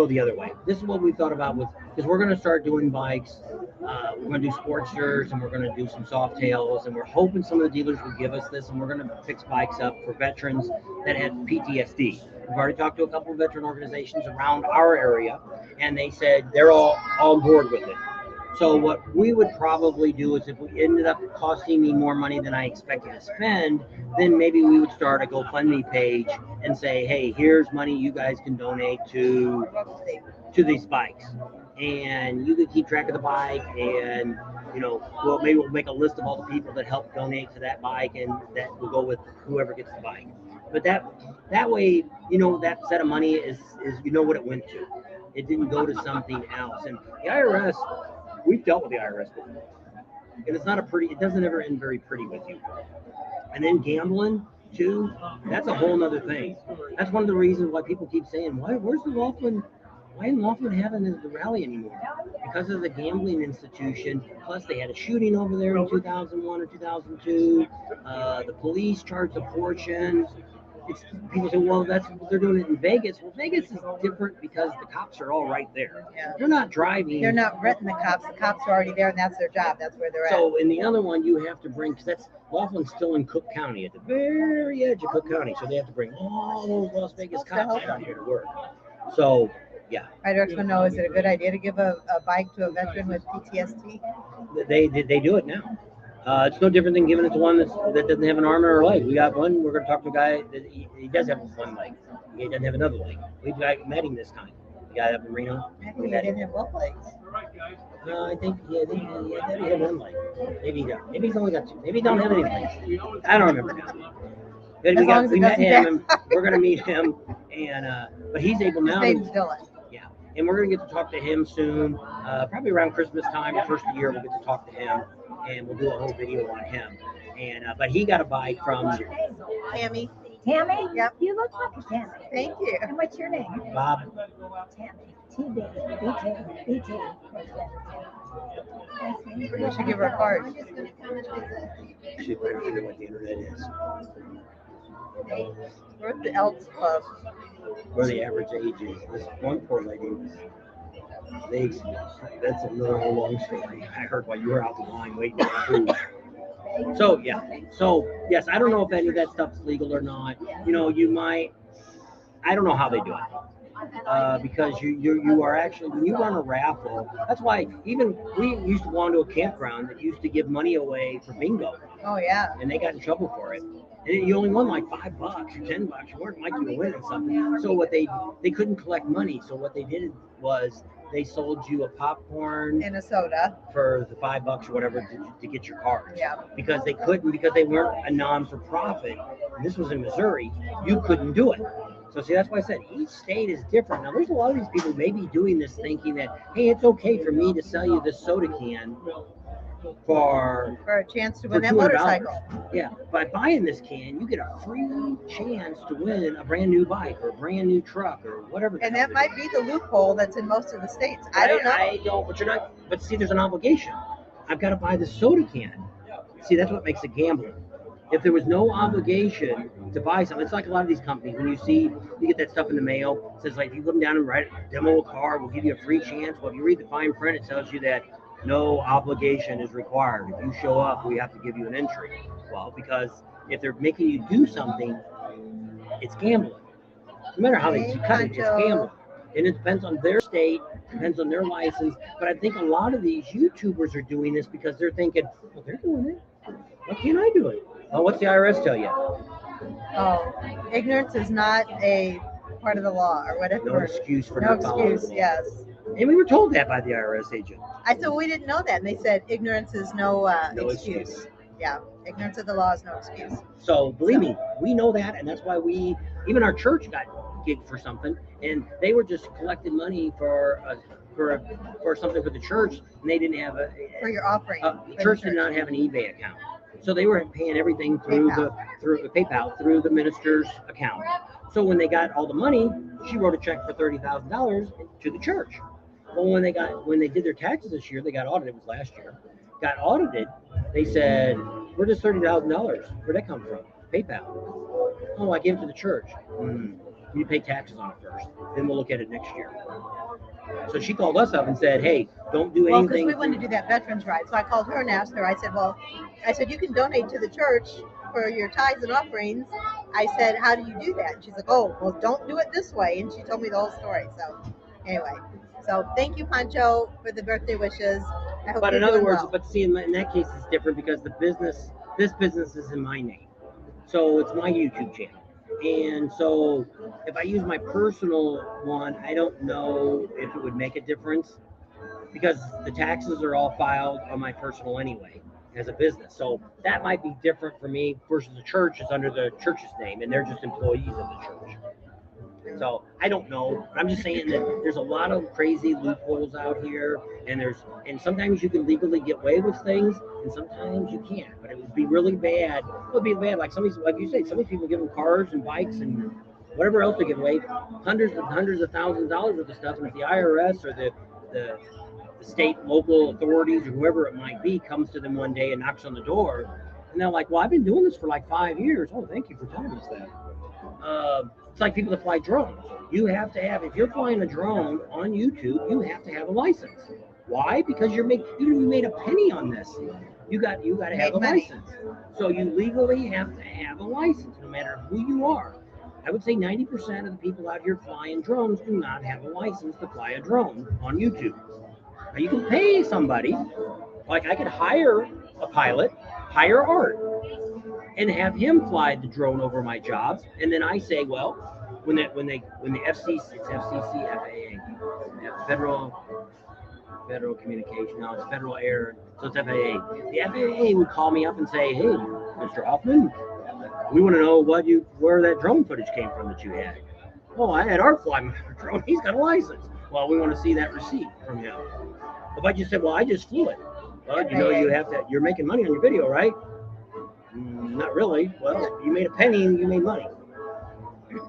S1: the other way. This is what we thought about because we're going to start doing bikes. We're going to do Sportsters, and we're going to do some Softails, and we're hoping some of the dealers will give us this, and we're going to fix bikes up for veterans that have PTSD. We've already talked to a couple of veteran organizations around our area, and they said they're all on board with it. So what we would probably do is, if we ended up costing me more money than I expected to spend, then maybe we would start a GoFundMe page and say, hey, here's money you guys can donate to these bikes. And you can keep track of the bike, and maybe we'll make a list of all the people that help donate to that bike, and that will go with whoever gets the bike. But that way, that set of money is what it went to. It didn't go to something else. And the IRS, we've dealt with the IRS before, and it doesn't ever end very pretty with you. And then gambling too, that's a whole nother thing. That's one of the reasons why people keep saying, why isn't Laughlin having the rally anymore? Because of the gambling institution. Plus they had a shooting over there in 2001 or 2002. The police charged a portion. People say, well, they're doing it in Vegas. Well, Vegas is different because the cops are all right there.
S6: Yeah.
S1: They're not driving.
S6: They're not renting the cops. The cops are already there, and that's their job. That's where they're at.
S1: So in the other one, you have to bring, because Laughlin's still in Cook County, at the very edge of Cook County. So they have to bring all those Las Vegas cops down here to work. So, yeah.
S6: I just want to know, is it a good idea to give a bike to a veteran with PTSD?
S1: They do it now. It's no different than giving it to one that doesn't have an arm or a leg. We got one. We're going to talk to a guy that he does have one leg. He doesn't have another leg. We met him this time. The guy up in Reno.
S6: I think he didn't have both legs.
S1: I think he had one leg. Maybe he's only got two. Maybe he don't have any legs. I don't remember now.
S6: As long as it
S1: we met
S6: doesn't
S1: him, and we're gonna meet him, and but he's able
S6: His
S1: now.
S6: name's Dylan.
S1: Yeah, and we're gonna get to talk to him soon. Probably around Christmas time, the first of the year, we'll get to talk to him, and we'll do a whole video on him. And but he got a bike from
S6: Tammy.
S3: Tammy?
S6: Yep.
S3: You look like a Tammy.
S6: Thank you.
S3: And what's your name?
S1: Bob.
S3: Tammy. TB. BT. BT.
S6: We should give her a card.
S1: She better figure what the internet is.
S6: We're at the Elks Club.
S1: Where the average age is. This one poor lady, that's another whole long story. I heard while you were out the line waiting for food. So yeah, yes, I don't know if any of that stuff's legal or not. You know, you might. I don't know how they do it. Because you are actually, when you run a raffle, that's why even we used to go onto a campground that used to give money away for bingo,
S6: Oh yeah.
S1: and they got in trouble for it. And you only won like $5 or $10. You weren't like you were winning something. So what they couldn't collect money. So what they did was they sold you a popcorn
S6: And a soda.
S1: for the $5 or whatever to get your cards.
S6: Yeah.
S1: Because they couldn't, because they weren't a non-for-profit. And this was in Missouri. You couldn't do it. So see, that's why I said each state is different. Now, there's a lot of these people maybe doing this thinking that, hey, it's okay for me to sell you this soda can for
S6: For a chance to
S1: for
S6: win that
S1: $200.
S6: motorcycle.
S1: Yeah, by buying this can, you get a free chance to win a brand new bike or a brand new truck or whatever.
S6: And that might be the loophole that's in most of the states. I don't know.
S1: I don't, but you're not. But see, there's an obligation. I've got to buy this soda can. See, that's what makes it gambling. If there was no obligation to buy something, it's like a lot of these companies. When you get that stuff in the mail, it says like, if you come down and demo a car, we'll give you a free chance. Well, if you read the fine print, it tells you that no obligation is required. If you show up, we have to give you an entry. Well, because if they're making you do something, it's gambling. No matter how they cut it, it's gambling. And it depends on their state, depends on their license. But I think a lot of these YouTubers are doing this because they're thinking, well, they're doing it. Why can't I do it? Oh, what's the IRS tell you?
S6: Oh, ignorance is not a part of the law or whatever.
S1: No excuse for
S6: No
S1: not following
S6: excuse,
S1: the law.
S6: yes.
S1: And we were told that by the IRS agent.
S6: I said we didn't know that, and they said ignorance is no
S1: No
S6: excuse.
S1: excuse.
S6: Yeah, ignorance of the law is no excuse.
S1: So believe me, we know that, and that's why even our church got gigged for something, and they were just collecting money for something for the church, and they didn't have
S6: For your offering.
S1: the church did not have an eBay account, so they were paying everything through PayPal through the minister's account. So when they got all the money, she wrote a check for $30,000 to the church. Well, when they did their taxes this year, they got audited. It was last year. Got audited. They said, "Where does $30,000? Where'd that come from?" PayPal. Oh, I gave it to the church. You pay taxes on it first. Then we'll look at it next year. So she called us up and said, "Hey, don't do
S6: Well, because
S1: anything."
S6: we wanted to do that veterans ride, so I called her and asked her. I said, you can donate to the church for your tithes and offerings. I said, how do you do that? And she's like, oh, well, don't do it this way. And she told me the whole story. So anyway, so thank you, Pancho, for the birthday wishes. I hope
S1: But
S6: you're
S1: in other
S6: doing
S1: words,
S6: well.
S1: but see, in that case, it's different because this business is in my name. So it's my YouTube channel. And so if I use my personal one, I don't know if it would make a difference because the taxes are all filed on my personal anyway as a business. So that might be different for me versus the church is under the church's name and they're just employees of the church. So I don't know. I'm just saying that there's a lot of crazy loopholes out here, and sometimes you can legally get away with things, and sometimes you can't. But it would be really bad. It would be bad, like like you say, some of these people give them cars and bikes and whatever else they give away, hundreds of thousands of dollars worth of stuff, and if the IRS or the state, local authorities, or whoever it might be, comes to them one day and knocks on the door, and they're like, "Well, I've been doing this for like 5 years." Oh, thank you for telling us that. It's like people that fly drones. You have to have, if you're flying a drone on YouTube, you have to have a license. Why? Because even if you made a penny on this, you got to have a license. So you legally have to have a license, no matter who you are. I would say 90% of the people out here flying drones do not have a license to fly a drone on YouTube. Now you can pay somebody, like I could hire a pilot, hire Art, and have him fly the drone over my jobs, and then I say, well, when the FCC, it's FCC, FAA, Federal Communication, no, it's Federal Air, so it's FAA. The FAA would call me up and say, hey, Mr. Hoffman, We want to know where that drone footage came from that you had. Oh, I had Art fly my drone. He's got a license. Well, we want to see that receipt from him. If I just said, well, I just flew it. Well, you know, you have to. You're making money on your video, right? Not really. Well, you made a penny and you made money.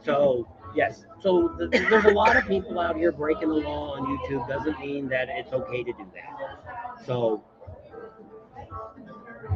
S1: So yes. So there's a lot of people out here breaking the law on YouTube. Doesn't mean that it's okay to do that. So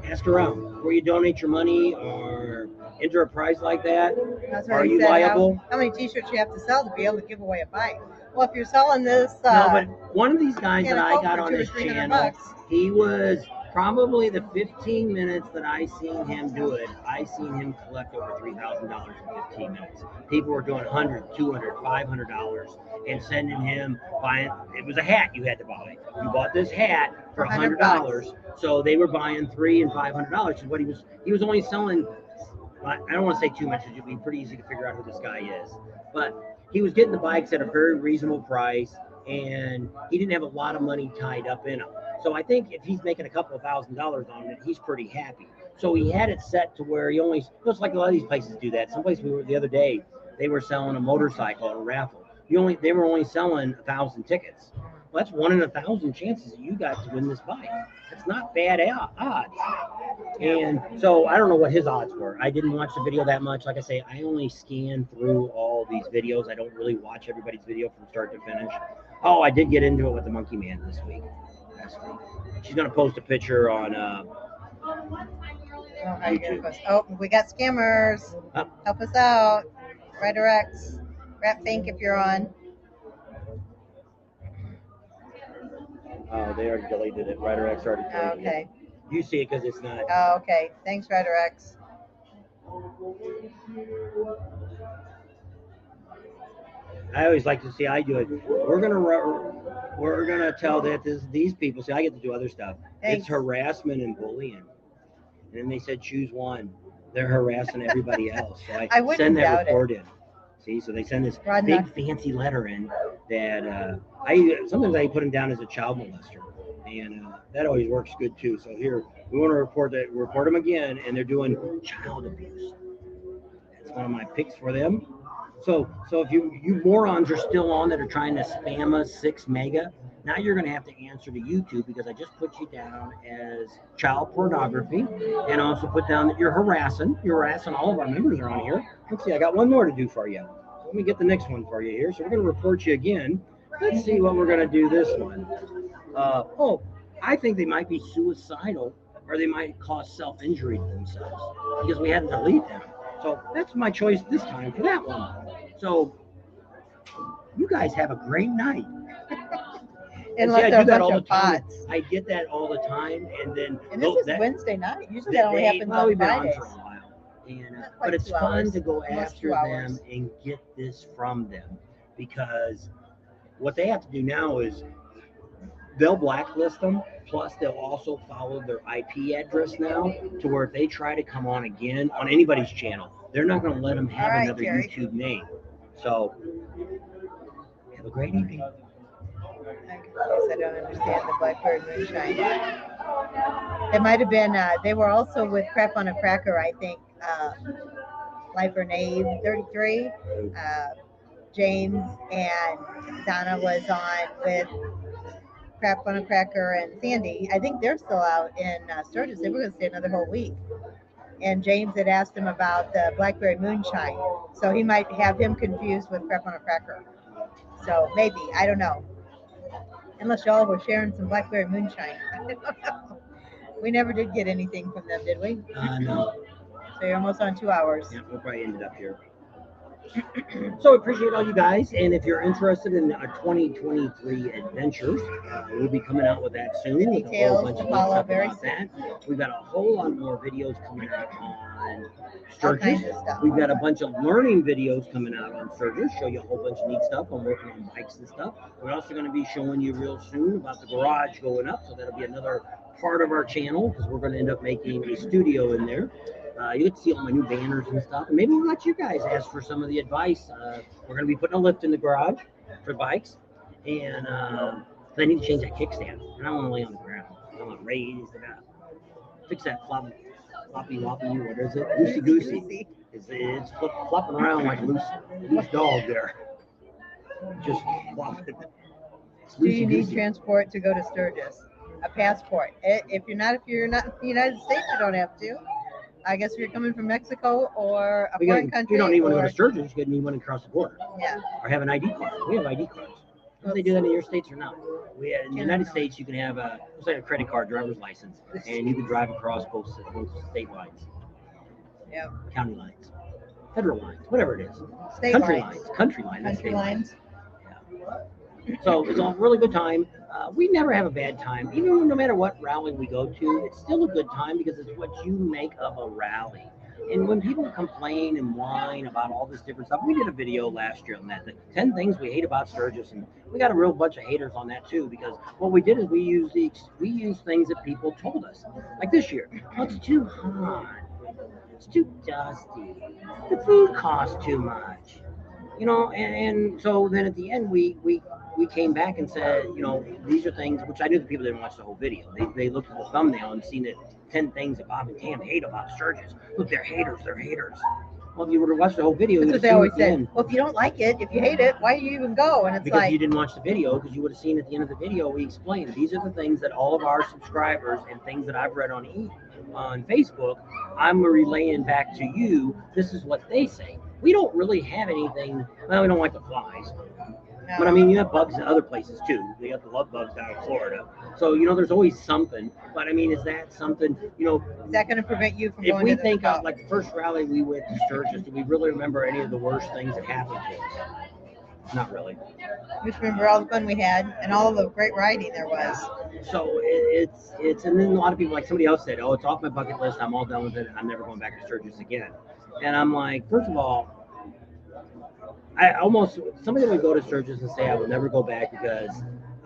S1: ask around. Where you donate your money or enter a prize like that.
S6: That's what
S1: Are
S6: he
S1: you
S6: said,
S1: liable?
S6: How many T-shirts you have to sell to be able to give away a bike? Well, if you're selling this,
S1: No, but one of these guys
S6: can
S1: that
S6: of
S1: I
S6: Coke
S1: got
S6: for
S1: on
S6: 200 or
S1: his
S6: 300
S1: channel,
S6: bucks.
S1: he was probably the 15 minutes that I seen him do it. I seen him collect over $3,000 in 15 minutes. People were doing $100, $200, $500 and sending him buying. It was a hat you had to buy. You bought this hat for $100, so they were buying $300 and $500. What he was only selling. I don't want to say too much. It'd be pretty easy to figure out who this guy is, but he was getting the bikes at a very reasonable price, and he didn't have a lot of money tied up in them. So I think if he's making a couple of $1,000s on it, he's pretty happy. So he had it set to where he only, looks like a lot of these places do that. Some place we were the other day, they were selling a motorcycle at a raffle. They were only selling 1,000 tickets. Well, that's 1 in 1,000 chances that you got to win this bike. It's not bad odds. And so I don't know what his odds were. I didn't watch the video that much. Like I say, I only scan through all these videos. I don't really watch everybody's video from start to finish. Oh, I did get into it with the Monkey Man last week. She's going to post a picture on YouTube.
S6: Oh, we got scammers. Help us out. Redirects. Rat Pink if you're on.
S1: Oh, they already deleted it. Redirects already deleted it.
S6: Okay.
S1: You see it because it's not.
S6: Oh, okay. Thanks, Redirects.
S1: I always like to see I do it. We're gonna tell that these people. See, I get to do other stuff.
S6: Thanks.
S1: It's harassment and bullying. And then they said choose one. They're harassing everybody else. So I send that report in. See, so they send this big fancy letter in that sometimes I put them down as a child molester, and that always works good too. So here we want to report them again, and they're doing child abuse. That's one of my picks for them. So if you morons are still on that are trying to spam us 6 mega, now you're going to have to answer to YouTube because I just put you down as child pornography and also put down that you're harassing. You're harassing all of our members are on here. Let's see, I got one more to do for you. Let me get the next one for you here. So we're going to report you again. Let's see what we're going to do this one. I think they might be suicidal or they might cause self-injury to themselves because we had to delete them. So that's my choice this time for that one. So you guys have a great night.
S6: And see, I do that all the time.
S1: I get that all the time, and then
S6: this is Wednesday night. Usually that only happens on Fridays.
S1: For a while, and but it's fun to go after them and get this from them because what they have to do now is they'll blacklist them. Plus, they'll also follow their IP address now to where if they try to come on again on anybody's channel, they're not going to let them have another YouTube name. So, have a great evening.
S6: I don't understand the Blackbird Moonshine. It might have been, they were also with Crap on a Cracker, I think. Lifer Nave 33. James and Donna was on with Crap on a Cracker and Sandy. I think they're still out in Sturgis. They were going to stay another whole week. And James had asked him about the Blackberry Moonshine. So he might have him confused with Crap on a Cracker. So maybe, I don't know. Unless y'all were sharing some Blackberry Moonshine. I don't know. We never did get anything from them, did we?
S1: No.
S6: So you're almost on 2 hours.
S1: Yeah, we'll probably end it up here. So appreciate all you guys, and if you're interested in our 2023 adventures, we'll be coming out with that soon.
S6: Details
S1: with a whole bunch
S6: to
S1: of
S6: follow,
S1: stuff
S6: very
S1: about
S6: soon.
S1: that. We've got a whole lot more videos coming out on
S6: All
S1: Sturgis.
S6: kinds of stuff.
S1: We've got a bunch of learning videos coming out on Sturgis, show you a whole bunch of neat stuff on working on bikes and stuff. We're also going to be showing you real soon about the garage going up, so that'll be another part of our channel because we're going to end up making a studio in there. You get to see all my new banners and stuff. And maybe we'll let you guys ask for some of the advice. We're going to be putting a lift in the garage for bikes. And I need to change that kickstand. I don't want to lay on the ground. I want to raise it up. Fix that flub floppy woppy, what is it? Loosey goosey. It's flopping around like a loose dog there. Just flopping.
S6: Do you need transport to go to Sturgis? A passport. If you're not in the United States, you don't have to. I guess if you're coming from Mexico or a foreign country.
S1: You don't need one to go to Sturgis. You need one to cross the border.
S6: Yeah.
S1: Or have an ID card. We have ID cards. Do they do that in your states or not? In the United States, you can have a credit card, driver's license, and you can drive across both state lines.
S6: Yeah.
S1: County lines. Federal lines. Whatever it is.
S6: State
S1: country
S6: lines.
S1: Country lines.
S6: Country lines.
S1: Yeah. So it's a really good time. We never have a bad time. Even no matter what rally we go to, it's still a good time because it's what you make of a rally. And when people complain and whine about all this different stuff, we did a video last year on that, the 10 things we hate about Sturgis, and we got a real bunch of haters on that too, because what we did is we used things that people told us. Like this year, oh, it's too hot, it's too dusty, the food costs too much, and so then at the end we came back and said, these are things which I knew the people didn't watch the whole video. They looked at the thumbnail and seen it. 10 things that Bob and Tam hate about Sturgis. Look, they're haters. Well, if you were to watch the whole video,
S6: that's what they always said. Well, if you don't like it, if you hate it, why do you even go? And it's
S1: because you didn't watch the video, because you would have seen at the end of the video we explained these are the things that all of our subscribers and things that I've read on Facebook, I'm relaying back to you. This is what they say. We don't really have anything. Well, we don't like the flies. No. But I mean, you have bugs in other places too. You have the love bugs down in Florida. So, there's always something. But I mean, is that something,
S6: Is that going to prevent you from
S1: going to
S6: the
S1: If we think of like the first rally we went to Sturgis, do we really remember any of the worst things that happened to us? Not really.
S6: We just remember all the fun we had and all the great riding there was.
S1: So it's and then a lot of people, like somebody else said, oh, it's off my bucket list. I'm all done with it. I'm never going back to Sturgis again. And I'm like, first of all, somebody would go to Sturgis and say I will never go back because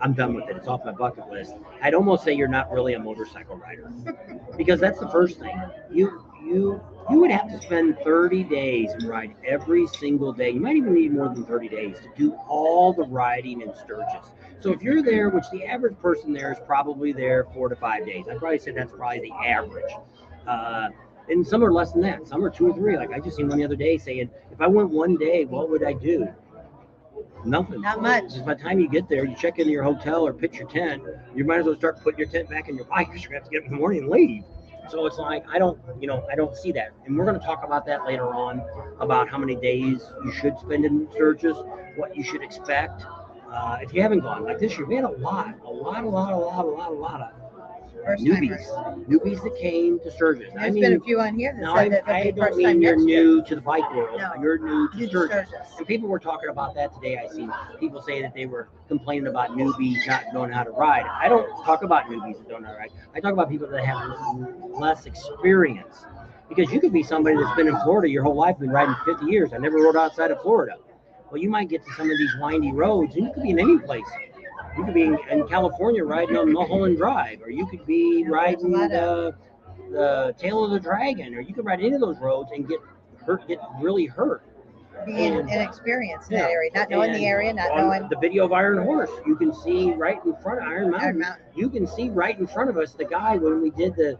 S1: I'm done with it. It's off my bucket list. I'd almost say you're not really a motorcycle rider, because that's the first thing. You would have to spend 30 days and ride every single day. You might even need more than 30 days to do all the riding in Sturgis. So if you're there, which the average person there is probably there 4 to 5 days, I'd probably say that's probably the average. And some are less than that. Some are 2 or 3. Like I just seen one the other day saying, if I went one day, what would I do? Nothing.
S6: Not much.
S1: Just by the time you get there, you check into your hotel or pitch your tent. You might as well start putting your tent back in your bike because you're going to have to get up in the morning and leave. So it's like, I don't see that. And we're going to talk about that later on, about how many days you should spend in Sturgis, what you should expect. If you haven't gone, like this year, we had a lot of newbies that came to Sturgis.
S6: There's been a few on here that said that
S1: I don't mean you're new to the bike world. No, you're new to Sturgis. And people were talking about that today. I seen people say that they were complaining about newbies not knowing how to ride. I don't talk about newbies that don't know how to ride. I talk about people that have less experience. Because you could be somebody that's been in Florida your whole life, been riding 50 years. I never rode outside of Florida. Well, you might get to some of these windy roads, and you could be in any place. You could be in California riding on Mulholland Drive, or you could be riding the Tail of the Dragon, or you could ride any of those roads and get really hurt.
S6: Being inexperienced in that area, not knowing the area, not knowing.
S1: The video of Iron Horse, you can see right in front of Iron Mountain. You can see right in front of us the guy when we did the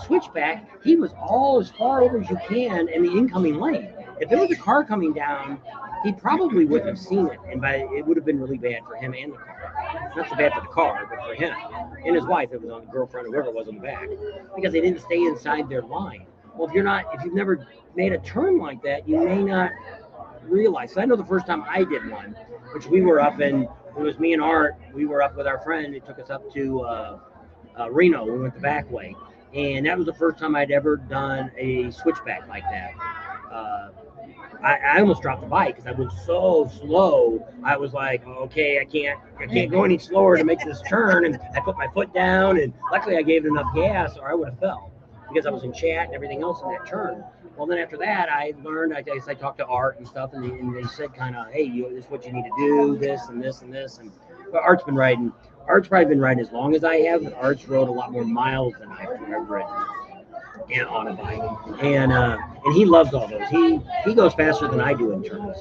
S1: switchback. He was all as far over as you can in the incoming lane. If there was a car coming down, he probably wouldn't have seen it, and it would have been really bad for him and the car. Not so bad for the car, but for him and his wife. It was on the girlfriend or whoever it was on the back, because they didn't stay inside their line. Well, if you've never made a turn like that, you may not realize. So I know the first time I did one, which we were up in, it was me and Art. We were up with our friend. It took us up to Reno. We went the back way, and that was the first time I'd ever done a switchback like that. I almost dropped the bike because I was so slow. I was like, okay, I can't go any slower to make this turn. And I put my foot down, and luckily I gave it enough gas or I would have fell, because I was in chat and everything else in that turn. Well, then after that, I learned, I talked to Art and stuff, and they said kind of, hey, this is what you need to do, this and this and this. And but Art's probably been riding as long as I have, but Art's rode a lot more miles than I've ridden on a bike, and he loves all those. He goes faster than I do in turns.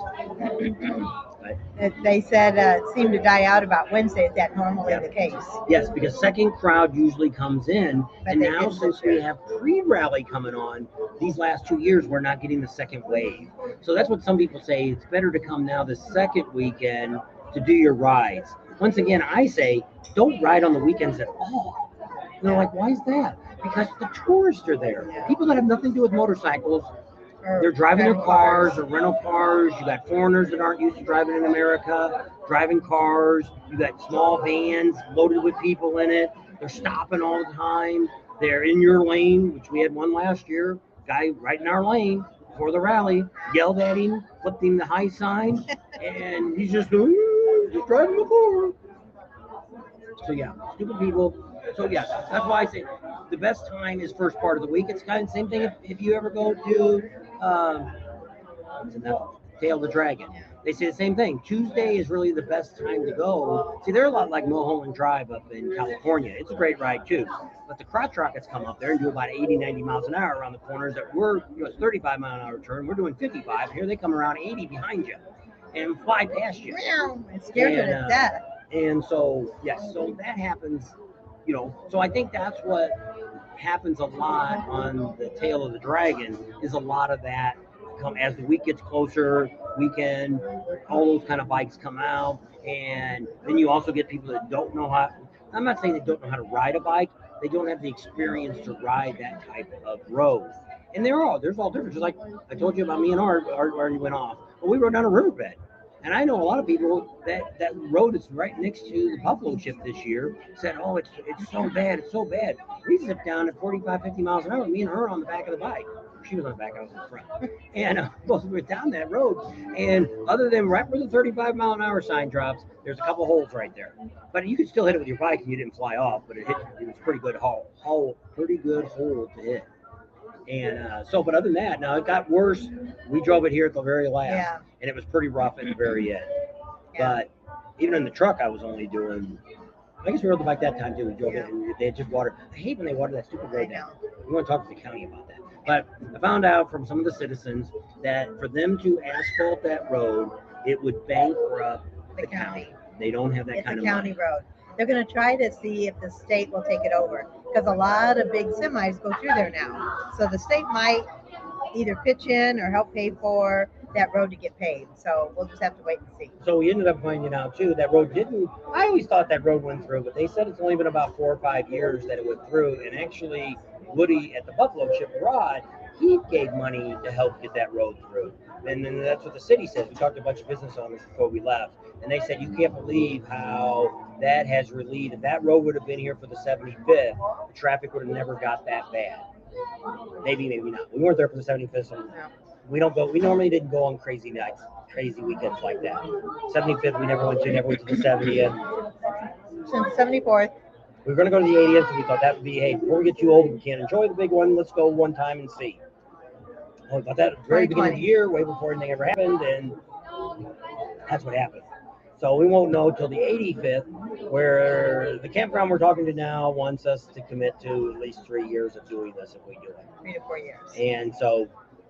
S6: They said it seemed to die out about Wednesday. Is that normally the case?
S1: Yes, because second crowd usually comes in,
S6: But
S1: and
S6: they
S1: now
S6: didn't
S1: since
S6: this year.
S1: we have pre-rally coming on, these last 2 years we're not getting the second wave. So that's what some people say. It's better to come now the second weekend to do your rides. Once again, I say don't ride on the weekends at all. And they're like, why is that? Because the tourists are there. People that have nothing to do with motorcycles. They're driving their cars or rental cars. You got foreigners that aren't used to driving in America, driving cars. You got small vans loaded with people in it. They're stopping all the time. They're in your lane, which we had one last year. Guy right in our lane before the rally yelled at him, flipped him the high sign, and he's just going, just driving the car. So yeah, stupid people. So yes, that's why I say the best time is first part of the week. It's kind of the same thing if you ever go to Tail of the Dragon. They say the same thing. Tuesday is really the best time to go. See, they're a lot like Mulholland Drive up in California. It's a great ride too. But the crotch rockets come up there and do about 80, 90 miles an hour around the corners that we're, it's 35 mile an hour turn. We're doing 55. Here they come around 80 behind you and fly past you.
S6: It's scared you to death.
S1: And so, yes, so that happens, so I think that's what happens a lot on the Tail of the Dragon is a lot of that come as the week gets closer, weekend, all those kind of bikes come out. And then you also get people that don't know how, I'm not saying they don't know how to ride a bike, they don't have the experience to ride that type of road. And there's all different. Just like I told you about me and Art already went off. But we rode down a riverbed. And I know a lot of people that road is right next to the Buffalo Chip this year said, oh, it's so bad, it's so bad. We zipped down at 45, 50 miles an hour, me and her on the back of the bike. She was on the back, I was in the front. And both we were down that road. And other than right where the 35 mile an hour sign drops, there's a couple holes right there. But you could still hit it with your bike and you didn't fly off, but it was pretty good pretty good hole to hit. And but other than that, now it got worse. We drove it here at the very last, and it was pretty rough at the very end. But even in the truck, I was only doing, I guess we rode the bike that time too. We drove it, and they had just watered. I hate when they water that stupid road down. We want to talk to the county about that. But I found out from some of the citizens that for them to asphalt that road, it would bankrupt the county. They don't have that kind of money.
S6: It's a county road. They're going to try to see if the state will take it over because a lot of big semis go through there now. So the state might either pitch in or help pay for that road to get paved. So we'll just have to wait and see.
S1: So we ended up finding out too that road didn't. I always thought that road went through, but they said it's only been about 4 or 5 years that it went through. And actually, Woody at the Buffalo Chip Rod, he gave money to help get that road through. And then that's what the city said. We talked to a bunch of business owners before we left, and they said you can't believe how that has relieved. If that road would have been here for the 75th, the traffic would have never got that bad. Maybe not. We weren't there for the 75th, so we don't go. We normally didn't go on crazy nights, crazy weekends like that. 75th, we never went to the 70th.
S6: Since 74th.
S1: We were going to go to the 80th, and we thought that would be, hey, before we get too old, we can't enjoy the big one. Let's go one time and see. Well, we thought that at the very beginning of the year, way before anything ever happened, and that's what happened. So we won't know till the 85th, where the campground we're talking to now wants us to commit to at least 3 years of doing this if we do it.
S6: 3 to 4 years.
S1: And so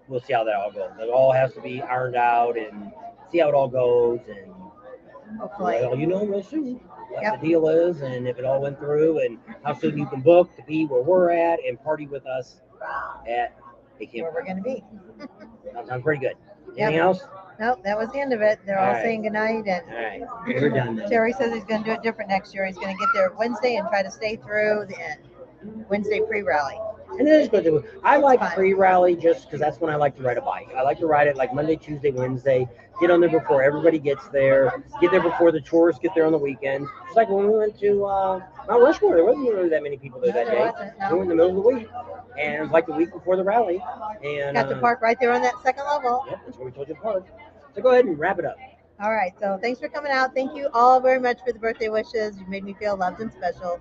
S1: we'll see how that all goes. It all has to be ironed out and see how it all goes. And
S6: hopefully,
S1: well, real soon what the deal is and if it all went through and how soon you can book to be where we're at and party with us at a campground.
S6: Where we're going to be.
S1: That sounds pretty good. Anything else?
S6: Nope, that was the end of it. They're all saying goodnight. And
S1: all right, we're done then.
S6: Terry says he's going to do it different next year. He's going to get there Wednesday and try to stay through the end. Wednesday pre-rally.
S1: And it is good to. I like pre-rally just because that's when I like to ride a bike. I like to ride it like Monday, Tuesday, Wednesday. Get on there before everybody gets there. Get there before the tourists get there on the weekend. It's like when we went to Mount Rushmore. There wasn't really that many people there that day. We were in the middle of the week, and it was like the week before the rally. And
S6: got to park right there on that second level.
S1: Yep, that's where we told you to park. So go ahead and wrap it up.
S6: All right, so thanks for coming out. Thank you all very much for the birthday wishes. You made me feel loved and special.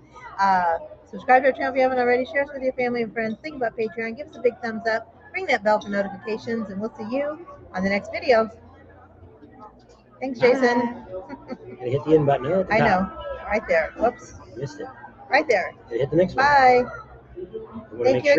S6: Subscribe to our channel if you haven't already. Share us with your family and friends. Think about Patreon. Give us a big thumbs up. Ring that bell for notifications, and we'll see you on the next video. Thanks, Jason.
S1: I hit the end button. No,
S6: I know. Right there. Whoops.
S1: Missed it.
S6: Right there.
S1: Hit the next one.
S6: Bye.
S1: Thank you.